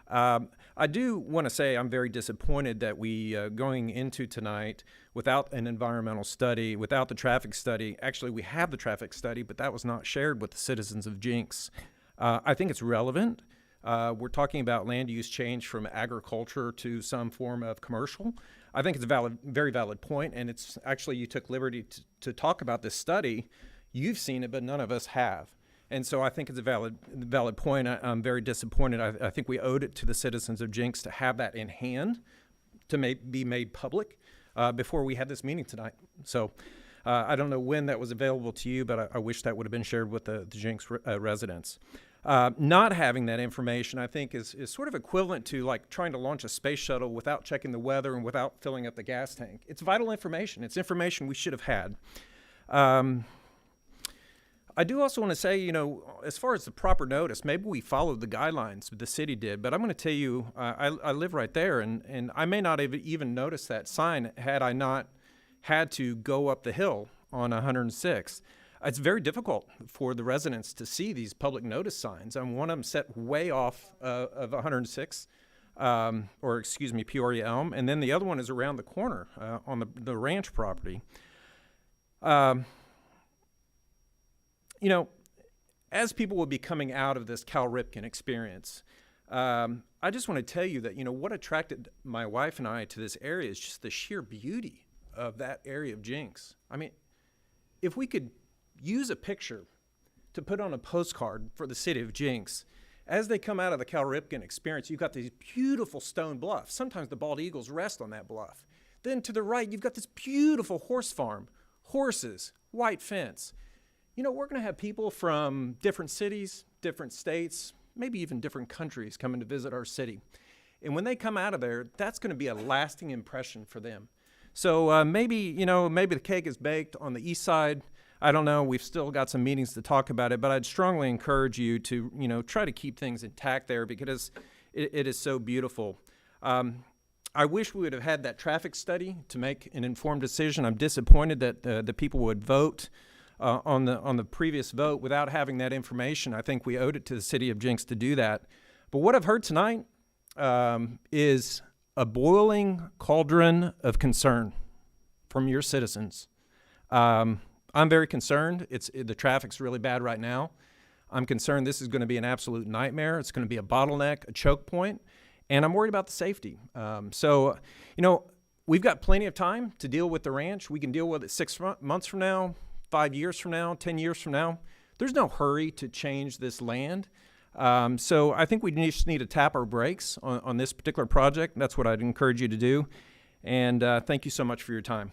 I do want to say I'm very disappointed that we, going into tonight, without an environmental study, without the traffic study, actually we have the traffic study, but that was not shared with the citizens of Jenks. I think it's relevant. We're talking about land use change from agriculture to some form of commercial. I think it's a very valid point, and it's actually, you took liberty to talk about this study. You've seen it, but none of us have. And so I think it's a valid point. I'm very disappointed. I think we owed it to the citizens of Jenks to have that in hand, to be made public before we had this meeting tonight. So I don't know when that was available to you, but I wish that would have been shared with the Jenks residents. Not having that information, I think, is sort of equivalent to like trying to launch a space shuttle without checking the weather and without filling up the gas tank. It's vital information. It's information we should have had. I do also want to say, you know, as far as the proper notice, maybe we followed the guidelines the city did, but I'm going to tell you, I live right there, and I may not have even noticed that sign had I not had to go up the hill on 106. It's very difficult for the residents to see these public notice signs. And one of them set way off of 106, or excuse me, Peoria Elm, and then the other one is around the corner on the ranch property. You know, as people will be coming out of this Cal Ripken experience, I just want to tell you that, you know, what attracted my wife and I to this area is just the sheer beauty of that area of Jenks. I mean, if we could use a picture to put on a postcard for the city of Jenks, as they come out of the Cal Ripken experience, you've got these beautiful stone bluffs. Sometimes the bald eagles rest on that bluff. Then to the right, you've got this beautiful horse farm, horses, white fence. You know, we're going to have people from different cities, different states, maybe even different countries coming to visit our city. And when they come out of there, that's going to be a lasting impression for them. So maybe, you know, maybe the cake is baked on the east side. I don't know. We've still got some meetings to talk about it, but I'd strongly encourage you to, you know, try to keep things intact there because it is so beautiful. I wish we would have had that traffic study to make an informed decision. I'm disappointed that the people would vote on the previous vote without having that information. I think we owed it to the city of Jenks to do that. But what I've heard tonight is a boiling cauldron of concern from your citizens. I'm very concerned. The traffic's really bad right now. I'm concerned this is going to be an absolute nightmare. It's going to be a bottleneck, a choke point, and I'm worried about the safety. So, you know, we've got plenty of time to deal with the ranch. We can deal with it 6 months from now, 5 years from now, 10 years from now. There's no hurry to change this land. So I think we just need to tap our brakes on this particular project. That's what I'd encourage you to do. And thank you so much for your time.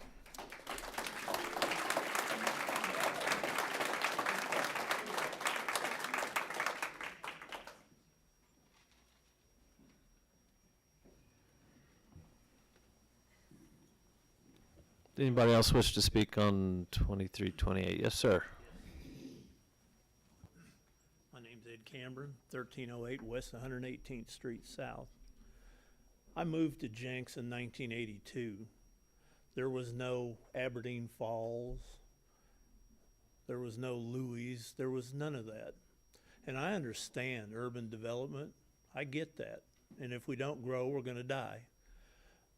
Anybody else wish to speak on 2328? Yes, sir. My name's Ed Cameron, 1308 West 118th Street South. I moved to Jenks in 1982. There was no Aberdeen Falls. There was no Louis. There was none of that. And I understand urban development. I get that. And if we don't grow, we're going to die.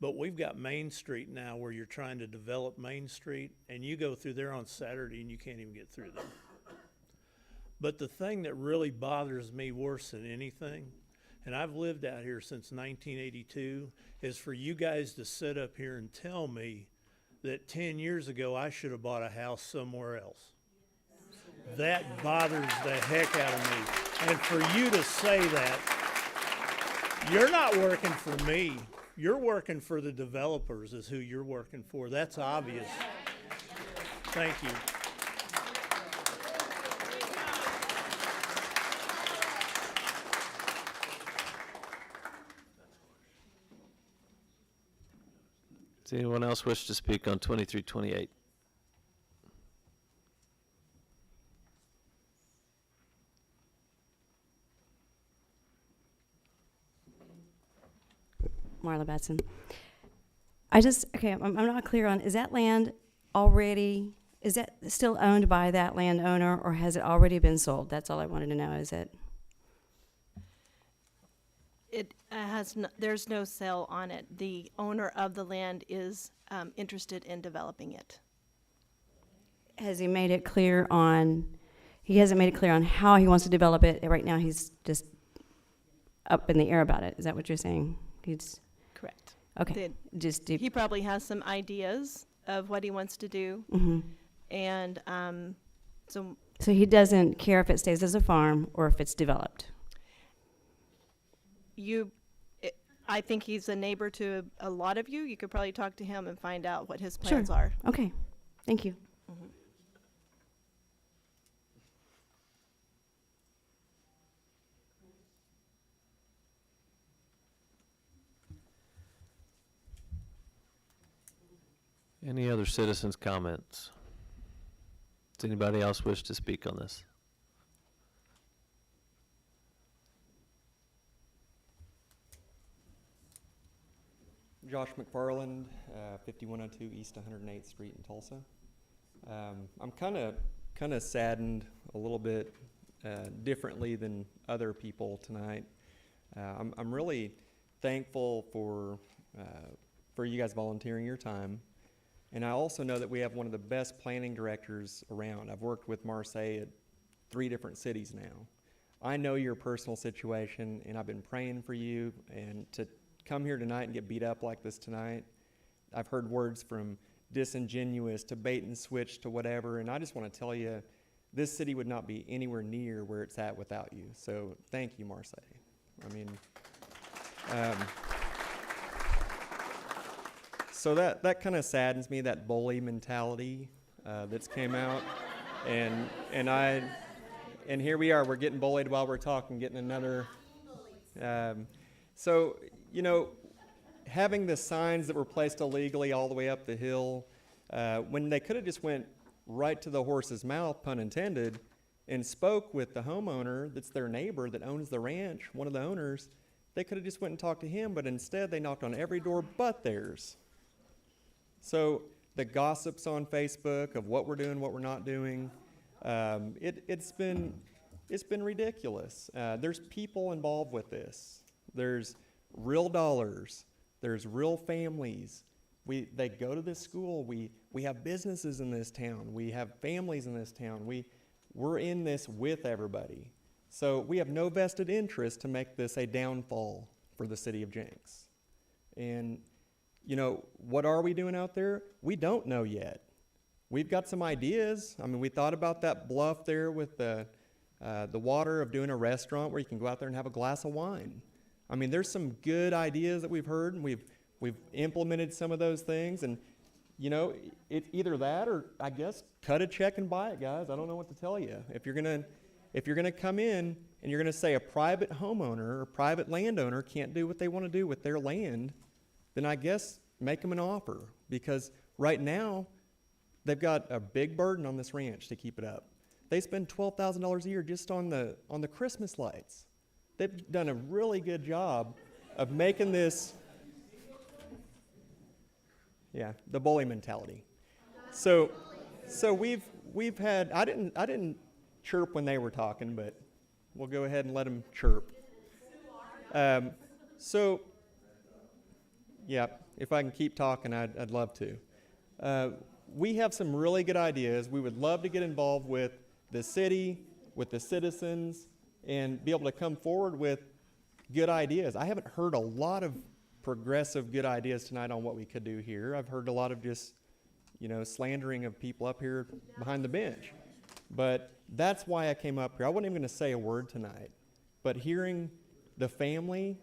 But we've got Main Street now where you're trying to develop Main Street, and you go through there on Saturday and you can't even get through there. But the thing that really bothers me worse than anything, and I've lived out here since 1982, is for you guys to sit up here and tell me that 10 years ago I should have bought a house somewhere else. That bothers the heck out of me. And for you to say that, you're not working for me. You're working for the developers is who you're working for. That's obvious. Thank you. Does anyone else wish to speak on 2328? Marla Batson. I'm not clear on, is that land already, is that still owned by that landowner, or has it already been sold? That's all I wanted to know, is it? It there's no sale on it. The owner of the land is interested in developing it. Has he made it clear on, he hasn't made it clear on how he wants to develop it? Right now, he's just up in the air about it. Is that what you're saying? He's correct. Okay. He probably has some ideas of what he wants to do, and so he doesn't care if it stays as a farm or if it's developed. I think he's a neighbor to a lot of you. You could probably talk to him and find out what his plans are. Okay. Thank you. Any other citizens' comments? Does anybody else wish to speak on this? Josh McFarland, 5102 East 108th Street in Tulsa. I'm kind of saddened a little bit differently than other people tonight. I'm really thankful for you guys volunteering your time. And I also know that we have one of the best planning directors around. I've worked with Marseille at 3 different cities now. I know your personal situation, and I've been praying for you. And to come here tonight and get beat up like this tonight, I've heard words from disingenuous to bait and switch to whatever, and I just want to tell you, this city would not be anywhere near where it's at without you. So thank you, Marseille. I mean, so that kind of saddens me, that bully mentality that's came out, and here we are, we're getting bullied while we're talking, getting another. So, you know, having the signs that were placed illegally all the way up the hill, when they could have just went right to the horse's mouth, pun intended, and spoke with the homeowner that's their neighbor that owns the ranch, one of the owners, they could have just went and talked to him, but instead they knocked on every door but theirs. So the gossips on Facebook of what we're doing, what we're not doing, it's been ridiculous. There's people involved with this. There's real dollars. There's real families. They go to this school. We have businesses in this town. We have families in this town. We're in this with everybody. So we have no vested interest to make this a downfall for the city of Jenks. And, you know, what are we doing out there? We don't know yet. We've got some ideas. I mean, we thought about that bluff there with the water of doing a restaurant where you can go out there and have a glass of wine. I mean, there's some good ideas that we've heard, and we've We've implemented some of those things, and you know, it's either that or I guess cut a check and buy it, guys. I don't know what to tell you. If you're gonna come in and you're gonna say a private homeowner or private landowner can't do what they want to do with their land, then I guess make them an offer, because right now they've got a big burden on this ranch to keep it up. They spend $12,000 a year just on the Christmas lights. They've done a really good job of making this, yeah, the bully mentality. So we've had, I didn't chirp when they were talking, but we'll go ahead and let them chirp. So, yeah, if I can keep talking, I'd love to. We have some really good ideas. We would love to get involved with the city, with the citizens, and be able to come forward with good ideas. I haven't heard a lot of progressive good ideas tonight on what we could do here. I've heard a lot of just, you know, slandering of people up here behind the bench. But that's why I came up here. I wasn't even going to say a word tonight. But hearing the family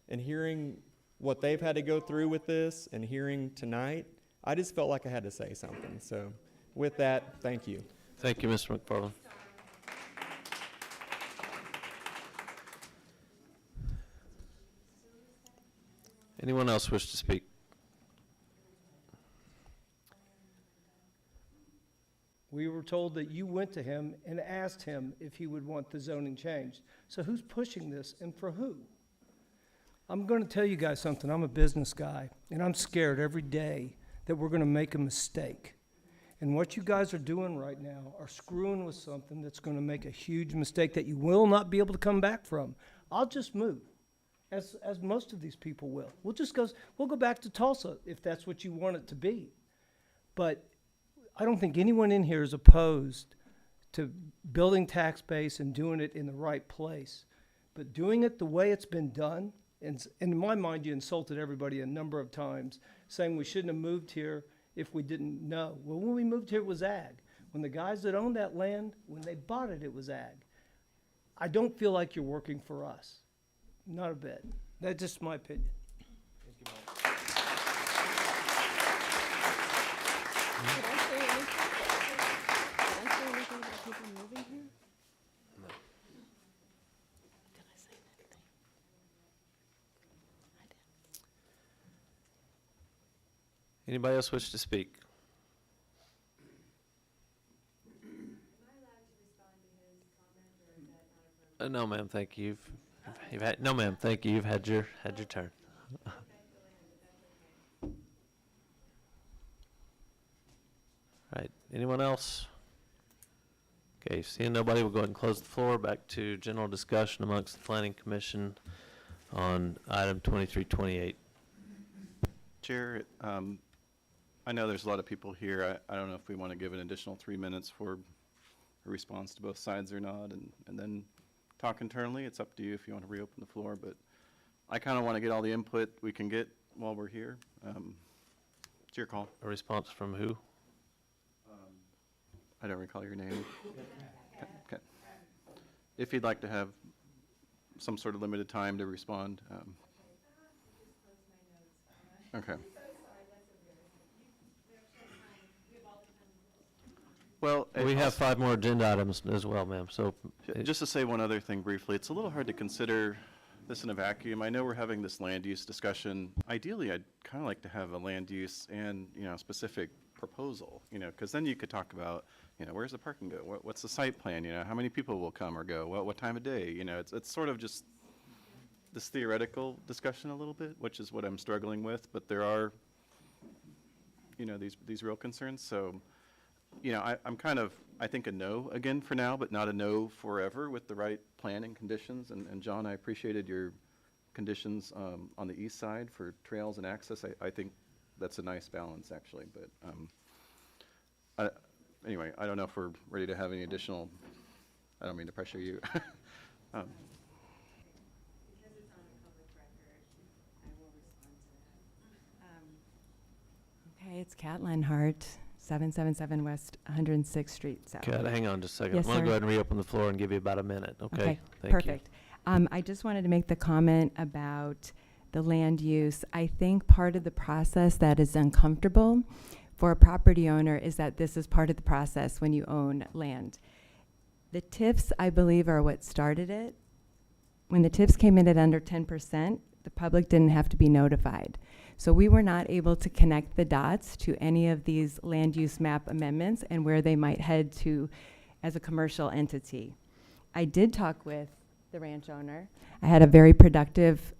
and hearing what they've had to go through with this and hearing tonight, I just felt like I had to say something. So with that, thank you. Thank you, Mr. McFarland. Anyone else wish to speak? We were told that you went to him and asked him if he would want the zoning changed. So who's pushing this and for who? I'm going to tell you guys something. I'm a business guy, and I'm scared every day that we're going to make a mistake. And what you guys are doing right now are screwing with something that's going to make a huge mistake that you will not be able to come back from. I'll just move, as most of these people will. We'll go back to Tulsa if that's what you want it to be. But I don't think anyone in here is opposed to building tax base and doing it in the right place. But doing it the way it's been done, and in my mind, you insulted everybody a number of times, saying we shouldn't have moved here if we didn't know. Well, when we moved here, it was ag. When the guys that owned that land, when they bought it, it was ag. I don't feel like you're working for us. Not a bit. That's just my opinion. Anybody else wish to speak? No, ma'am. Thank you. You've had no, ma'am. Thank you. You've had your turn. Right. Anyone else? Okay. Seeing nobody, we'll go ahead and close the floor. Back to general discussion amongst the Planning Commission on item 2328. Chair, I know there's a lot of people here. I don't know if we want to give an additional 3 minutes for a response to both sides or not, and then talk internally. It's up to you if you want to reopen the floor, but I kind of want to get all the input we can get while we're here. It's your call. A response from who? I don't recall your name. Okay. If you'd like to have some sort of limited time to respond. Okay. Well, We have 5 more agenda items as well, ma'am. So just to say one other thing briefly, it's a little hard to consider this in a vacuum. I know we're having this land use discussion. Ideally, I'd kind of like to have a land use and, specific proposal, because then you could talk about, where's the parking go? What's the site plan? How many people will come or go? What time of day? It's sort of just this theoretical discussion a little bit, which is what I'm struggling with. But there are, these real concerns. So, I'm kind of, I think, a no again for now, but not a no forever with the right planning conditions. And John, I appreciated your conditions on the east side for trails and access. I think that's a nice balance, actually. But anyway, I don't know if we're ready to have any additional, I don't mean to pressure you. Okay, it's Kat Lenhart, 777 West 106th Street South. Kat, hang on just a second. Yes, I'm going to sir. go ahead and reopen the floor and give you about a minute, okay? Thank perfect. I just wanted to make the comment about the land use. I think part of the process that is uncomfortable for a property owner is that this is part of the process when you own land. The TIFs, I believe, are what started it. When the TIFs came in at under 10%, the public didn't have to be notified. So we were not able to connect the dots to any of these land use map amendments and where they might head to as a commercial entity. I did talk with the ranch owner. I had a very productive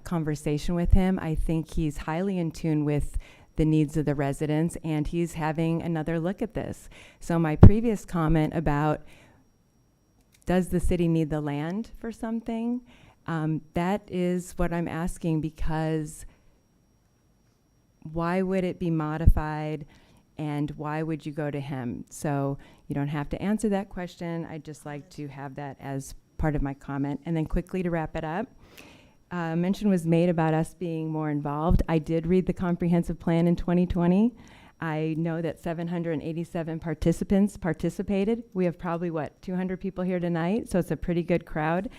conversation with him. I think he's highly in tune with the needs of the residents, and he's having another look at this. So my previous comment about does the city need the land for something, that is what I'm asking, because why would it be modified and why would you go to him? So you don't have to answer that question. I'd just like to have that as part of my comment. And then quickly to wrap it up, mention was made about us being more involved. I did read the comprehensive plan in 2020. I know that 787 participants participated. We have probably, 200 people here tonight, so it's a pretty good crowd.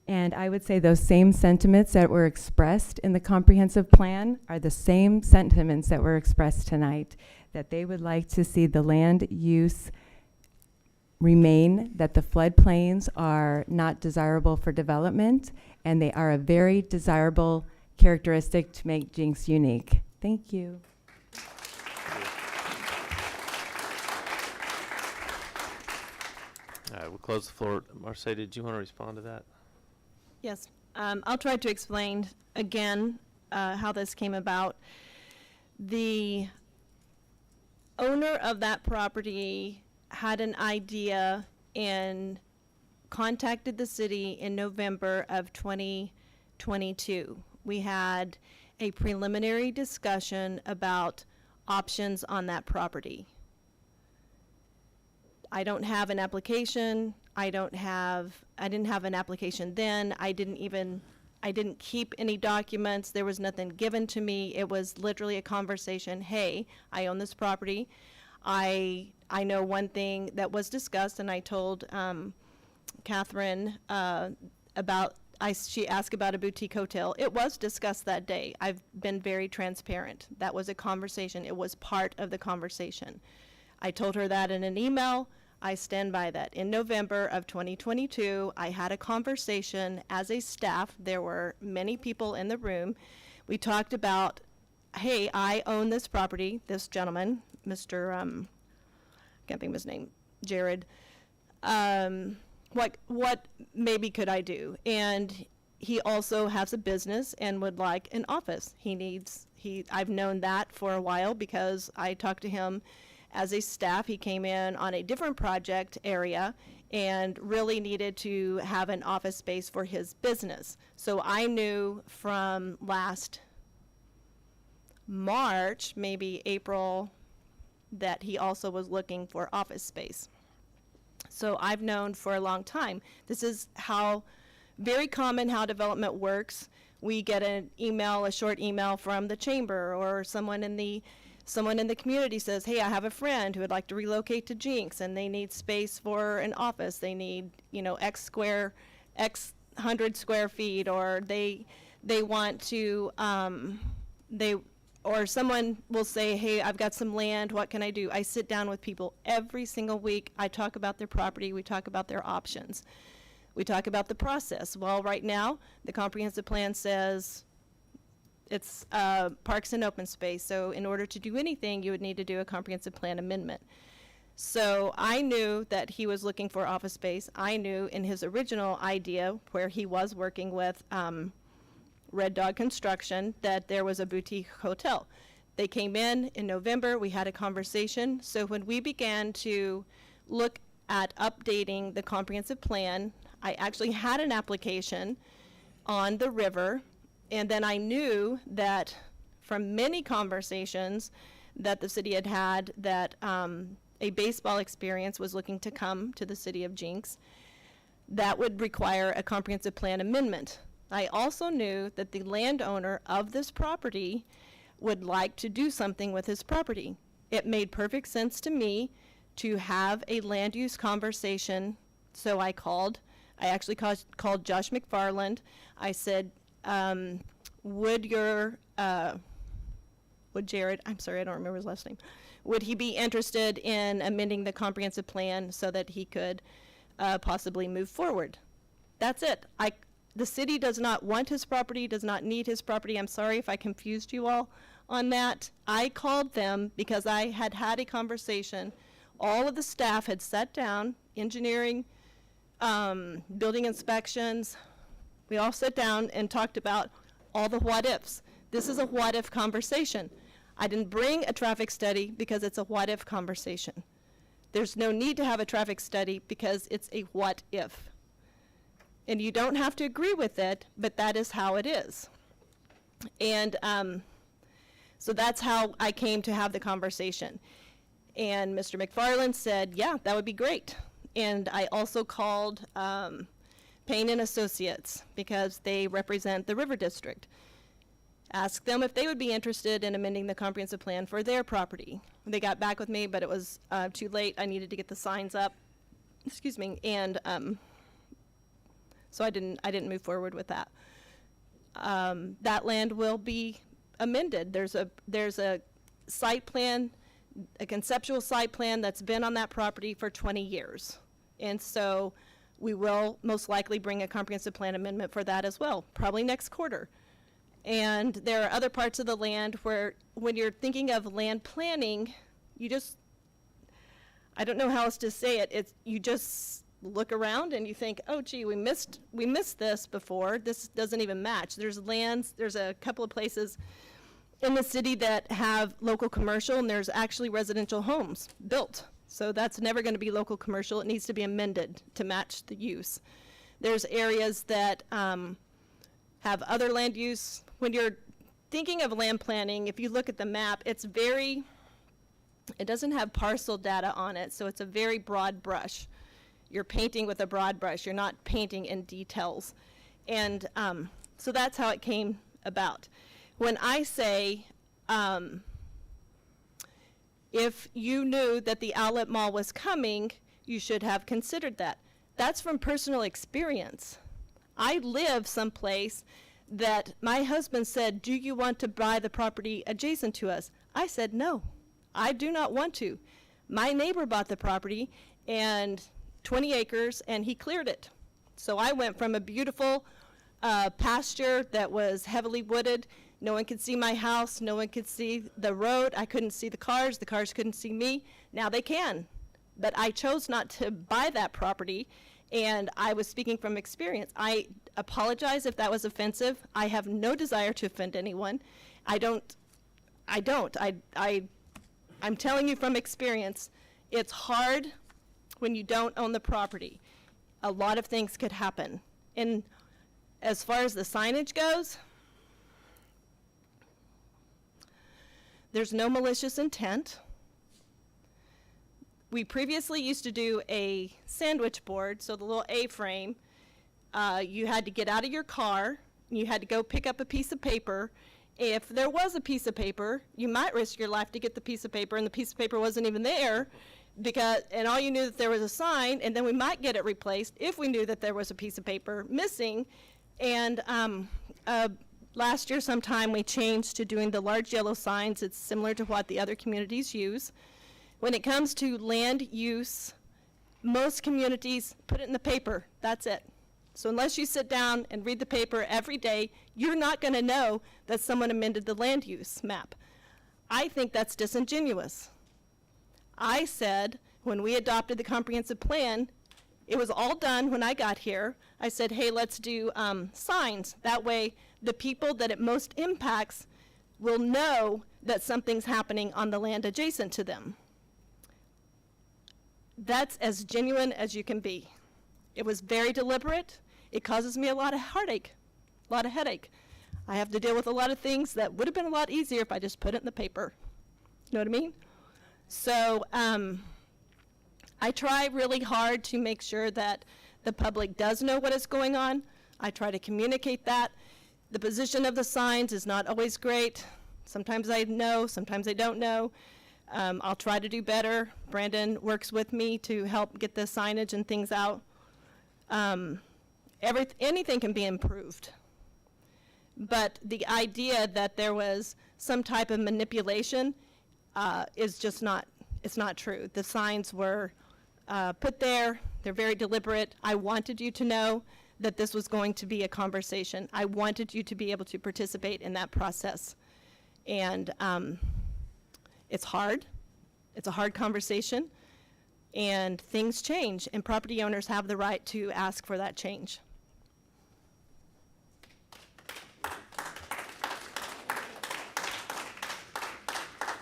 And I would say those same sentiments that were expressed in the comprehensive plan are the same sentiments that were expressed tonight, that they would like to see the land use remain, that the floodplains are not desirable for development, and they are a very desirable characteristic to make Jenks unique. Thank you. All right, we'll close the floor. Marseille, did you want to respond to that? Yes, I'll try to explain again how this came about. The owner of that property had an idea and contacted the city in November of 2022. We had a preliminary discussion about options on that property. I don't have an application. I didn't have an application then. I didn't keep any documents. There was nothing given to me. It was literally a conversation. Hey, I own this property. I know one thing that was discussed, and I told Catherine she asked about a boutique hotel. It was discussed that day. I've been very transparent. That was a conversation. It was part of the conversation. I told her that in an email. I stand by that. In November of 2022, I had a conversation as a staff. There were many people in the room. We talked about, hey, I own this property. This gentleman, Mr. Can't think of his name, Jared. What maybe could I do? And he also has a business and would like an office. I've known that for a while because I talked to him as a staff. He came in on a different project area and really needed to have an office space for his business. So I knew from last March, maybe April, that he also was looking for office space. So I've known for a long time. This is very common how development works. We get a short email from the chamber, or someone in the community says, hey, I have a friend who would like to relocate to Jenks and they need space for an office. They need, X 100 square feet, or they want to, or someone will say, hey, I've got some land, what can I do? I sit down with people every single week. I talk about their property. We talk about their options. We talk about the process. Well, right now, the comprehensive plan says it's parks and open space. So in order to do anything, you would need to do a comprehensive plan amendment. So I knew that he was looking for office space. I knew in his original idea, where he was working with Red Dog Construction, that there was a boutique hotel. They came in November. We had a conversation. So when we began to look at updating the comprehensive plan, I actually had an application on the river. And then I knew that from many conversations that the city had that a baseball experience was looking to come to the city of Jenks. That would require a comprehensive plan amendment. I also knew that the landowner of this property would like to do something with his property. It made perfect sense to me to have a land use conversation, so I actually called Josh McFarland. I said, would Jared, I'm sorry, I don't remember his last name, would he be interested in amending the comprehensive plan so that he could possibly move forward? That's it. The city does not want his property, does not need his property. I'm sorry if I confused you all on that. I called them because I had had a conversation. All of the staff had sat down, engineering, building inspections. We all sat down and talked about all the what ifs. This is a what if conversation. I didn't bring a traffic study because it's a what if conversation. There's no need to have a traffic study because it's a what if. And you don't have to agree with it, but that is how it is. And so that's how I came to have the conversation. And Mr. McFarland said, yeah, that would be great. And I also called Payne and Associates because they represent the River District. Asked them if they would be interested in amending the comprehensive plan for their property. They got back with me, but it was too late. I needed to get the signs up. Excuse me. And so I didn't move forward with that. That land will be amended. There's a site plan, a conceptual site plan that's been on that property for 20 years. And so we will most likely bring a comprehensive plan amendment for that as well, probably next quarter. And there are other parts of the land where when you're thinking of land planning, I don't know how else to say it, you just look around and you think, oh gee, we missed this before, this doesn't even match. There's a couple of places in the city that have local commercial, and there's actually residential homes built. So that's never going to be local commercial. It needs to be amended to match the use. There's areas that have other land use. When you're thinking of land planning, if you look at the map, it doesn't have parcel data on it, so it's a very broad brush. You're painting with a broad brush. You're not painting in details. And so that's how it came about. When I say, if you knew that the outlet mall was coming, you should have considered that. That's from personal experience. I live someplace that my husband said, do you want to buy the property adjacent to us? I said, no, I do not want to. My neighbor bought the property and 20 acres and he cleared it. So I went from a beautiful pasture that was heavily wooded. No one could see my house. No one could see the road. I couldn't see the cars. The cars couldn't see me. Now they can. But I chose not to buy that property, and I was speaking from experience. I apologize if that was offensive. I have no desire to offend anyone. I'm telling you from experience, it's hard when you don't own the property. A lot of things could happen. And as far as the signage goes, there's no malicious intent. We previously used to do a sandwich board, so the little A-frame. You had to get out of your car, you had to go pick up a piece of paper. If there was a piece of paper, you might risk your life to get the piece of paper, and the piece of paper wasn't even there, and all you knew that there was a sign, and then we might get it replaced if we knew that there was a piece of paper missing. And last year sometime we changed to doing the large yellow signs. It's similar to what the other communities use. When it comes to land use, most communities put it in the paper. That's it. So unless you sit down and read the paper every day, you're not going to know that someone amended the land use map. I think that's disingenuous. I said when we adopted the comprehensive plan, it was all done when I got here. I said, hey, let's do signs. That way the people that it most impacts will know that something's happening on the land adjacent to them. That's as genuine as you can be. It was very deliberate. It causes me a lot of heartache, a lot of headache. I have to deal with a lot of things that would have been a lot easier if I just put it in the paper. You know what I mean? So I try really hard to make sure that the public does know what is going on. I try to communicate that. The position of the signs is not always great. Sometimes I know, sometimes I don't know. I'll try to do better. Brandon works with me to help get the signage and things out. Anything can be improved. But the idea that there was some type of manipulation is just not, it's not true. The signs were put there. They're very deliberate. I wanted you to know that this was going to be a conversation. I wanted you to be able to participate in that process. And it's hard. It's a hard conversation. And things change, and property owners have the right to ask for that change.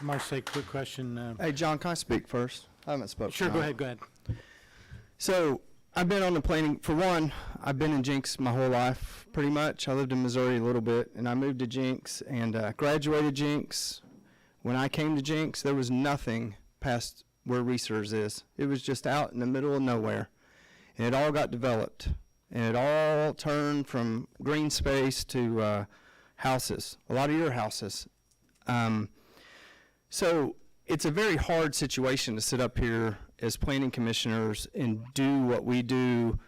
Marcy, quick question. Hey, John, can I speak first? I haven't spoken. Sure, go ahead, go ahead. So, I've been on the planning, for one, I've been in Jenks my whole life, pretty much. I lived in Missouri a little bit, and I moved to Jenks and graduated Jenks. When I came to Jenks, there was nothing past where Research is. It was just out in the middle of nowhere. And it all got developed. And it all turned from green space to houses, a lot of your houses. So it's a very hard situation to sit up here as planning commissioners and do what we do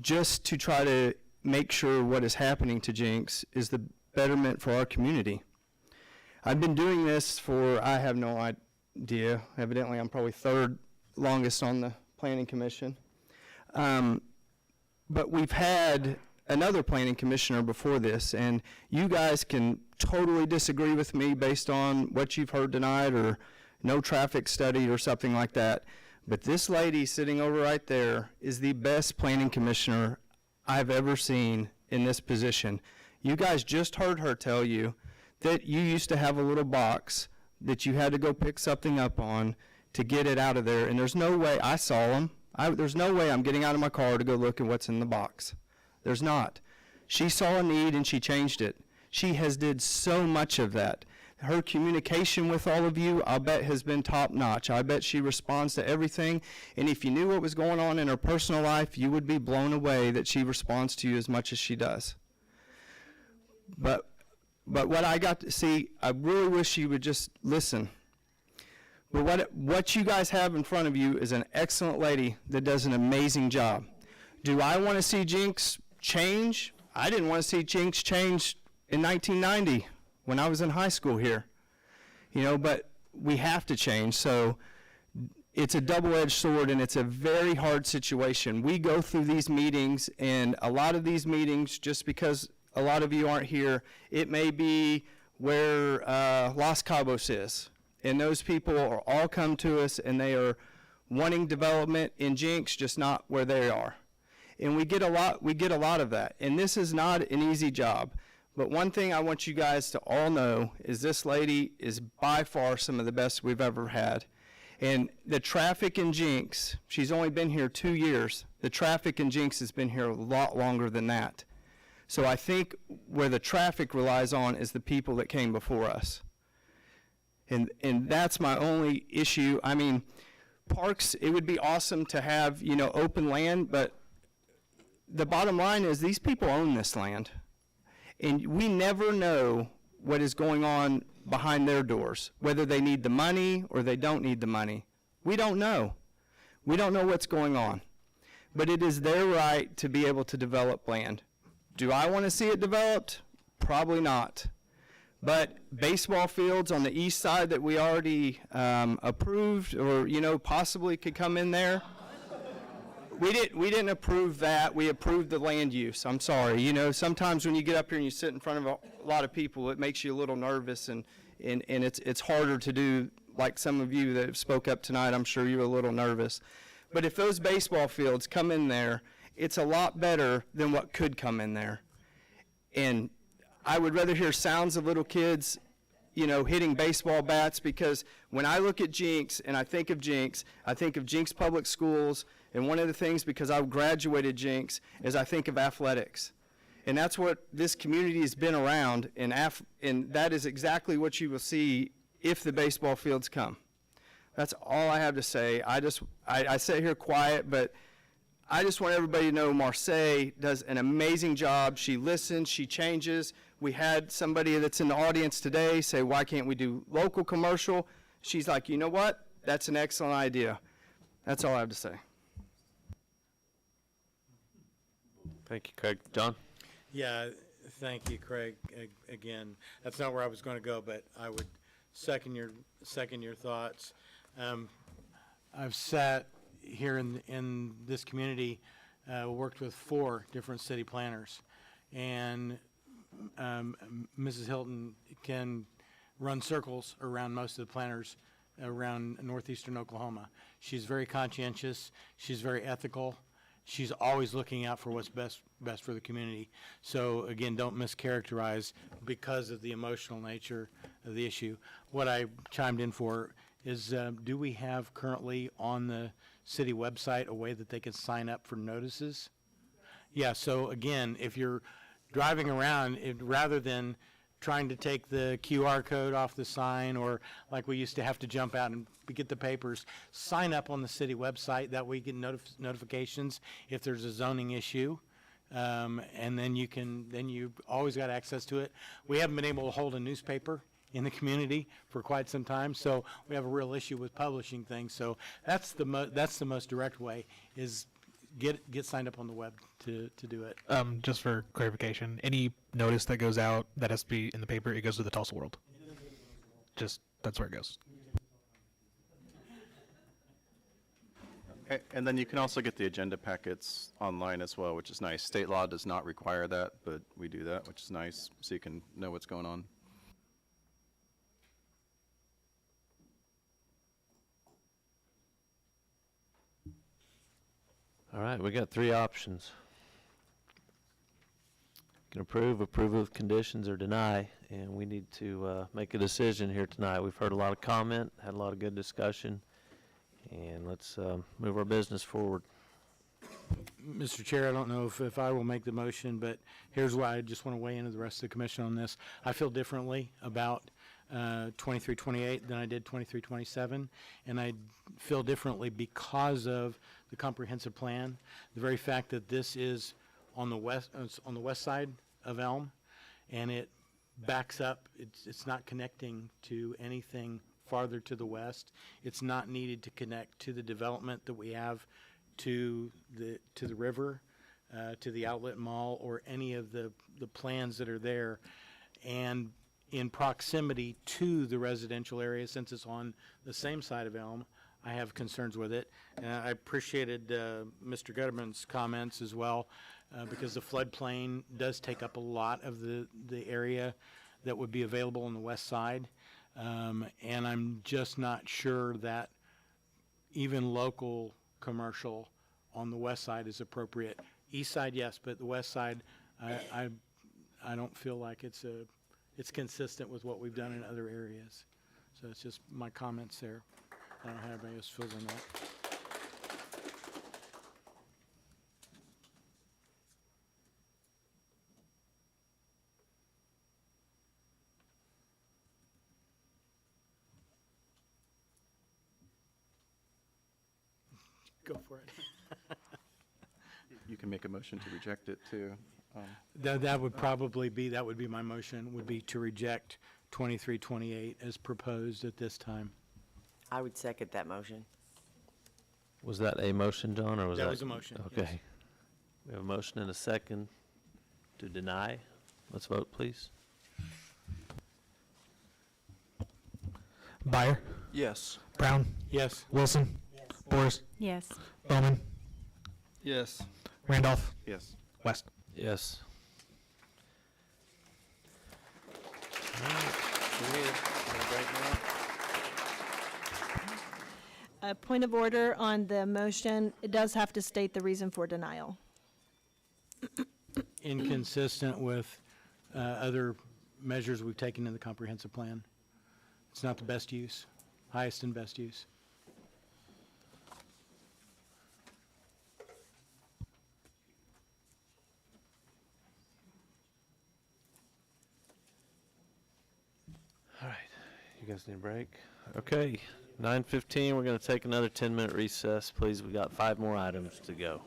just to try to make sure what is happening to Jenks is the betterment for our community. I've been doing this for, I have no idea, evidently I'm probably third longest on the planning commission. But we've had another planning commissioner before this, and you guys can totally disagree with me based on what you've heard tonight or no traffic study or something like that. But this lady sitting over right there is the best planning commissioner I've ever seen in this position. You guys just heard her tell you that you used to have a little box that you had to go pick something up on to get it out of there, and there's no way, I saw them, there's no way I'm getting out of my car to go look at what's in the box. There's not. She saw a need and she changed it. She has did so much of that. Her communication with all of you, I bet, has been top notch. I bet she responds to everything, and if you knew what was going on in her personal life, you would be blown away that she responds to you as much as she does. But what I got to see, I really wish you would just listen. But what you guys have in front of you is an excellent lady that does an amazing job. Do I want to see Jenks change? I didn't want to see Jenks change in 1990 when I was in high school here. You know, but we have to change. So it's a double-edged sword, and it's a very hard situation. We go through these meetings, and a lot of these meetings, just because a lot of you aren't here, it may be where Los Cabos is. And those people are all come to us, and they are wanting development in Jenks, just not where they are. And we get a lot of that. And this is not an easy job. But one thing I want you guys to all know is this lady is by far some of the best we've ever had. And the traffic in Jenks, she's only been here 2 years. The traffic in Jenks has been here a lot longer than that. So I think where the traffic relies on is the people that came before us. And that's my only issue. I mean, parks, it would be awesome to have, you know, open land, but the bottom line is these people own this land. And we never know what is going on behind their doors, whether they need the money or they don't need the money. We don't know. We don't know what's going on. But it is their right to be able to develop land. Do I want to see it developed? Probably not. But baseball fields on the east side that we already approved or, you know, possibly could come in there, we didn't approve that. We approved the land use. I'm sorry. You know, sometimes when you get up here and you sit in front of a lot of people, it makes you a little nervous, and it's harder to do. Like some of you that spoke up tonight, I'm sure you're a little nervous. But if those baseball fields come in there, it's a lot better than what could come in there. And I would rather hear sounds of little kids, you know, hitting baseball bats, because when I look at Jenks and I think of Jenks Public Schools, and one of the things, because I graduated Jenks, is I think of athletics. And that's what this community has been around, and that is exactly what you will see if the baseball fields come. That's all I have to say. I sit here quiet, but I just want everybody to know Marseille does an amazing job. She listens, she changes. We had somebody that's in the audience today say, why can't we do local commercial? She's like, you know what? That's an excellent idea. That's all I have to say. Thank you, Craig. John? Yeah, Thank you, Craig. Again, that's not where I was going to go, but I would second your thoughts. I've sat here in this community, worked with 4 different city planners, and Mrs. Hilton can run circles around most of the planners around northeastern Oklahoma. She's very conscientious. She's very ethical. She's always looking out for what's best for the community. So again, don't mischaracterize because of the emotional nature of the issue. What I chimed in for is, do we have currently on the city website a way that they can sign up for notices? Yeah, so again, if you're driving around, rather than trying to take the QR code off the sign, or like we used to have to jump out and get the papers, sign up on the city website. That way you get notifications if there's a zoning issue. And then you always got access to it. We haven't been able to hold a newspaper in the community for quite some time, so we have a real issue with publishing things. So that's the most direct way, is get signed up on the web to do it. Just for clarification, any notice that goes out that has to be in the paper, it goes to the Tulsa World. Just, that's where it goes. And then you can also get the agenda packets online as well, which is nice. State law does not require that, but we do that, which is nice, so you can know what's going on. All right, we got 3 options. You can approve with conditions, or deny, and we need to make a decision here tonight. We've heard a lot of comment, had a lot of good discussion, and let's move our business forward. Mr. Chair, I don't know if I will make the motion, but here's why I just want to weigh into the rest of the commission on this. I feel differently about 2328 than I did 2327, and I feel differently because of the comprehensive plan. The very fact that this is on the west side of Elm, and it backs up. It's not connecting to anything farther to the west. It's not needed to connect to the development that we have to the river, to the outlet mall, or any of the plans that are there. And in proximity to the residential area, since it's on the same side of Elm, I have concerns with it. And I appreciated Mr. Gutterman's comments as well, because the floodplain does take up a lot of the area that would be available on the west side. And I'm just not sure that even local commercial on the west side is appropriate. East side, yes, but the west side, I don't feel like it's consistent with what we've done in other areas. So it's just my comments there. I don't know how everybody else feels on that. Go for it. You can make a motion to reject it too. That would probably be, that would be my motion, would be to reject 2328 as proposed at this time. I would second that motion. Was that a motion, John, or was that? That was a motion, Okay. yes. We have a motion and a second to deny. Let's vote, please. Byer? Yes. Brown? Yes. Wilson? Boers? Yes. Bowman? Yes. Randolph? Yes. West? Yes. A point of order on the motion, it does have to state the reason for denial. Inconsistent with other measures we've taken in the comprehensive plan. It's not the best use, highest and best use. All right, you guys need a break? Okay, 9:15, we're going to take another 10-minute recess, please. We got 5 more items to go.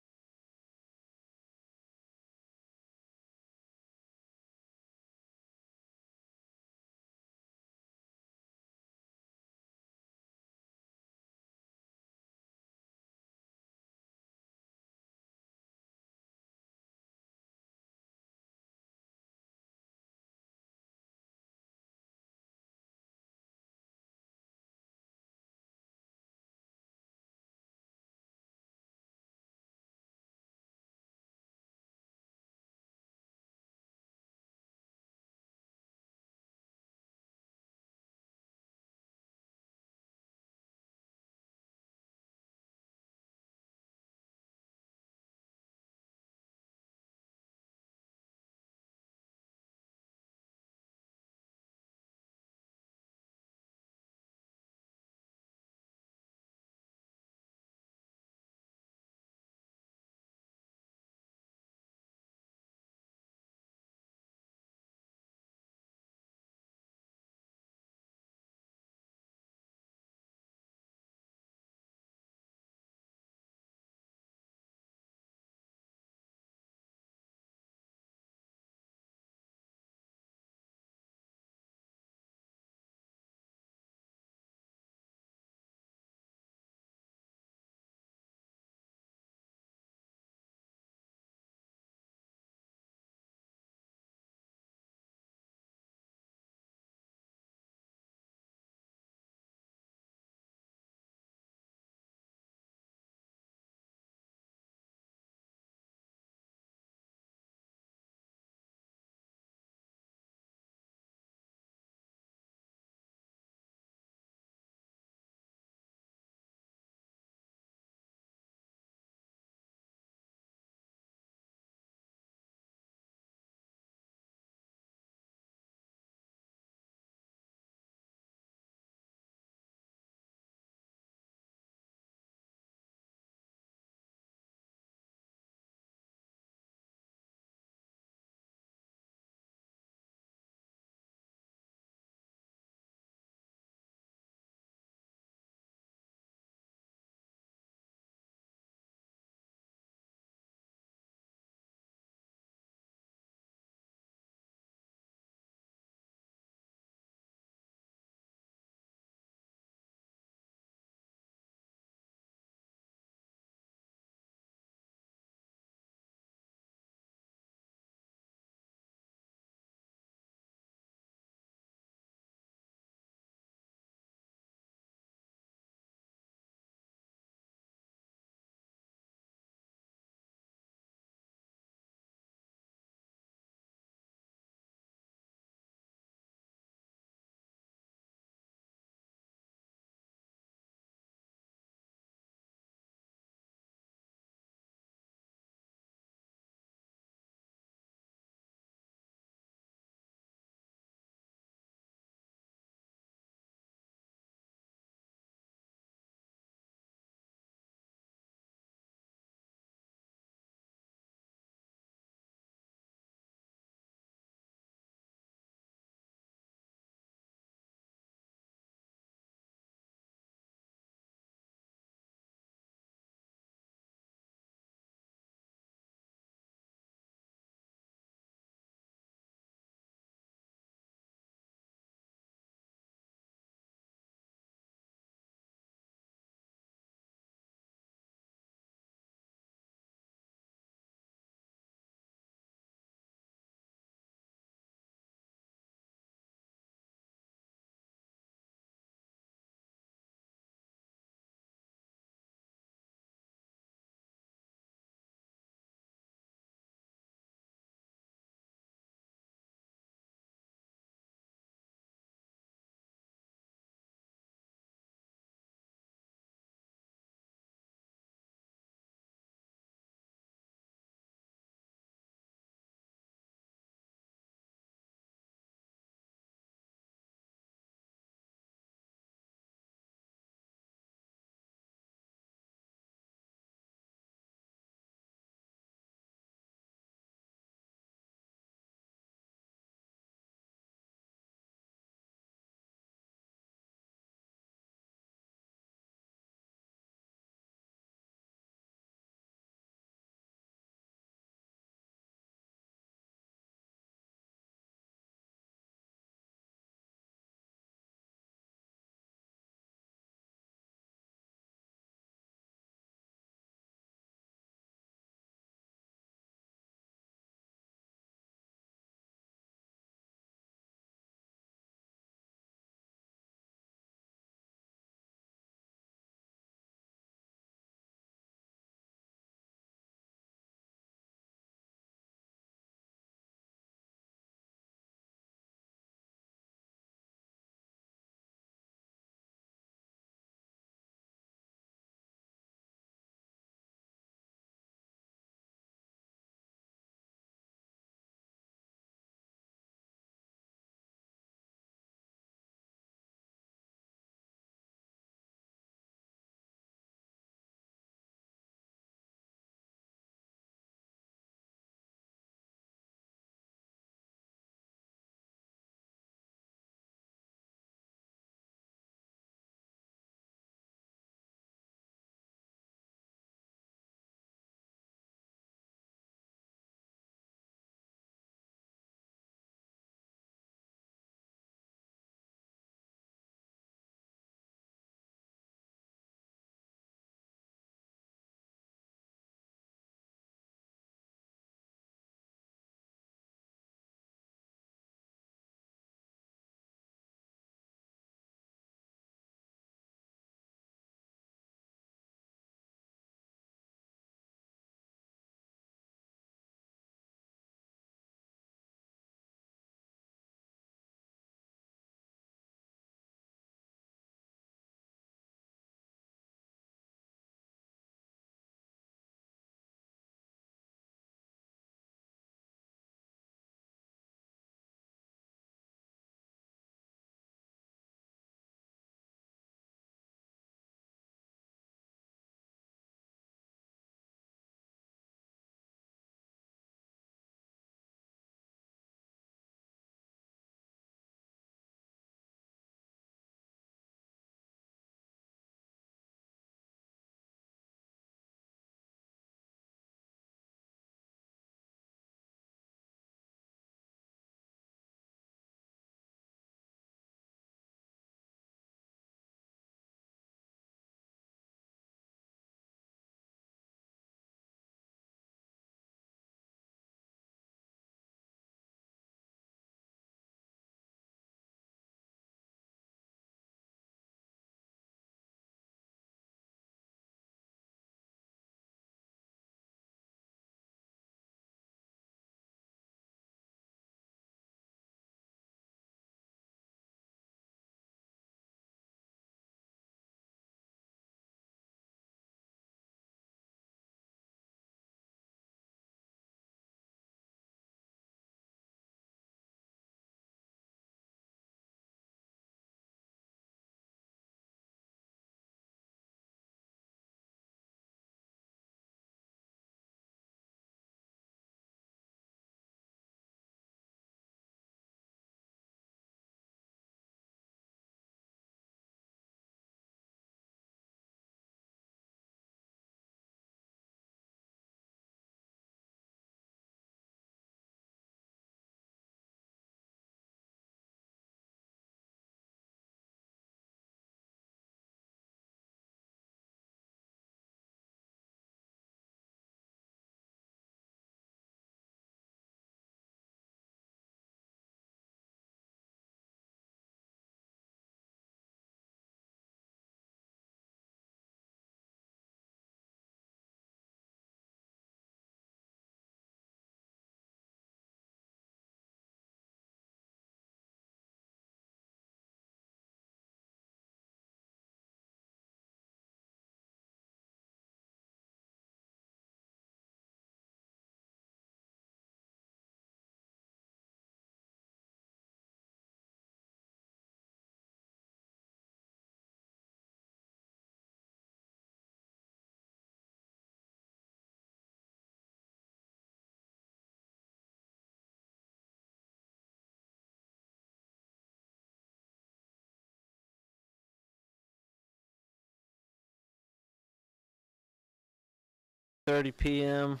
6:30 p.m.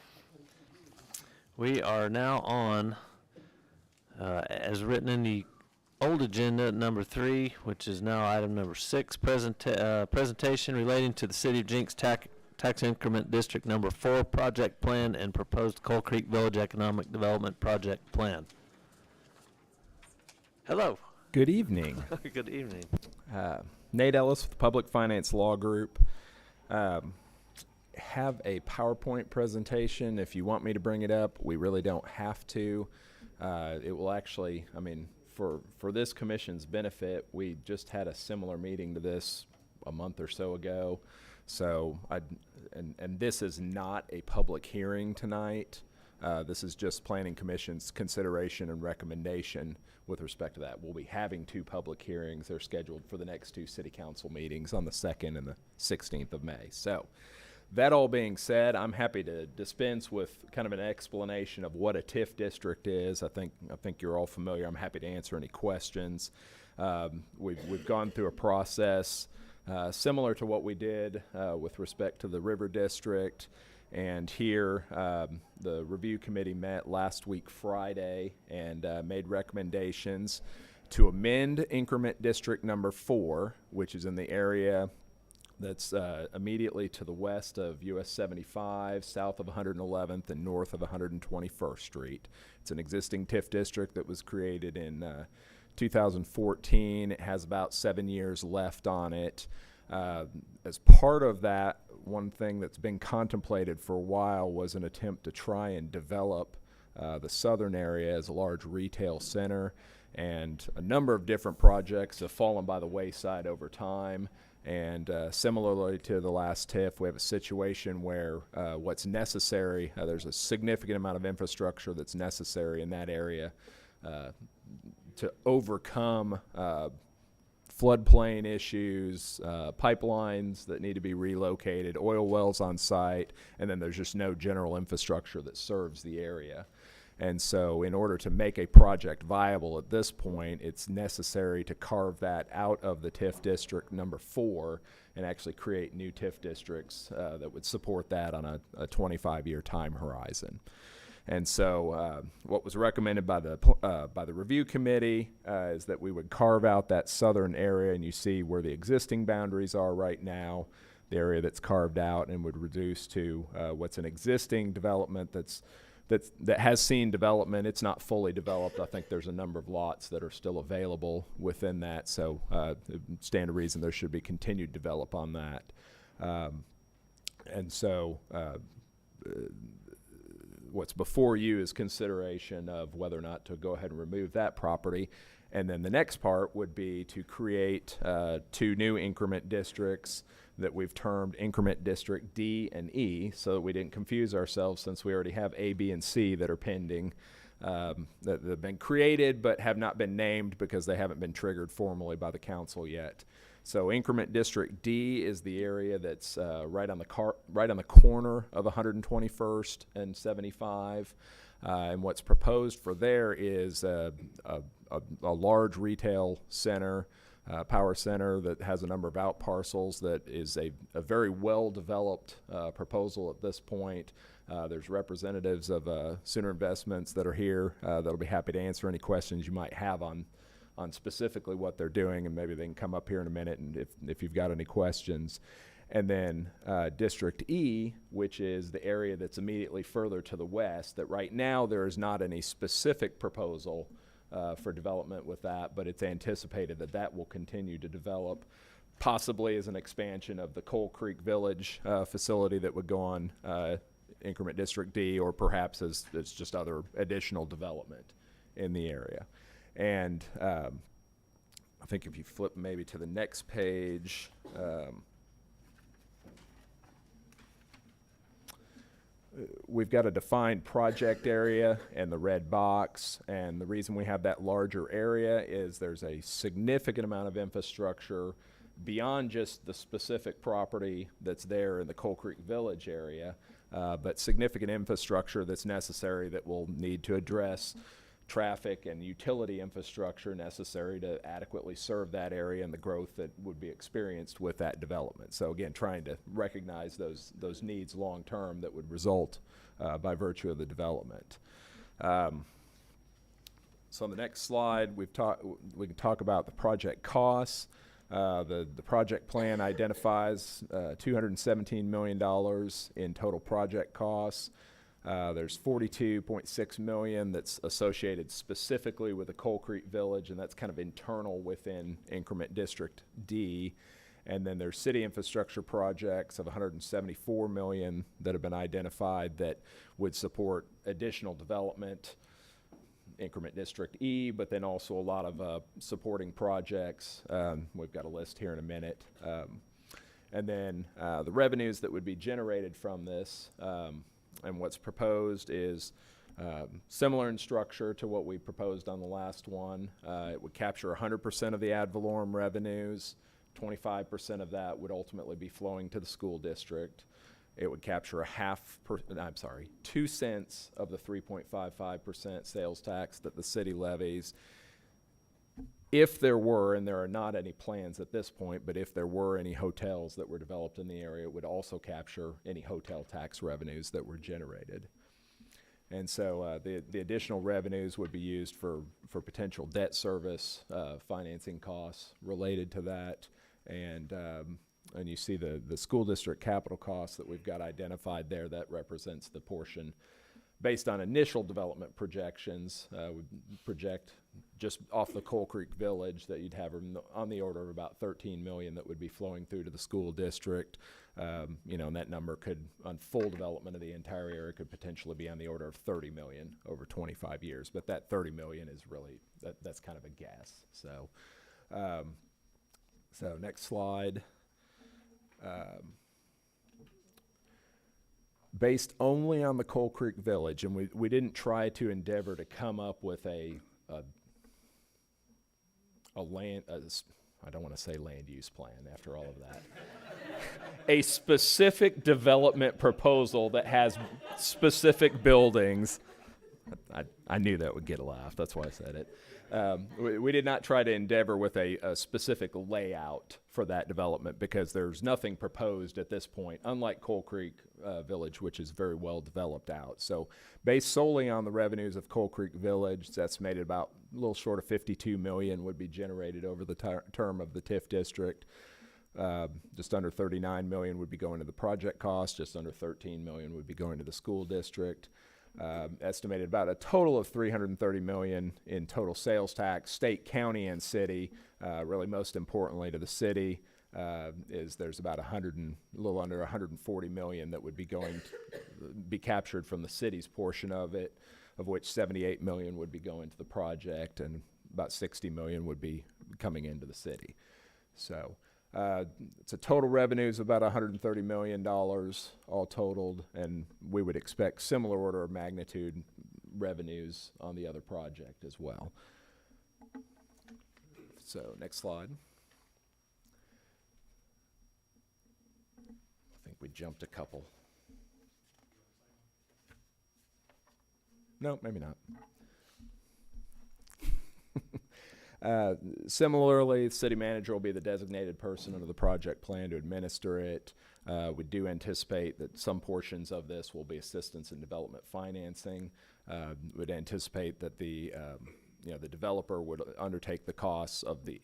We are now on, as written in the old agenda, number 3, which is now item number 6, presentation relating to the City of Jenks tax increment district number 4 project plan and proposed Coal Creek Village Economic Development Project Plan. Hello. Good evening. Good evening. Nate Ellis with the Public Finance Law Group. Have a PowerPoint presentation. If you want me to bring it up, we really don't have to. It will actually, I mean, for this commission's benefit, we just had a similar meeting to this a month or so ago. So and this is not a public hearing tonight. This is just Planning Commission's consideration and recommendation with respect to that. We'll be having 2 public hearings. They're scheduled for the next 2 city council meetings on the 2nd and the 16th of May. So that all being said, I'm happy to dispense with kind of an explanation of what a TIF district is. I think you're all familiar. I'm happy to answer any questions. We've gone through a process similar to what we did with respect to the River District. And here, the review committee met last week Friday and made recommendations to amend increment district number 4, which is in the area that's immediately to the west of US 75, south of 111th, and north of 121st Street. It's an existing TIF district that was created in 2014. It has about 7 years left on it. As part of that, one thing that's been contemplated for a while was an attempt to try and develop the southern area as a large retail center, and a number of different projects have fallen by the wayside over time. And similarly to the last TIF, we have a situation where what's necessary, there's a significant amount of infrastructure that's necessary in that area to overcome floodplain issues, pipelines that need to be relocated, oil wells on site, and then there's just no general infrastructure that serves the area. And so in order to make a project viable at this point, it's necessary to carve that out of the TIF district number 4 and actually create new TIF districts that would support that on a 25-year time horizon. And so what was recommended by the review committee is that we would carve out that southern area, and you see where the existing boundaries are right now, the area that's carved out, and would reduce to what's an existing development that has seen development. It's not fully developed. I think there's a number of lots that are still available within that, so stand to reason there should be continued develop on that. And so what's before you is consideration of whether or not to go ahead and remove that property. And then the next part would be to create 2 new increment districts that we've termed increment district D and E, so that we didn't confuse ourselves, since we already have A, B, and C that are pending, that have been created but have not been named because they haven't been triggered formally by the council yet. So increment district D is the area that's right on the corner of 121st and 75. And what's proposed for there is a large retail center, power center that has a number of out parcels, that is a very well-developed proposal at this point. There's representatives of Sooner Investments that are here that'll be happy to answer any questions you might have on specifically what they're doing, and maybe they can come up here in a minute and if you've got any questions. And then District E, which is the area that's immediately further to the west, that right now there is not any specific proposal for development with that, but it's anticipated that that will continue to develop, possibly as an expansion of the Coal Creek Village facility that would go on increment District D, or perhaps as just other additional development in the area. And I think if you flip maybe to the next page, we've got a defined project area in the red box, and the reason we have that larger area is there's a significant amount of infrastructure beyond just the specific property that's there in the Coal Creek Village area, but significant infrastructure that's necessary that we'll need to address traffic and utility infrastructure necessary to adequately serve that area and the growth that would be experienced with that development. So again, trying to recognize those needs long-term that would result by virtue of the development. So on the next slide, we can talk about the project costs. The project plan identifies $217 million in total project costs. There's $42.6 million that's associated specifically with the Coal Creek Village, and that's kind of internal within Increment District D. And then there's city infrastructure projects of $174 million that have been identified that would support additional development, Increment District E, but then also a lot of supporting projects. We've got a list here in a minute. And then the revenues that would be generated from this, and what's proposed is similar in structure to what we proposed on the last one. It would capture 100% of the ad valorem revenues. 25% of that would ultimately be flowing to the school district. It would capture 2 cents of the 3.55% sales tax that the city levies. If there were, and there are not any plans at this point, but if there were any hotels that were developed in the area, it would also capture any hotel tax revenues that were generated. And so the additional revenues would be used for potential debt service, financing costs related to that. And you see the school district capital costs that we've got identified there. That represents the portion based on initial development projections. We project just off the Coal Creek Village that you'd have on the order of about $13 million that would be flowing through to the school district. You know, and that number could, on full development of the entire area, could potentially be on the order of $30 million over 25 years. But that $30 million is really, that's kind of a guess. So, so next slide. Based only on the Coal Creek Village, and we didn't try to endeavor to come up with a land, I don't want to say land use plan after all of that, a specific development proposal that has specific buildings. I knew that would get a laugh, that's why I said it. We did not try to endeavor with a specific layout for that development because there's nothing proposed at this point, unlike Coal Creek Village, which is very well developed out. So based solely on the revenues of Coal Creek Village, it's estimated about a little short of $52 million would be generated over the term of the TIF district. Just under $39 million would be going to the project cost, just under $13 million would be going to the school district. Estimated about a total of $330 million in total sales tax, state, county, and city. Really, most importantly to the city, is there's about a little under $140 million that would be be captured from the city's portion of it, of which $78 million would be going to the project, and about $60 million would be coming into the city. So. It's a total revenues of about $130 million all totaled, and we would expect similar order of magnitude revenues on the other project as well. So next slide. I think we jumped a couple. No, maybe not. Similarly, the city manager will be the designated person under the project plan to administer it. We do anticipate that some portions of this will be assistance in development financing. Would anticipate that the developer would undertake the costs of the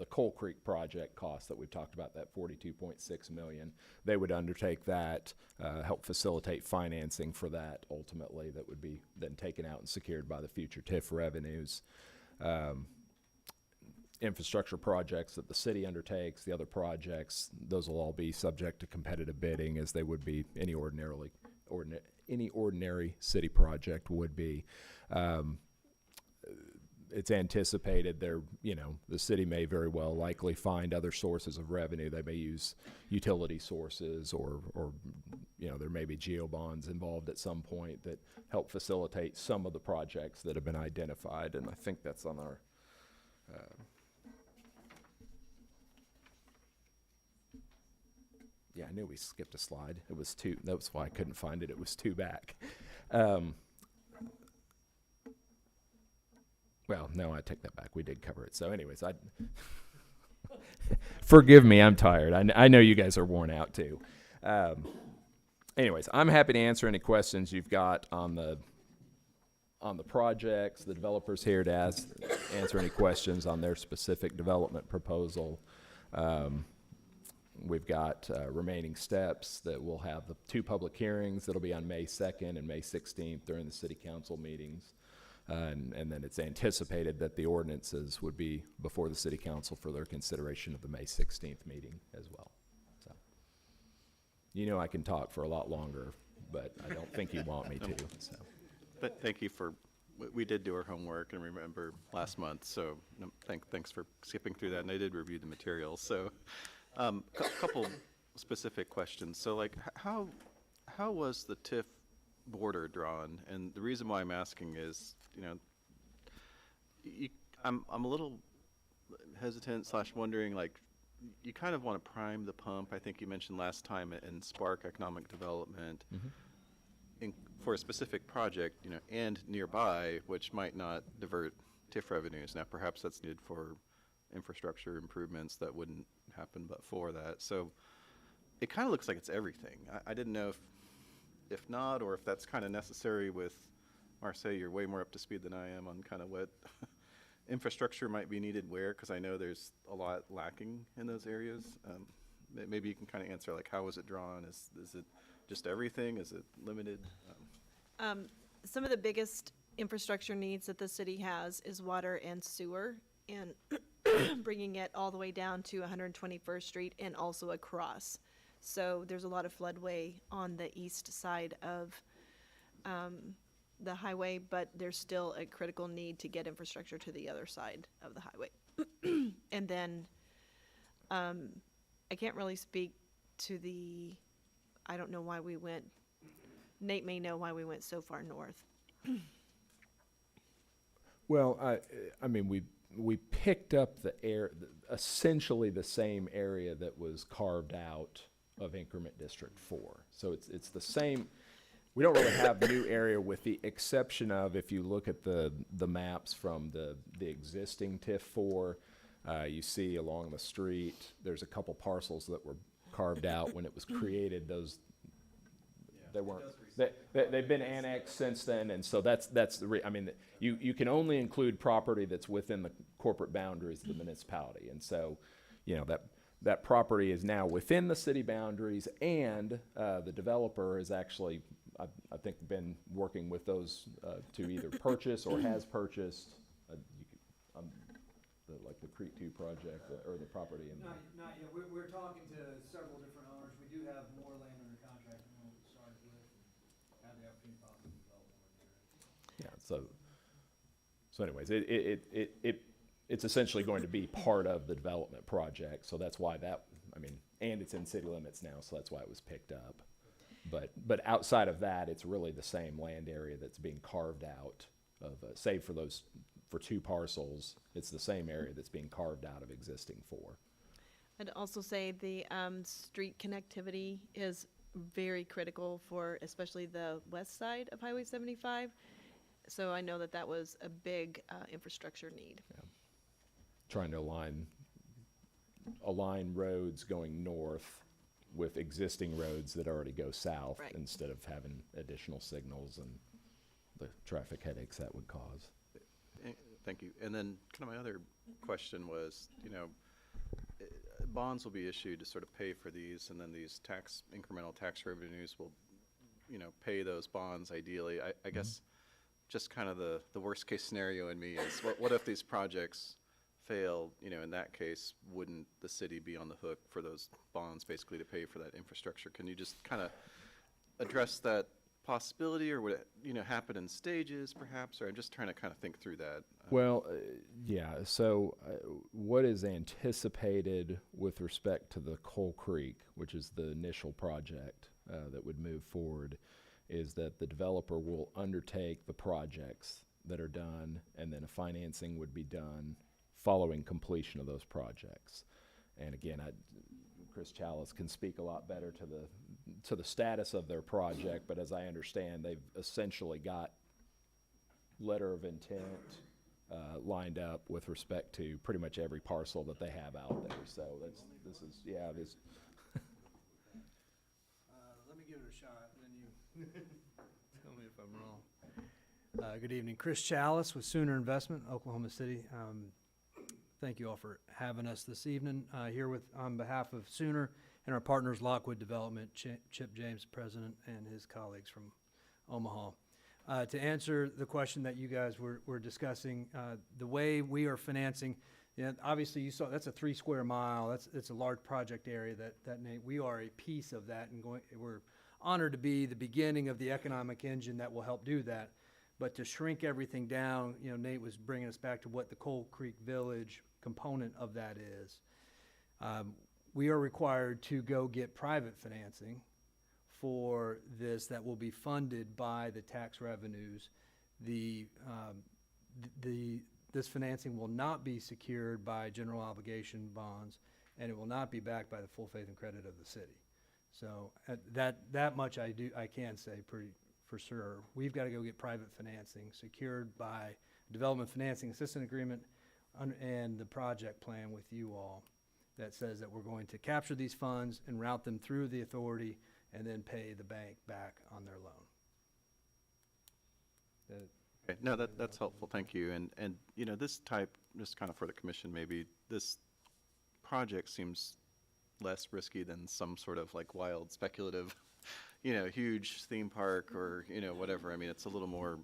Coal Creek project costs that we've talked about, that $42.6 million. They would undertake that, help facilitate financing for that ultimately, that would be then taken out and secured by the future TIF revenues. Infrastructure projects that the city undertakes, the other projects, those will all be subject to competitive bidding, as they would be any ordinary city project would be. It's anticipated the city may very well likely find other sources of revenue. They may use utility sources, or there may be geo bonds involved at some point that help facilitate some of the projects that have been identified. And I think that's on our yeah, I knew we skipped a slide. It was two. That's why I couldn't find it. It was two back. Well, no, I take that back. We did cover it. So anyways, forgive me, I'm tired. I know you guys are worn out too. Anyways, I'm happy to answer any questions you've got on the projects. The developer's here to answer any questions on their specific development proposal. We've got remaining steps that we'll have the 2 public hearings that'll be on May 2nd and May 16th during the city council meetings. And then it's anticipated that the ordinances would be before the city council for their consideration of the May 16th meeting as well. So, you know, I can talk for a lot longer, but I don't think you want me to. So. But thank you for, we did do our homework and remember last month, so thanks for skipping through that, and I did review the materials. So, couple specific questions. So, like, how was the TIF border drawn? And the reason why I'm asking is, you know, I'm a little hesitant / wondering, like, you kind of want to prime the pump. I think you mentioned last time in Spark Economic Development. For a specific project, you know, and nearby, which might not divert TIF revenues. Now, perhaps that's needed for infrastructure improvements that wouldn't happen but for that. So it kind of looks like it's everything. I didn't know if not, or if that's kind of necessary with Marseille. You're way more up to speed than I am on kind of what infrastructure might be needed where, because I know there's a lot lacking in those areas. Maybe you can kind of answer, like, how was it drawn? Is it just everything? Is it limited? Some of the biggest infrastructure needs that the city has is water and sewer, and bringing it all the way down to 121st Street and also across. So there's a lot of floodway on the east side of the highway, but there's still a critical need to get infrastructure to the other side of the highway. And then I can't really speak to I don't know why we went, Nate may know why we went so far north. Well, I mean, we picked up essentially the same area that was carved out of Increment District 4. So it's the same. We don't really have new area, with the exception of, if you look at the maps from the existing TIF 4, you see along the street, there's a couple parcels that were carved out when it was created. Those, they weren't, they've been annexed since then, and so that's I mean, you can only include property that's within the corporate boundaries of the municipality, and so, you know, that property is now within the city boundaries, and the developer has actually, I think, been working with those to either purchase or has purchased, like the Creek 2 project, or the property in. Not yet. We're talking to several different owners. We do have more land under contract than what we started with, and have the opportunity to possibly develop more there. Yeah. So anyways, it's essentially going to be part of the development project. So that's why and it's in city limits now, so that's why it was picked up. But outside of that, it's really the same land area that's being carved out of, save for those, for 2 parcels, it's the same area that's being carved out of existing 4. I'd also say the street connectivity is very critical for especially the west side of Highway 75. So I know that was a big infrastructure need. Yeah. Trying to align roads going north with existing roads that already go south, right, instead of having additional signals and the traffic headaches that would cause. Thank you. And then kind of my other question was, you know, bonds will be issued to sort of pay for these, and then these incremental tax revenues will, you know, pay those bonds ideally. I guess just kind of the worst case scenario in me is, what if these projects fail? You know, in that case, wouldn't the city be on the hook for those bonds basically to pay for that infrastructure? Can you just kind of address that possibility, or would it, you know, happen in stages perhaps? Or I'm just trying to kind of think through that. Well, yeah, so what is anticipated with respect to the Coal Creek, which is the initial project that would move forward, is that the developer will undertake the projects that are done, and then a financing would be done following completion of those projects. And again, Chris Chalice can speak a lot better to the status of their project, but as I understand, they've essentially got letter of intent lined up with respect to pretty much every parcel that they have out there. So this is, yeah, this. Let me give it a shot, and then you tell me if I'm wrong. Good evening, Chris Chalice with Sooner Investment, Oklahoma City. Thank you all for having us this evening. Here on behalf of Sooner and our partners, Lockwood Development, Chip James, President, and his colleagues from Omaha. To answer the question that you guys were discussing, the way we are financing, obviously you saw that's a 3 square mile. It's a large project area that Nate, we are a piece of that, and we're honored to be the beginning of the economic engine that will help do that. But to shrink everything down, Nate was bringing us back to what the Coal Creek Village component of that is. We are required to go get private financing for this that will be funded by the tax revenues. This financing will not be secured by general obligation bonds, and it will not be backed by the full faith and credit of the city. So that much I can say pretty for sure. We've got to go get private financing secured by development financing assistance agreement and the project plan with you all that says that we're going to capture these funds and route them through the authority and then pay the bank back on their loan. Okay, no, that's helpful, thank you. And this type, just kind of for the commission maybe, this project seems less risky than some sort of like wild speculative, huge theme park or, whatever. I mean, it's a little more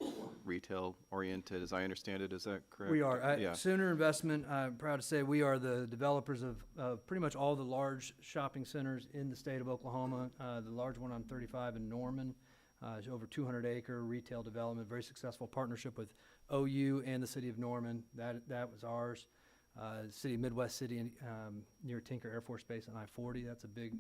retail oriented, as I understand it. Is that correct? We are. Yeah. Sooner Investment, I'm proud to say we are the developers of pretty much all the large shopping centers in the state of Oklahoma. The large one on 35 in Norman, is over 200-acre retail development, very successful partnership with OU and the city of Norman. That was ours. City of Midwest City near Tinker Air Force Base on I-40. That's a big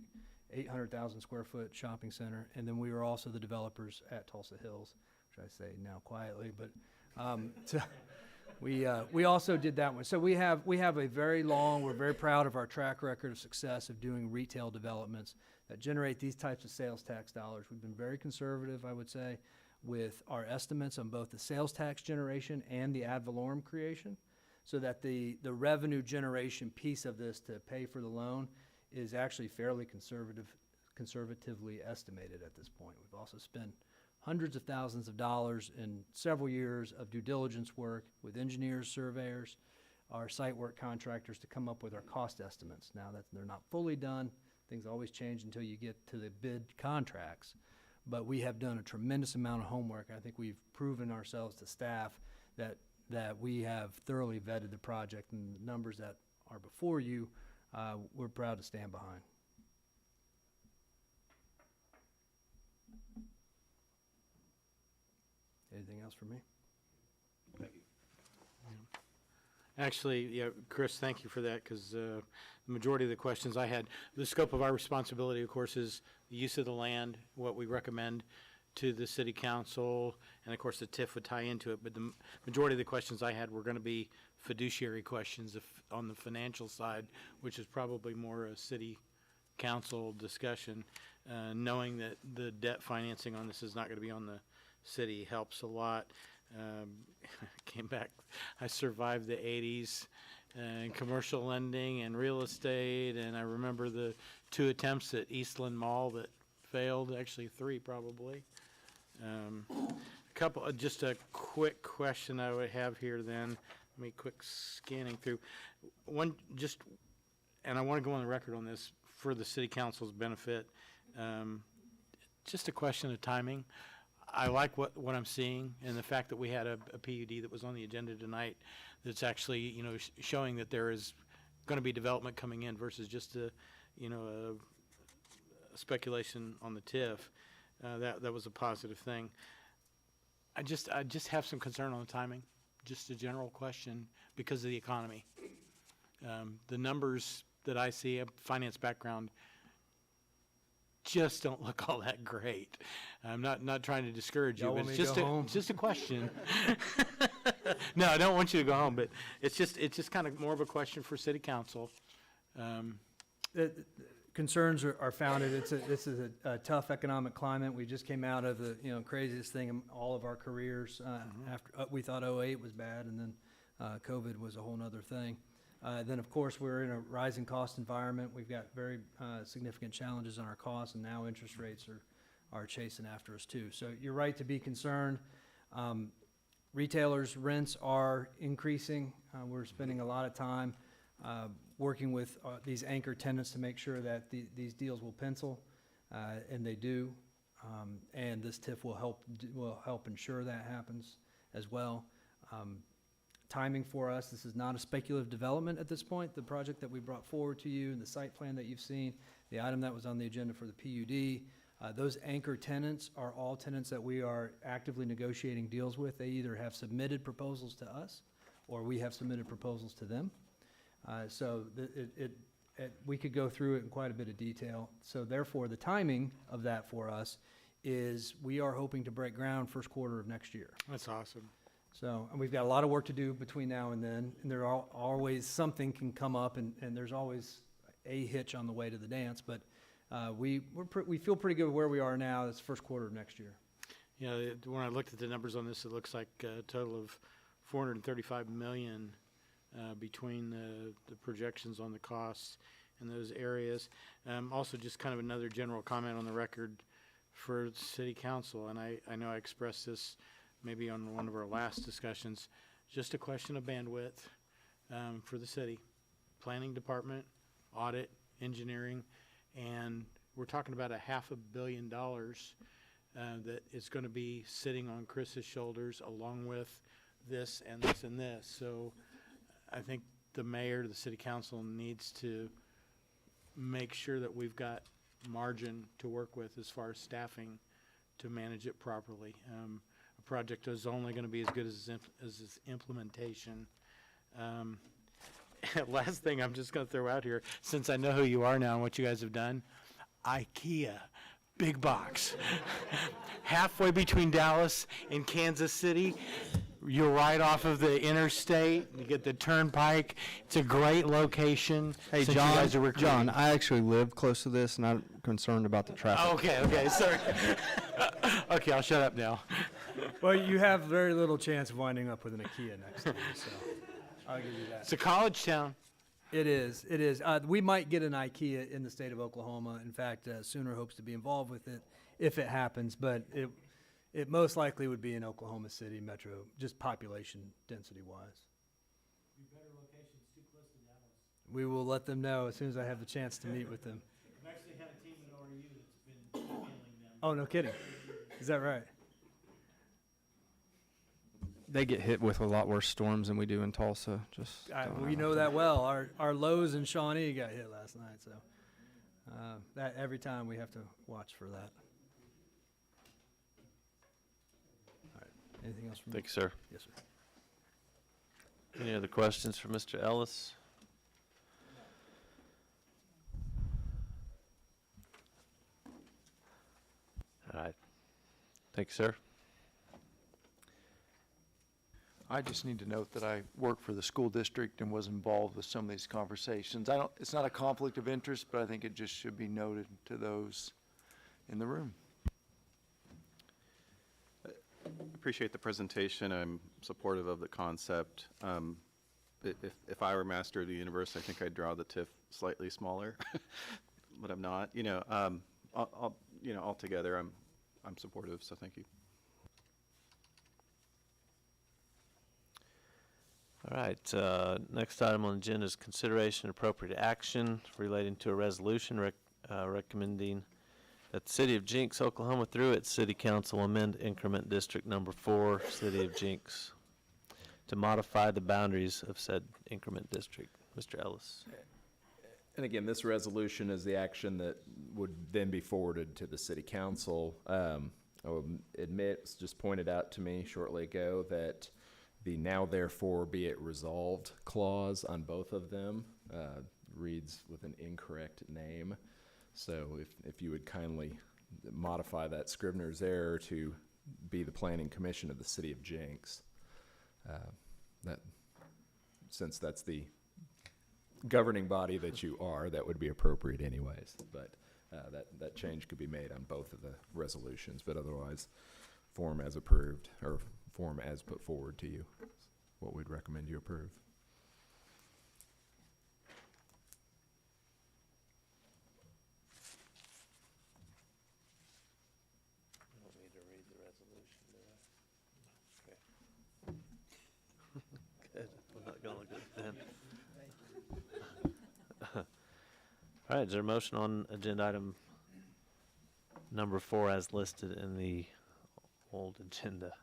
800,000 square foot shopping center. And then we were also the developers at Tulsa Hills, which I say now quietly, but we also did that one. So we have a very long, we're very proud of our track record of success of doing retail developments that generate these types of sales tax dollars. We've been very conservative, I would say, with our estimates on both the sales tax generation and the ad valorem creation, so that the revenue generation piece of this to pay for the loan is actually fairly conservatively estimated at this point. We've also spent hundreds of thousands of dollars in several years of due diligence work with engineers, surveyors, our site work contractors to come up with our cost estimates. Now that they're not fully done, things always change until you get to the bid contracts. But we have done a tremendous amount of homework. I think we've proven ourselves to staff that we have thoroughly vetted the project, and the numbers that are before you, we're proud to stand behind. Anything else for me? Thank you. Actually, yeah, Chris, thank you for that, because the majority of the questions I had, the scope of our responsibility, of course, is the use of the land, what we recommend to the city council, and of course the TIF would tie into it, but the majority of the questions I had were going to be fiduciary questions on the financial side, which is probably more a city council discussion. Knowing that the debt financing on this is not going to be on the city helps a lot. Came back, I survived the 80s and commercial lending and real estate, and I remember the 2 attempts at Eastland Mall that failed, actually 3 probably. Just a quick question I would have here then. Let me quick scanning through. And I want to go on the record on this for the city council's benefit. Just a question of timing. I like what I'm seeing, and the fact that we had a PUD that was on the agenda tonight that's actually, showing that there is going to be development coming in versus just a speculation on the TIF. That was a positive thing. I just have some concern on the timing, just a general question, because of the economy. The numbers that I see, a finance background, just don't look all that great. I'm not trying to discourage you, but it's just a question. No, I don't want you to go home, but it's just kind of more of a question for city council. Concerns are founded. This is a tough economic climate. We just came out of the craziest thing in all of our careers. After we thought 2008 was bad, and then COVID was a whole nother thing. Then, of course, we're in a rising cost environment. We've got very significant challenges on our costs, and now interest rates are chasing after us too. So you're right to be concerned. Retailers' rents are increasing. We're spending a lot of time working with these anchor tenants to make sure that these deals will pencil, and they do. And this TIF will help ensure that happens as well. Timing for us, this is not a speculative development at this point. The project that we brought forward to you and the site plan that you've seen, the item that was on the agenda for the PUD, those anchor tenants are all tenants that we are actively negotiating deals with. They either have submitted proposals to us or we have submitted proposals to them. We could go through it in quite a bit of detail. So therefore, the timing of that for us is we are hoping to break ground first quarter of next year. That's awesome. So, and we've got a lot of work to do between now and then, and there are always, something can come up, and there's always a hitch on the way to the dance, but we feel pretty good where we are now. It's first quarter of next year. Yeah, when I looked at the numbers on this, it looks like a total of $435 million between the projections on the costs in those areas. Also, just kind of another general comment on the record for City Council, and I know I expressed this maybe on one of our last discussions, just a question of bandwidth for the city, planning department, audit, engineering, and we're talking about $500 million that is going to be sitting on Chris's shoulders along with this and this and this. So I think the mayor, the city council needs to make sure that we've got margin to work with as far as staffing to manage it properly. A project is only going to be as good as its implementation. Last thing I'm just going to throw out here, since I know who you are now and what you guys have done, IKEA, big box. Halfway between Dallas and Kansas City. You're right off of the interstate. You get the turnpike. It's a great location. Hey, since you guys are recruiting. John, I actually live close to this, and I'm concerned about the traffic. Okay, sorry. Okay, I'll shut up now. Well, you have very little chance of winding up with an IKEA next to you, so I'll give you that. It's a college town. It is. We might get an IKEA in the state of Oklahoma. In fact, Sooner hopes to be involved with it if it happens, but it most likely would be in Oklahoma City metro, just population density-wise. Better locations too close to Dallas. We will let them know as soon as I have the chance to meet with them. I've actually had a team at ORU that's been emailing them. Oh, no kidding. Is that right? They get hit with a lot worse storms than we do in Tulsa. We know that well. Our Lowe's in Shawnee got hit last night, so that every time we have to watch for that. All right. Anything else from Thank you, sir. Yes, sir. Any other questions for Mr. Ellis? All right. Thank you, sir. I just need to note that I work for the school district and was involved with some of these conversations. It's not a conflict of interest, but I think it just should be noted to those in the room. Appreciate the presentation. I'm supportive of the concept. If I were master of the universe, I think I'd draw the TIF slightly smaller, but I'm not. Altogether, I'm supportive. So thank you. All right, next item on the agenda is consideration and appropriate action relating to a resolution recommending that the City of Jenks, Oklahoma, through its City Council amend increment District Number 4, City of Jenks, to modify the boundaries of said increment district. Mr. Ellis. And again, this resolution is the action that would then be forwarded to the City Council. I will admit, it was just pointed out to me shortly ago that the now therefore be it resolved clause on both of them reads with an incorrect name. So if you would kindly modify that Scrivener's error to be the Planning Commission of the City of Jenks, since that's the governing body that you are, that would be appropriate anyways. But that change could be made on both of the resolutions, but otherwise form as approved or form as put forward to you. what we'd recommend you approve. You don't need to read the resolution, do I? Okay. Good. I'm not gonna look at it then. All right, is there a motion on agenda item number 4 as listed in the old agenda?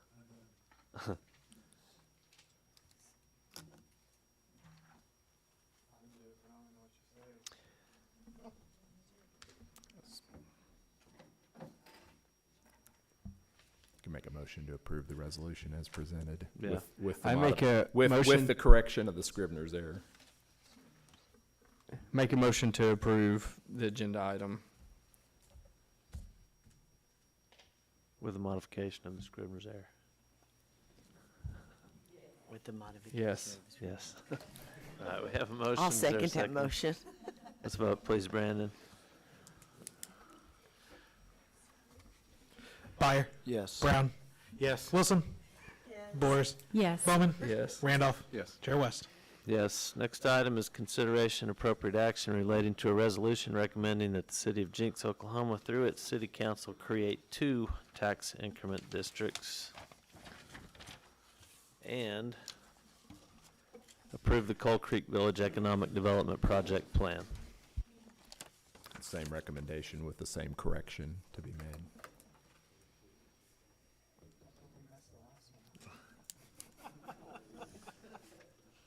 Can make a motion to approve the resolution as presented. Yeah. With the I make a with motion- the correction of the Scrivener's error. Make a motion to approve the agenda item. With the modification of the Scrivener's error. With the modification. Yes. Yes. All right, we have a motion. I'll Is there a second that motion. Let's vote, please, Brandon. Byer. Yes. Brown. Yes. Wilson. Boers. Yes. Bowman. Yes. Randolph. Yes. Chair West. Yes. Next item is consideration appropriate action relating to a resolution recommending that the city of Jenks, Oklahoma, through its city council, create 2 tax increment districts and approve the Coal Creek Village Economic Development Project Plan. Same recommendation with the same correction to be made.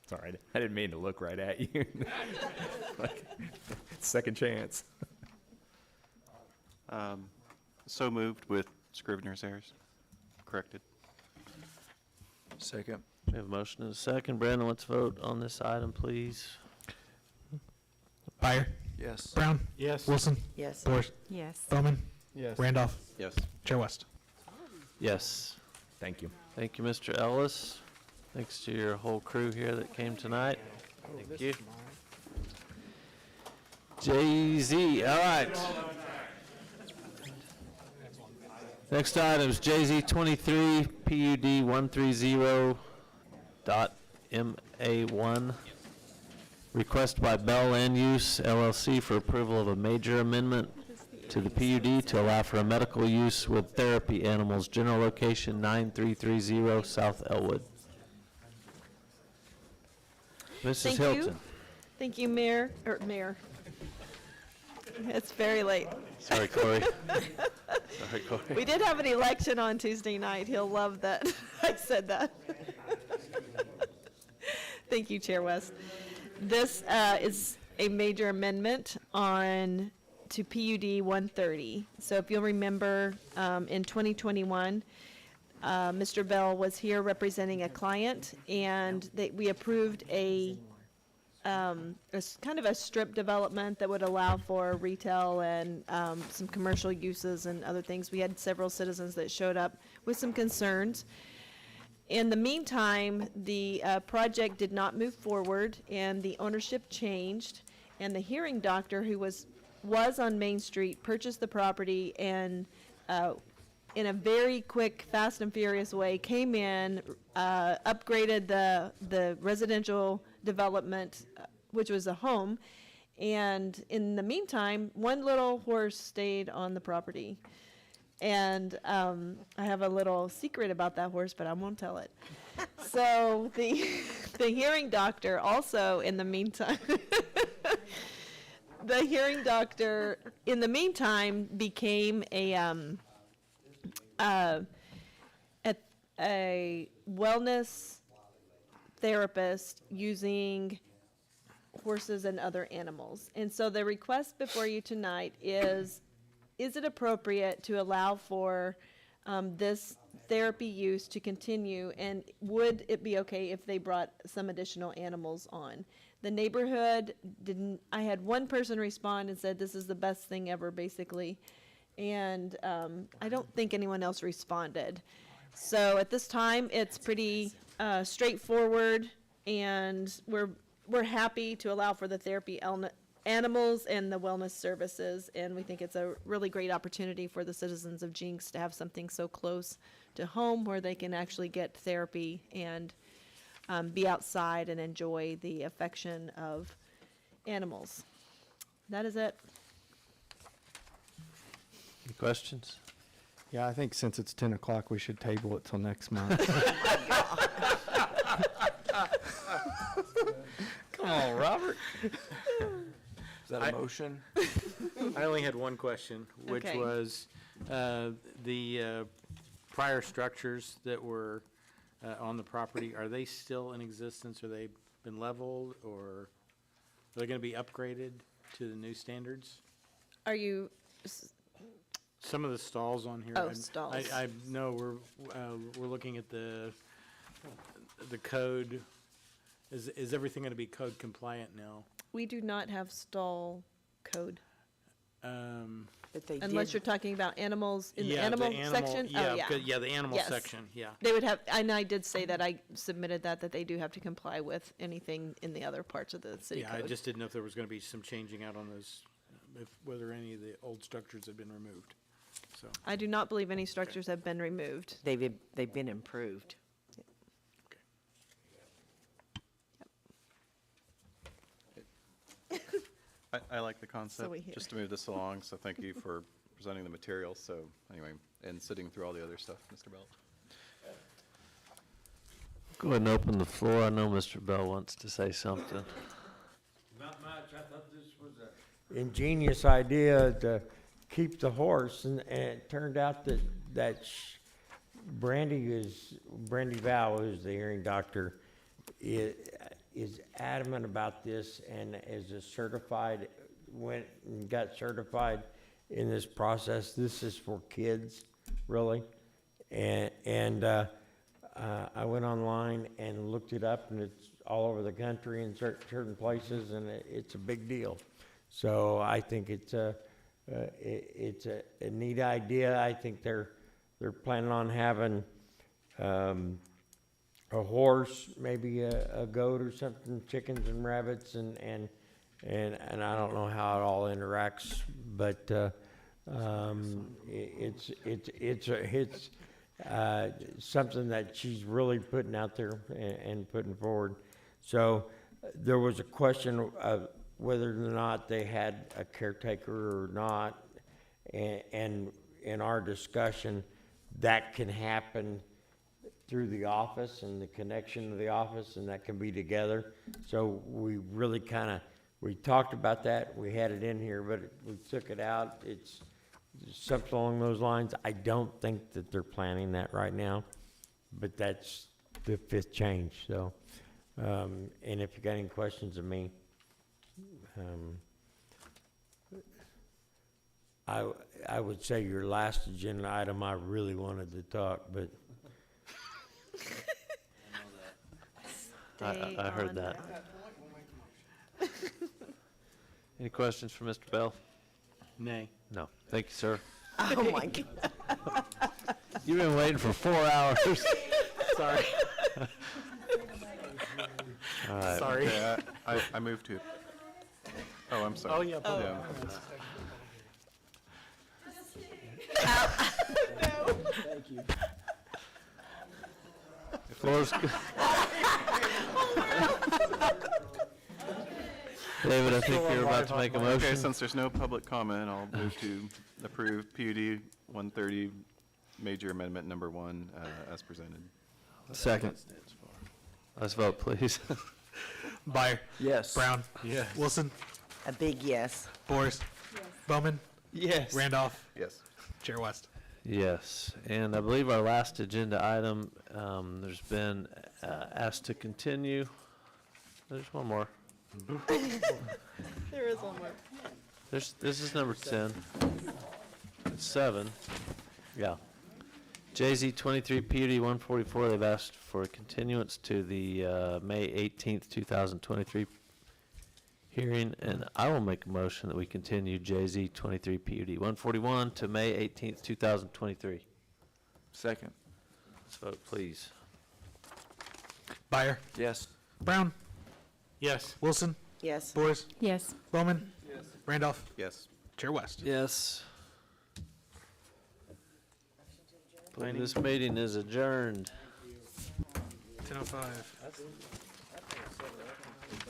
Sorry, I didn't mean to look right at you. Like, second chance. So moved with Scrivener's errors corrected. Second. We have a motion and a second. Brandon, let's vote on this item, please. Byer. Yes. Brown. Yes. Wilson. Yes. Boers. Yes. Bowman. Yes. Randolph. Yes. Chair West. Yes. Thank you. Thank you, Mr. Ellis. Thanks to your whole crew here that came tonight. Thank you. Jay-Z, all right. Next item is Jay-Z 23 PUD 130.MA1. Request by Bell Land Use LLC for approval of a major amendment to the PUD to allow for a medical use with therapy animals, general location 9330 South Elwood. Mrs. Thank Hilton. you. Thank you, Mayor. It's very late. Sorry, Corey. Sorry, Corey. We did have an election on Tuesday night. He'll love that I said that. Thank you, Chair West. This is a major amendment to PUD 130. So if you'll remember, in 2021, Mr. Bell was here representing a client, and we approved a kind of a strip development that would allow for retail and some commercial uses and other things. We had several citizens that showed up with some concerns. In the meantime, the project did not move forward, and the ownership changed, and the hearing doctor, who was on Main Street, purchased the property and in a very quick, fast and furious way, came in, upgraded the residential development, which was a home, and in the meantime, one little horse stayed on the property. And I have a little secret about that horse, but I won't tell it. So the hearing doctor also, in the meantime, became a wellness therapist using horses and other animals. And so the request before you tonight is it appropriate to allow for this therapy use to continue, and would it be okay if they brought some additional animals on? The neighborhood I had one person respond and said this is the best thing ever, basically, and I don't think anyone else responded. So at this time, it's pretty straightforward, and we're happy to allow for the therapy animals and the wellness services, and we think it's a really great opportunity for the citizens of Jenks to have something so close to home where they can actually get therapy and be outside and enjoy the affection of animals. That is it. Any questions? Yeah, I think since it's 10 o'clock, we should table it till next month. Come on, Robert. Is that a motion? I only had one question, which Okay. was the prior structures that were on the property, are they still in existence? Are they been leveled, or are they going to be upgraded to the new standards? Are you, Some of the stalls on here. Oh, I stalls. I know we're looking at the code. Is everything going to be code compliant now? we do not have stall code, But they unless did, you're talking about animals in the Yeah, animal section? Oh, yeah. Yeah, the animal Yes. section, yeah. They would have, and I did say that I submitted that they do have to comply with anything in the other parts of the city Yeah, I code. just didn't know if there was going to be some changing out on those, whether any of the old structures had been removed, so. I do not believe any structures have been removed. they've been improved. I like the concept, we hear. just to move this along, so thank you for presenting the material, so anyway, and sitting through all the other stuff, Mr. Bell. Go ahead and open the floor. I know Mr. Bell wants to say something. Not much. I thought this was a ingenious idea to keep the horse, and it turned out that Brandy Val, who's the hearing doctor, is adamant about this and is a certified, went and got certified in this process. This is for kids, really. And I went online and looked it up, and it's all over the country in certain places, and it's a big deal. So I think it's a neat idea. I think they're planning on having a horse, maybe a goat or something, chickens and rabbits, and I don't know how it all interacts, but it's something that she's really putting out there and putting forward. So there was a question of whether or not they had a caretaker or not, and in our discussion, that can happen through the office and the connection to the office, and that can be together. So we really we talked about that, we had it in here, but we took it out. It's something along those lines. I don't think that they're planning that right now, but that's the fifth change, so. And if you got any questions of me, I would say your last agenda item, I really wanted to talk, but I heard that. Any questions for Mr. Bell? Nay. No. Thank you, sir. Oh, my God. You've been waiting for 4 hours. Sorry. All right. Sorry. Okay, I moved to, oh, I'm sorry. Oh, yeah. Yeah. Thank you. Floor's David, I think you're about to make a Okay, motion. since there's no public comment, I'll move to approve PUD 130, major amendment number 1, as presented. Second. Let's vote, please. Byer. Yes. Brown. Yes. Wilson. A big yes. Boris. Bowman. Yes. Randolph. Yes. Chair West. Yes, and I believe our last agenda item, there's been asked to continue. There's one more. There is one more. This is number 10. It's 7. Yeah. JZ 23 PUD 144, they've asked for a continuance to the May 18th, 2023 hearing, and I will make a motion that we continue JZ 23 PUD 141 to May 18th, 2023. Second. Let's vote, please. Byer. Yes. Brown. Yes. Wilson. Yes. Boris. Yes. Bowman. Yes. Randolph. Yes. Chair West. Yes. This meeting is adjourned. 10:05.